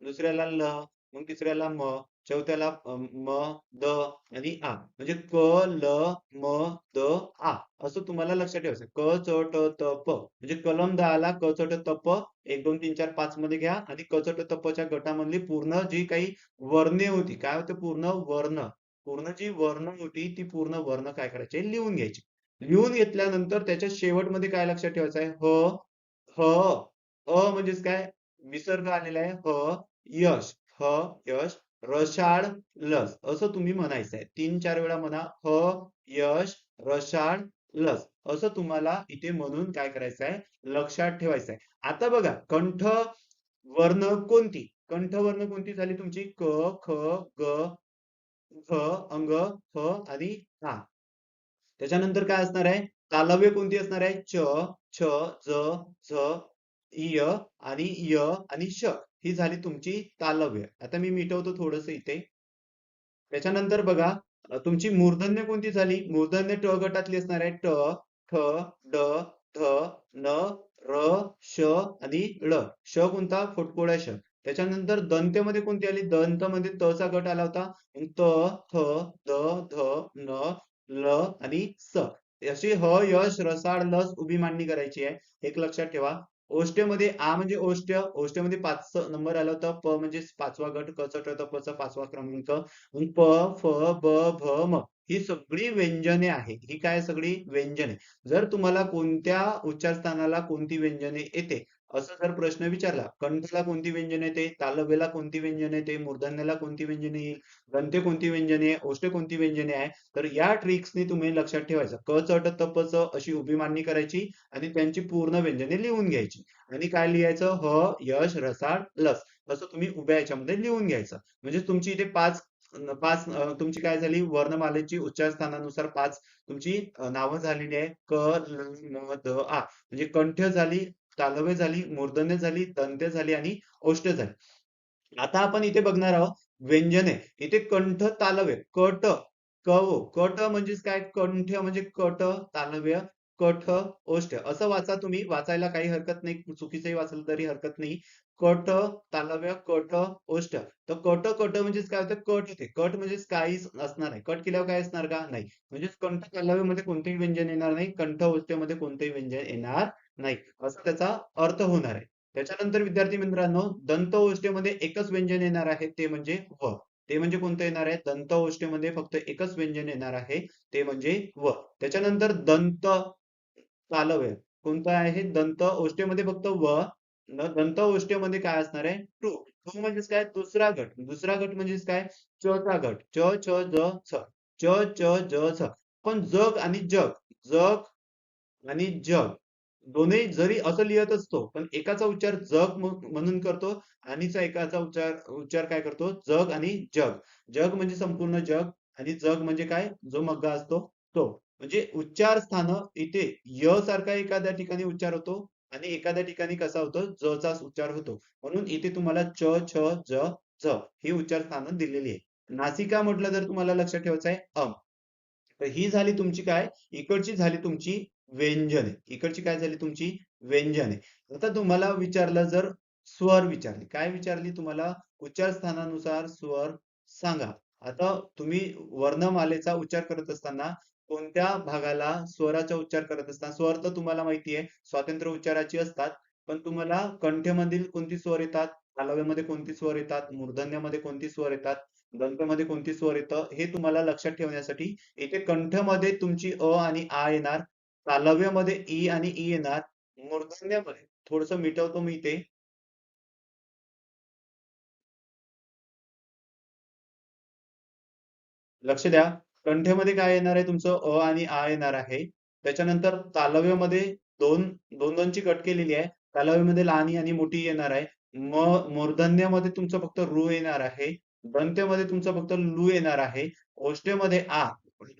दुसऱ्याला ल, मग तिसऱ्याला म, चौथ्याला म, द आणि आ. म्हणजे क, ल, म, द, आ. असं तुम्हाला लक्षात ठेवायचं. क, च, ट, त, प. म्हणजे कलम 10 ला क, च, ट, त, प 1, 2, 3, 4, 5 मध्ये घ्या आणि क, च, ट, त, प च्या गटामधली पूर्ण जी काही वर्णे होती. काय होते? पूर्ण वर्ण. पूर्ण जी वर्ण होती ती पूर्ण वर्ण काय करायचे? लिहून घ्यायची. लिहून घेतल्यानंतर त्याच्या शेवटमध्ये काय लक्षात ठेवायचं आहे? ह, ह, म्हणजेच काय? विसर्ग आलेला आहे. यश, ह, यश, रसाळ, लस असं तुम्ही म्हणायचं आहे. 3-4 वेळा म्हणा. यश, रसाळ, लस असं तुम्हाला इथे म्हणून काय करायचं आहे? लक्षात ठेवायचं आहे. आता बघा कंठ वर्ण कोणती? कंठ वर्ण कोणती झाली तुमची? क, ख, ग, ख, अंग, फ आणि आ. त्याच्यानंतर काय असणार आहे? तालव्य कोणती असणार आहे? च, छ, ज, झ, इय आणि य आणि श. ही झाली तुमची तालव्य. आता मी मिटवतो थोडंसं इथे. त्याच्यानंतर बघा तुमची मूर्धन्य कोणती झाली? मूर्धन्य ट गटातली असणार आहे. ट, ठ, ड, ध, न, र, श आणि ळ. श कोणता? फुटकुळ्या श. त्याच्यानंतर दंत्यमध्ये कोणती आली? दंतमध्ये त चा गट आला होता. त, थ, द, ध, न, ल आणि स. अशी ह, यश, रसाळ, लस उभी मांडणी करायची आहे. एक लक्षात ठेवा. ओष्ठ्यामध्ये आ म्हणजे ओष्ठ. ओष्ठ्यामध्ये 5 नंबर आला होता. प म्हणजे 5वा गट. क च ट त प चा 5वा क्रमांक. प, फ, ब, भ, म. ही सगळी व्यंजने आहेत. ही काय सगळी व्यंजने. जर तुम्हाला कोणत्या उच्चारस्थानाला कोणती व्यंजने येते असं जर प्रश्न विचारला, कंठला कोणती व्यंजने येते, तालव्याला कोणती व्यंजने येते, मूर्धन्याला कोणती व्यंजने येईल, दंते कोणती व्यंजने आहे, ओष्ठे कोणती व्यंजने आहे, तर या ट्रिक्सनी तुम्ही लक्षात ठेवायचं. क, च, ट, त, प, च अशी उभी मांडणी करायची आणि त्यांची पूर्ण व्यंजने लिहून घ्यायची. आणि काय लिहायचं? ह, यश, रसाळ, लस असं तुम्ही उभ्या याच्यामध्ये लिहून घ्यायचं. म्हणजे तुमची इथे 5 तुमची काय झाली? वर्णमालेची उच्चार स्थानानुसार 5 तुमची नावं झालेली आहे. क, ल, म, द, आ. म्हणजे कंठ झाली, तालव्य झाली, मूर्धन्य झाली, दंत्य झाली आणि ओष्ठ झाली. आता आपण इथे बघणार आहोत व्यंजने. इथे कंठ तालव्य कट कट म्हणजेच काय? कंठ म्हणजे कट, तालव्य, कठ, ओष्ठ असं वाचा तुम्ही. वाचायला काही हरकत नाही. चुकीचंही वाचलं तरी हरकत नाही. कट, तालव्य, कठ, ओष्ठ. तर कट म्हणजेच काय होतं? कट होते. कट म्हणजेच काहीच असणार नाही. कट केल्यावर काय असणार का? नाही. म्हणजेच कंठ तालव्यामध्ये कोणतेही व्यंजन येणार नाही. कंठ ओष्ठमध्ये कोणतेही व्यंजन येणार नाही. असा त्याचा अर्थ होणार आहे. त्याच्यानंतर विद्यार्थी मित्रांनो, दंतओष्ठेमध्ये एकच व्यंजन येणार आहे, ते म्हणजे व. ते म्हणजे कोणतं येणार आहे? दंतओष्ठेमध्ये फक्त एकच व्यंजन येणार आहे, ते म्हणजे व. त्याच्यानंतर दंत तालव्य कोणतं आहे? दंत ओष्ठेमध्ये फक्त व. दंत ओष्ठेमध्ये काय असणार आहे? टू. टू म्हणजेच काय? दुसरा गट. दुसरा गट म्हणजेच काय? च चा गट. च, छ, ज, छ. च, च, ज, छ. पण जग आणि जग, जग आणि जग दोन्ही जरी असं लिहित असतो, पण एकाचा उच्चार जग म्हणून करतो, आणिचा एकाचा उच्चार उच्चार काय करतो? जग आणि जग. जग म्हणजे संपूर्ण जग, आणि जग म्हणजे काय? जो मग्गा असतो तो. म्हणजे उच्चार स्थान इथे य सारखा एखाद्या ठिकाणी उच्चार होतो, आणि एखाद्या ठिकाणी कसा होतो? ज चा उच्चार होतो. म्हणून इथे तुम्हाला च, छ, ज, झ ही उच्चार स्थानं दिलेली आहे. नासिका म्हटलं तर तुम्हाला लक्षात ठेवायचं आहे तर ही झाली तुमची काय? इकडची झाली तुमची व्यंजने. इकडची काय झाली तुमची? व्यंजने. आता तुम्हाला विचारलं, जर स्वर विचारली, काय विचारली तुम्हाला? उच्चार स्थानानुसार स्वर सांगा. आता तुम्ही वर्णमालेचा उच्चार करत असताना कोणत्या भागाला स्वराचा उच्चार करत असताना, स्वर तर तुम्हाला माहिती आहे स्वातंत्र्य उच्चाराची असतात, पण तुम्हाला कंठ्यमधील कोणती स्वर येतात, तालव्यामध्ये कोणती स्वर येतात, मूर्धन्यामध्ये कोणती स्वर येतात, दंतमध्ये कोणती स्वर येतं, हे तुम्हाला लक्षात ठेवण्यासाठी इथे कंठमध्ये तुमची अ आणि आ येणार, तालव्यामध्ये ई आणि ई येणार, मूर्धन्यामध्ये थोडस मिटवतो मी इथे, लक्ष द्या. कंठ्यामध्ये काय येणार आहे? तुमचं अ आणि आ येणार आहे. त्याच्यानंतर तालव्यामध्ये दोन दोन दोनची कट केलेली आहे. तालव्यामध्ये लहानी आणि मोठी येणार आहे. मूर्धन्यामध्ये तुमचं फक्त रू येणार आहे. दंत्यामध्ये तुमचं फक्त लू येणार आहे. ओष्ठ्यामध्ये आ,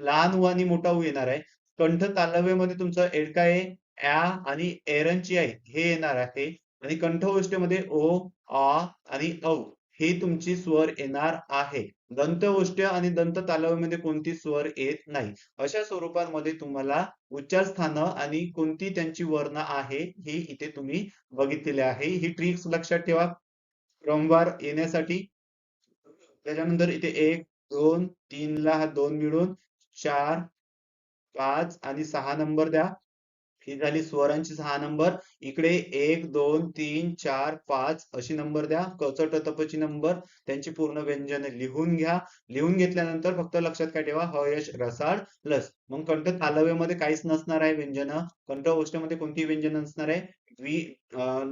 लहान ऊ आणि मोठा ऊ येणार आहे. कंठ तालव्यामध्ये तुमचं एडका ए, आ आणि एरंची आई हे येणार आहे. आणि कंठ ओष्ठ्यामध्ये ओ, आ आणि औ ही तुमची स्वर येणार आहे. दंतओष्ठ आणि दंत तालव्यामध्ये कोणती स्वर येत नाही. अशा स्वरूपामध्ये तुम्हाला उच्चार स्थान आणि कोणती त्यांची वर्ण आहे, ही इथे तुम्ही बघितलेली आहे. ही ट्रिक्स लक्षात ठेवा क्रमवार येण्यासाठी. त्याच्यानंतर इथे 1, 2, 3 ला हा 2 मिळून 4, 5 आणि 6 नंबर द्या. ही झाली स्वरांची 6 नंबर. इकडे 1, 2, 3, 4, 5 अशी नंबर द्या. क, च, ट, त, प ची नंबर, त्यांची पूर्ण व्यंजने लिहून घ्या. लिहून घेतल्यानंतर फक्त लक्षात काय ठेवा? ह, यश, रसाळ, लस. मग कंठ तालव्यामध्ये काहीच नसणार आहे व्यंजन. कंठ ओष्ठ्यामध्ये कोणती व्यंजन नसणार आहे? द्वि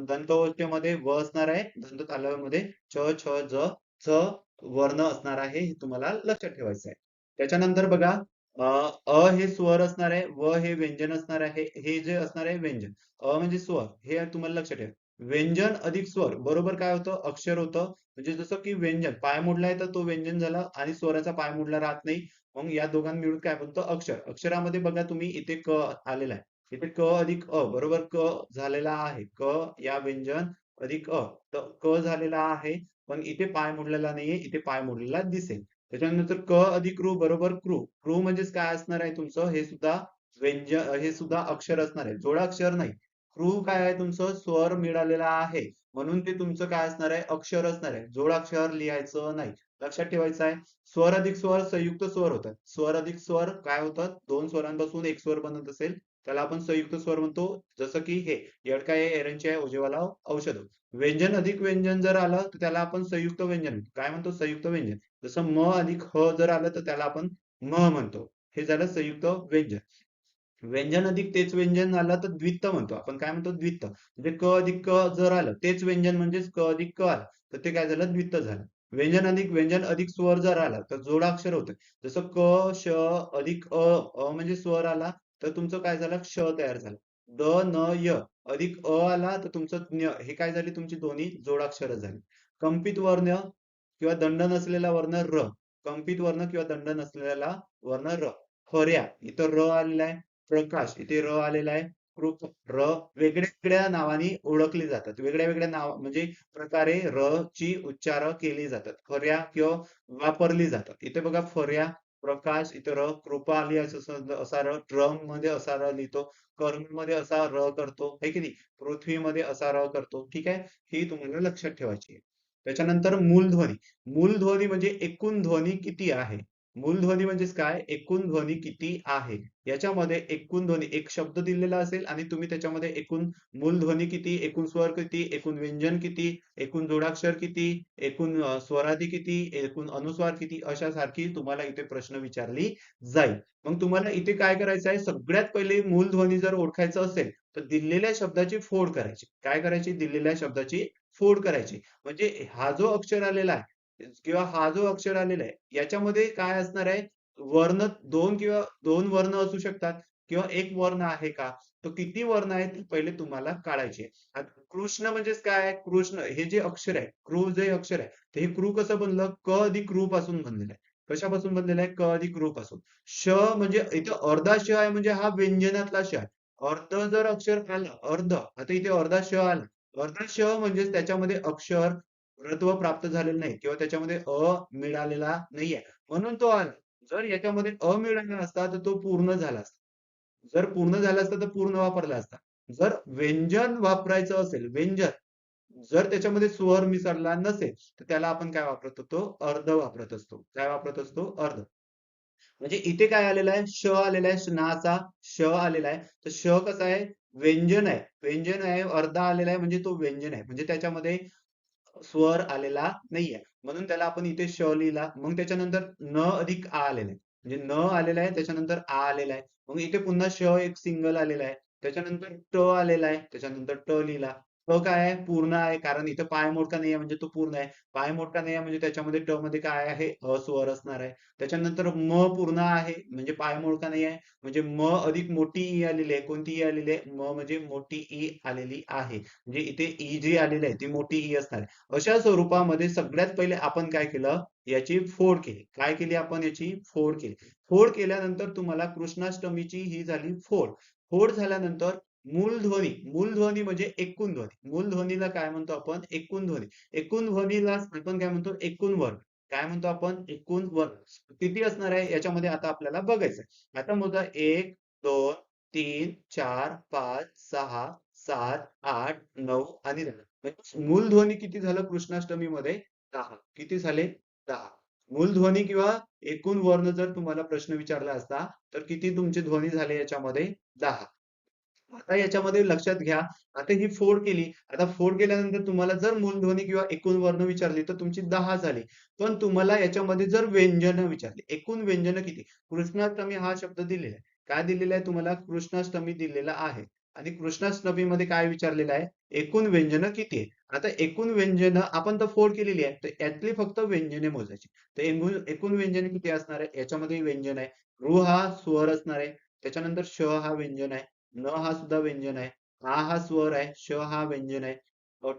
दंत ओष्ठ्यामध्ये व असणार आहे. दंत तालव्यामध्ये च, छ, ज, च वर्ण असणार आहे. हे तुम्हाला लक्षात ठेवायचं आहे. त्याच्यानंतर बघा, अ हे स्वर असणार आहे, व हे व्यंजन असणार आहे. हे जे असणार आहे व्यंजन, म्हणजे स्वर, हे तुम्हाला लक्षात ठेवा. व्यंजन अधिक स्वर बरोबर काय होतं? अक्षर होतं. म्हणजे जसं की व्यंजन पाय मोडलाय तर तो व्यंजन झाला, आणि स्वराचा पाय मोडला राहत नाही. मग या दोघां मिळून काय बनतं? अक्षर. अक्षरामध्ये बघा तुम्ही इथे क आलेला आहे. इथे क अधिक अ बरोबर क झालेला आहे. क या व्यंजन अधिक अ, तर क झालेला आहे. पण इथे पाय मोडलेला नाहीये, इथे पाय मोडलेला दिसेल. त्याच्यानंतर क अधिक रू बरोबर क्रू. क्रू म्हणजेच काय असणार आहे तुमचं? हे सुद्धा व्यंजन, हे सुद्धा अक्षर असणार आहे, जोडाक्षर नाही. क्रू काय आहे तुमचं? स्वर मिळालेला आहे, म्हणून ते तुमचं काय असणार आहे? अक्षर असणार आहे. जोडाक्षर लिहायचं नाही. लक्षात ठेवायचं आहे. स्वर अधिक स्वर संयुक्त स्वर होतात. स्वर अधिक स्वर काय होतात? दोन स्वरांपासून एक स्वर बनत असेल, त्याला आपण संयुक्त स्वर म्हणतो. जसं की हे यडका आहे, एरंची आहे, उजेवाला औषध. व्यंजन अधिक व्यंजन जर आलं तर त्याला आपण संयुक्त व्यंजन काय म्हणतो? संयुक्त व्यंजन. जसं म अधिक ह जर आलं तर त्याला आपण म म्हणतो. हे झालं संयुक्त व्यंजन. व्यंजन अधिक तेच व्यंजन आलं तर द्वित्व म्हणतो. आपण काय म्हणतो? द्वित्व. म्हणजे क अधिक क जर आलं, तेच व्यंजन म्हणजेच क अधिक क आलं, तर ते काय झालं? द्वित्व झालं. व्यंजन अधिक स्वर जर आला तर जोडाक्षर होतं. जसं क, श अधिक अ, अ म्हणजे स्वर आला तर तुमचं काय झालं? क्ष तयार झालं. द, न, य अधिक अ आला तर तुमचं ज्ञ, हे काय झाली? तुमची दोन्ही जोडाक्षर झाली. कंपित वर्ण किंवा दंड नसलेला वर्ण र. कंपित वर्ण किंवा दंड नसलेला वर्ण र. खऱ्या इथं र आलेला आहे. प्रकाश इथे र आलेला आहे. कृप र वेगळ्या नावाने ओळखली जातात. वेगळ्या वेगळ्या नाव म्हणजे प्रकारे र ची उच्चार केली जातात. खऱ्या किंवा वापरली जातात. इथे बघा फऱ्या, प्रकाश, इथे र, कृपा आली असा र, ड्रम मध्ये असा र लिहितो, कर्म मध्ये असा र करतो, है की नाही? पृथ्वीमध्ये असा र करतो. ठीक आहे, ही तुम्हाला लक्षात ठेवायची आहे. त्याच्यानंतर मूलध्वनी. मूलध्वनी म्हणजे एकूण ध्वनी किती आहे? मूलध्वनी म्हणजेच काय? एकूण ध्वनी किती आहे? याच्यामध्ये एकूण ध्वनी एक शब्द दिलेला असेल आणि तुम्ही त्याच्यामध्ये एकूण मूलध्वनी किती, एकूण स्वर किती, एकूण व्यंजन किती, एकूण जोडाक्षर किती, एकूण स्वरादी किती, एकूण अनुस्वार किती, अशा सारखी तुम्हाला इथे प्रश्न विचारली जाईल. मग तुम्हाला इथे काय करायचं आहे? सगळ्यात पहिले मूलध्वनी जर ओळखायचं असेल, तर दिलेल्या शब्दाची फोड करायची. काय करायची? दिलेल्या शब्दाची फोड करायची. म्हणजे हा जो अक्षर आलेला आहे किंवा हा जो अक्षर आलेला आहे, याच्यामध्ये काय असणार आहे? वर्ण 2 किंवा 2 वर्ण असू शकतात किंवा 1 वर्ण आहे का? तो किती वर्ण आहेत ते पहिले तुम्हाला काढायचे. आता कृष्ण म्हणजेच काय? कृष्ण हे जे अक्षर आहे, कृ जे अक्षर आहे, ते हे कृ कसं बनलं? क अधिक ऋ पासून बनलेलं आहे. कशापासून बनलेलं आहे? क अधिक ऋ पासून. श म्हणजे इथं अर्धा श आहे म्हणजे हा व्यंजनातला श आहे. अर्ध जर अक्षर आलं, अर्ध, आता इथे अर्धा श आला. अर्धा श म्हणजेच त्याच्यामध्ये अक्षर ऋत्व प्राप्त झालेलं नाही किंवा त्याच्यामध्ये मिळालेला नाहीये. म्हणून तो आला. जर याच्यामध्ये मिळाला असता तर तो पूर्ण झाला असता. जर पूर्ण झाला असता तर पूर्ण वापरला असता. जर व्यंजन वापरायचं असेल, व्यंजन, जर त्याच्यामध्ये स्वर मिसळला नसेल, तर त्याला आपण काय वापरत होतो? अर्ध वापरत असतो. काय वापरत असतो? अर्ध. म्हणजे इथे काय आलेलं आहे? श आलेला आहे. नाचा श आलेला आहे. तर श कसा आहे? व्यंजन आहे. व्यंजन आहे. अर्धा आलेला आहे म्हणजे तो व्यंजन आहे. म्हणजे त्याच्यामध्ये स्वर आलेला नाहीये. म्हणून त्याला आपण इथे श लिहिला. मग त्याच्यानंतर न अधिक आ आलेला आहे. म्हणजे न आलेला आहे, त्याच्यानंतर आ आलेला आहे. मग इथे पुन्हा श एक सिंगल आलेला आहे. त्याच्यानंतर ट आलेला आहे. त्याच्यानंतर ट लिहिला. ट काय आहे? पूर्ण आहे. कारण इथं पाय मोडका नाही आहे म्हणजे तो पूर्ण आहे. पाय मोडका नाही आहे म्हणजे त्याच्यामध्ये ट मध्ये काय आहे? स्वर असणार आहे. त्याच्यानंतर म पूर्ण आहे म्हणजे पाय मोडका नाही आहे. म्हणजे म अधिक मोठी ई आलेली आहे. कोणती ई आलेली आहे? म म्हणजे मोठी ई आलेली आहे. म्हणजे इथे ई जी आलेली आहे ती मोठी ई असणार आहे. अशा स्वरूपामध्ये सगळ्यात पहिले आपण काय केलं? याची फोड केली. काय केली आपण? याची फोड केली. फोड केल्यानंतर तुम्हाला कृष्णाष्टमीची ही झाली फोड. फोड झाल्यानंतर मूलध्वनी. मूलध्वनी म्हणजे एकूण ध्वनी. मूलध्वनीला काय म्हणतो आपण? एकूण ध्वनी. एकूण ध्वनीला आपण काय म्हणतो? एकूण वर्ण. काय म्हणतो आपण? एकूण वर्ण. किती असणार आहे? याच्यामध्ये आता आपल्याला बघायचं आहे. आता मोजा 1, 2, 3, 4, 5, 6, 7, 8, 9 आणि 10. म्हणजे मूलध्वनी किती झालं कृष्णाष्टमीमध्ये? 10. किती झाले? 10. मूलध्वनी किंवा एकूण वर्ण जर तुम्हाला प्रश्न विचारला असता, तर किती तुमचे ध्वनी झाले याच्यामध्ये? 10. आता याच्यामध्ये लक्षात घ्या, आता ही फोड केली. आता फोड केल्यानंतर तुम्हाला जर मूलध्वनी किंवा एकूण वर्ण विचारली, तर तुमची 10 झाली. पण तुम्हाला याच्यामध्ये जर व्यंजनं विचारली, एकूण व्यंजनं किती? कृष्णाष्टमी हा शब्द दिलेला आहे. काय दिलेला आहे तुम्हाला? कृष्णाष्टमी दिलेला आहे. आणि कृष्णाष्टमीमध्ये काय विचारलेलं आहे? एकूण व्यंजनं किती आहे? आता एकूण व्यंजनं आपण तर फोड केलेली आहे. तर यातली फक्त व्यंजने मोजायची. तर एकूण व्यंजने किती असणार आहे? याच्यामध्ये व्यंजन आहे. ऋ हा स्वर असणार आहे. त्याच्यानंतर श हा व्यंजन आहे. न हा सुद्धा व्यंजन आहे. आ हा स्वर आहे. श हा व्यंजन आहे.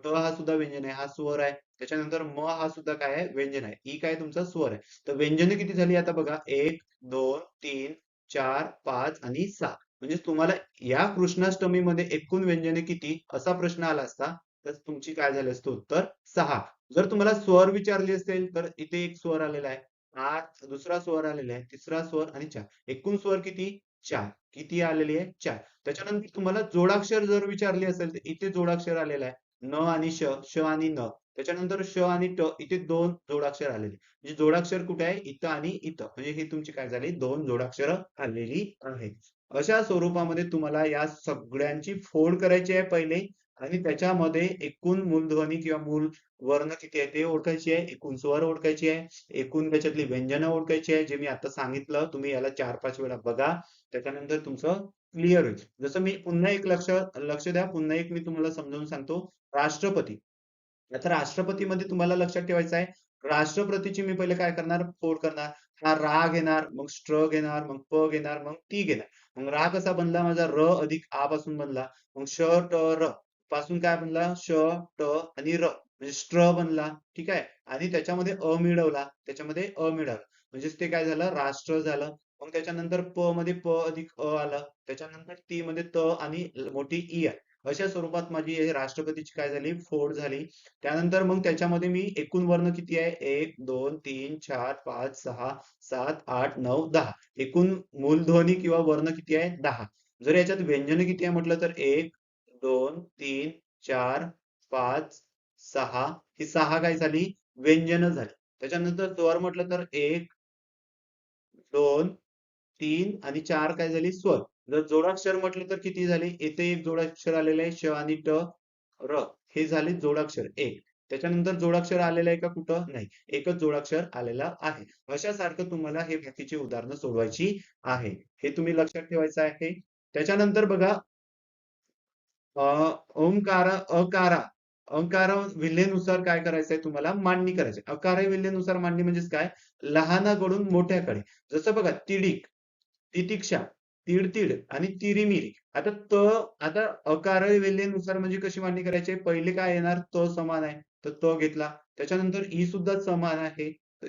ट हा सुद्धा व्यंजन आहे. हा स्वर आहे. त्याच्यानंतर म हा सुद्धा काय आहे? व्यंजन आहे. ई काय तुमचा स्वर आहे. तर व्यंजने किती झाली आता बघा? 1, 2, 3, 4, 5 आणि 6. म्हणजे तुम्हाला या कृष्णाष्टमीमध्ये एकूण व्यंजने किती? असा प्रश्न आला असता, तर तुमची काय झाली असतं उत्तर? 6. जर तुम्हाला स्वर विचारले असेल, तर इथे एक स्वर आलेला आहे. 8, दुसरा स्वर आलेला आहे. तिसरा स्वर आणि 4. एकूण स्वर किती? 4. किती आलेली आहे? 4. त्याच्यानंतर तुम्हाला जोडाक्षर जर विचारली असेल, तर इथे जोडाक्षर आलेलं आहे. न आणि श, श आणि न. त्याच्यानंतर श आणि ट इथे 2 जोडाक्षर आलेले. म्हणजे जोडाक्षर कुठे आहे? इथं आणि इथं. म्हणजे ही तुमची काय झाली? 2 जोडाक्षर आलेली आहेत. अशा स्वरूपामध्ये तुम्हाला या सगळ्यांची फोड करायची आहे पहिले आणि त्याच्यामध्ये एकूण मूलध्वनी किंवा मूल वर्ण किती आहे ते ओळखायची आहे. एकूण स्वर ओळखायची आहे. एकूण त्याच्यातली व्यंजनं ओळखायची आहे. जे मी आता सांगितलं, तुम्ही याला 4-5 वेळा बघा. त्याच्यानंतर तुमचं क्लिअर होईल. जसं मी पुन्हा एक लक्ष लक्ष द्या. पुन्हा एक मी तुम्हाला समजावून सांगतो. राष्ट्रपती. आता राष्ट्रपतीमध्ये तुम्हाला लक्षात ठेवायचं आहे. राष्ट्रपतीची मी पहिले काय करणार? फोड करणार. हा रा घेणार, मग स्ट्र घेणार, मग प घेणार, मग टी घेणार. मग रा कसा बनला माझा? र अधिक आ पासून बनला. मग श, ट, र पासून काय बनला? श, ट आणि र म्हणजे स्ट्र बनला. ठीक आहे. आणि त्याच्यामध्ये मिळवला. त्याच्यामध्ये मिळाला. म्हणजेच ते काय झालं? राष्ट्र झालं. मग त्याच्यानंतर प मध्ये प अधिक आलं. त्याच्यानंतर टी मध्ये त आणि मोठी ई आहे. अशा स्वरूपात माझी हे राष्ट्रपतीची काय झाली? फोड झाली. त्यानंतर मग त्याच्यामध्ये मी एकूण वर्ण किती आहे? 1, 2, 3, 4, 5, 6, 7, 8, 9, 10. एकूण मूलध्वनी किंवा वर्ण किती आहे? 10. जर याच्यात व्यंजन किती आहे म्हटलं तर 1, 2, 3, 4, 5, 6. ही 6 काय झाली? व्यंजन झाली. त्याच्यानंतर स्वर म्हटलं तर 1, 2, 3 आणि 4 काय झाली स्वर. जर जोडाक्षर म्हटलं तर किती झाले? इथे एक जोडाक्षर आलेलं आहे श आणि ट, र. हे झाले जोडाक्षर एक. त्याच्यानंतर जोडाक्षर आलेलं आहे का कुठं? नाही. एकच जोडाक्षर आलेला आहे. अशासारखं तुम्हाला हे बाकीची उदाहरणं सोडवायची आहे. हे तुम्ही लक्षात ठेवायचं आहे. त्याच्यानंतर बघा अ, ओंकार अकारा अकार विल्हेनुसार काय करायचंय तुम्हाला मांडणी करायची. अकार विल्हेनुसार मांडणी म्हणजेच काय? लहानाकडून मोठ्याकडे. जसं बघा तिडीक, तितिक्षा, तिडतिड आणि तिरीमिरी. आता अकार विल्हेनुसार म्हणजे कशी मांडणी करायची? पहिले काय येणार? त समान आहे. तर त घेतला. त्याच्यानंतर ई सुद्धा समान आहे. तर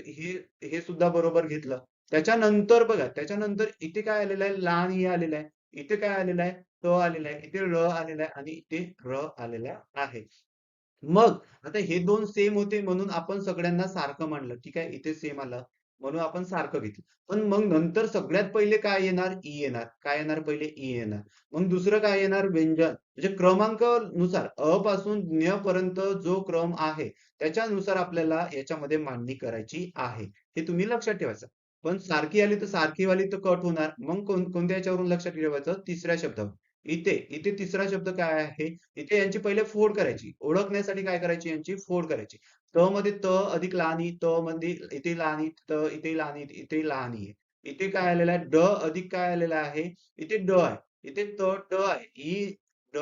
हे सुद्धा बरोबर घेतलं. त्याच्यानंतर बघा, त्याच्यानंतर इथे काय आलेलं आहे? लहान ई आलेलं आहे. इथे काय आलेलं आहे? त आलेला आहे. इथे ळ आलेला आहे आणि इथे र आलेला आहे. मग आता हे दोन सेम होते म्हणून आपण सगळ्यांना सारखं मानलं. ठीक आहे. इथे सेम आलं म्हणून आपण सारखं घेतलं. पण मग नंतर सगळ्यात पहिले काय येणार? ई येणार. काय येणार पहिले? ई येणार. मग दुसरं काय येणार? व्यंजन. म्हणजे क्रमांकानुसार अ पासून ज्ञ पर्यंत जो क्रम आहे त्याच्यानुसार आपल्याला याच्यामध्ये मांडणी करायची आहे. हे तुम्ही लक्षात ठेवायचं. पण सारखी आली तर सारखी वाली तर कट होणार. मग कोणत्या याच्यावरून लक्षात ठेवायचं? तिसऱ्या शब्दावर. इथे तिसरा शब्द काय आहे? इथे यांची पहिले फोड करायची. ओळखण्यासाठी काय करायची? यांची फोड करायची. त मध्ये त अधिक लहानी, त मध्ये इथे लहानी, त इथे लहानी, इथे लहानी आहे. इथे काय आलेलं आहे? ड अधिक काय आलेलं आहे? इथे ड आहे. इथे ड आहे. ही ड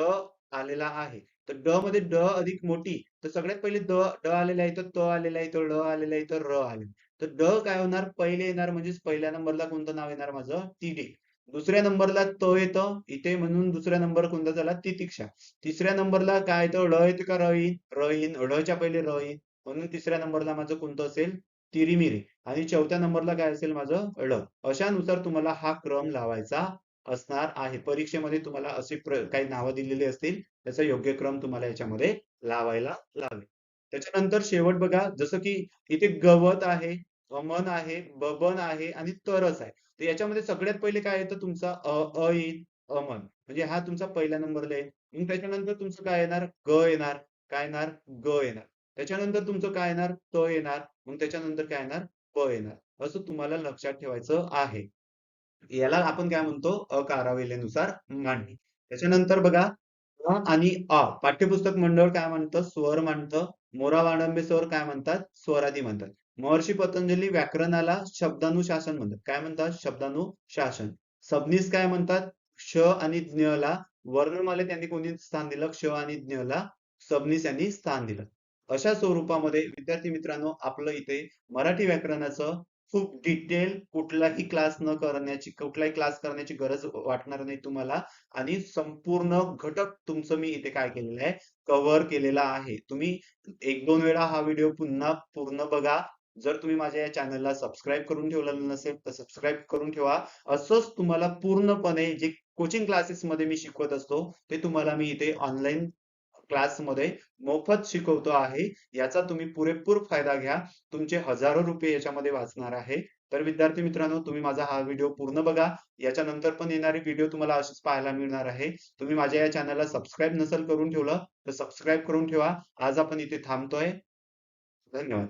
आलेला आहे. तर ड मध्ये ड अधिक मोठी. तर सगळ्यात पहिले ड आलेला आहे, तर त आलेला आहे, तर ळ आलेला आहे, तर र आलेला आहे. तर ड काय होणार? पहिले येणार म्हणजेच पहिल्या नंबरला कोणतं नाव येणार माझं? तिथे. दुसऱ्या नंबरला त येतं इथे म्हणून दुसरा नंबर कोणता झाला? तितिक्षा. तिसऱ्या नंबरला काय येतं? ळ येते का र येईन? र येईन. ळच्या पहिले र येईन. म्हणून तिसऱ्या नंबरला माझं कोणतं असेल? तिरीमिरी. आणि चौथ्या नंबरला काय असेल माझं? ळ. अशानुसार तुम्हाला हा क्रम लावायचा असणार आहे. परीक्षेमध्ये तुम्हाला असे काही नावं दिलेली असतील. त्याचा योग्य क्रम तुम्हाला याच्यामध्ये लावायला लावेल. त्याच्यानंतर शेवट बघा जसं की इथे गवत आहे, अमन आहे, बबन आहे आणि तरस आहे. तर याच्यामध्ये सगळ्यात पहिले काय येतं तुमचा अ येईल अमन म्हणजे हा तुमचा पहिल्या नंबरला येईल. मग त्याच्यानंतर तुमचं काय येणार? ग येणार. काय येणार? ग येणार. त्याच्यानंतर तुमचं काय येणार? त येणार. मग त्याच्यानंतर काय येणार? प येणार. असं तुम्हाला लक्षात ठेवायचं आहे. याला आपण काय म्हणतो? अकाराविल्हेनुसार मांडणी. त्याच्यानंतर बघा अ आणि अ. पाठ्यपुस्तक मंडळ काय म्हणतं? स्वर मांडतं. मोरा वाळंबे सर काय म्हणतात? स्वरादी म्हणतात. महर्षी पतंजली व्याकरणाला शब्दानुशासन म्हणतात. काय म्हणतात? शब्दानुशासन. सबनीस काय म्हणतात? श आणि ज्ञ ला वर्णमालेत त्यांनी कोणी स्थान दिलं? क्ष आणि ज्ञ ला सबनीस यांनी स्थान दिलं. अशा स्वरूपामध्ये विद्यार्थी मित्रांनो आपलं इथे मराठी व्याकरणाचं खूप डिटेल कुठलाही क्लास करण्याची गरज वाटणार नाही तुम्हाला आणि संपूर्ण घटक तुमचं मी इथे काय केलेलं आहे कव्हर केलेला आहे. तुम्ही एक दोन वेळा हा व्हिडिओ पुन्हा पूर्ण बघा. जर तुम्ही माझ्या या चॅनलला सबस्क्राईब करून ठेवलेलं नसेल तर सबस्क्राईब करून ठेवा. असंच तुम्हाला पूर्णपणे जे कोचिंग क्लासेस मध्ये मी शिकवत असतो ते तुम्हाला मी इथे ऑनलाईन क्लासमध्ये मोफत शिकवतो आहे. याचा तुम्ही पुरेपूर फायदा घ्या. तुमचे हजारो रुपये याच्यामध्ये वाचणार आहे. तर विद्यार्थी मित्रांनो तुम्ही माझा हा व्हिडिओ पूर्ण बघा. याच्यानंतर पण येणारे व्हिडिओ तुम्हाला असेच पाहायला मिळणार आहे. तुम्ही माझ्या या चॅनलला सबस्क्राईब नसेल करून ठेवलं तर सबस्क्राईब करून ठेवा. आज आपण इथे थांबतोय. धन्यवाद.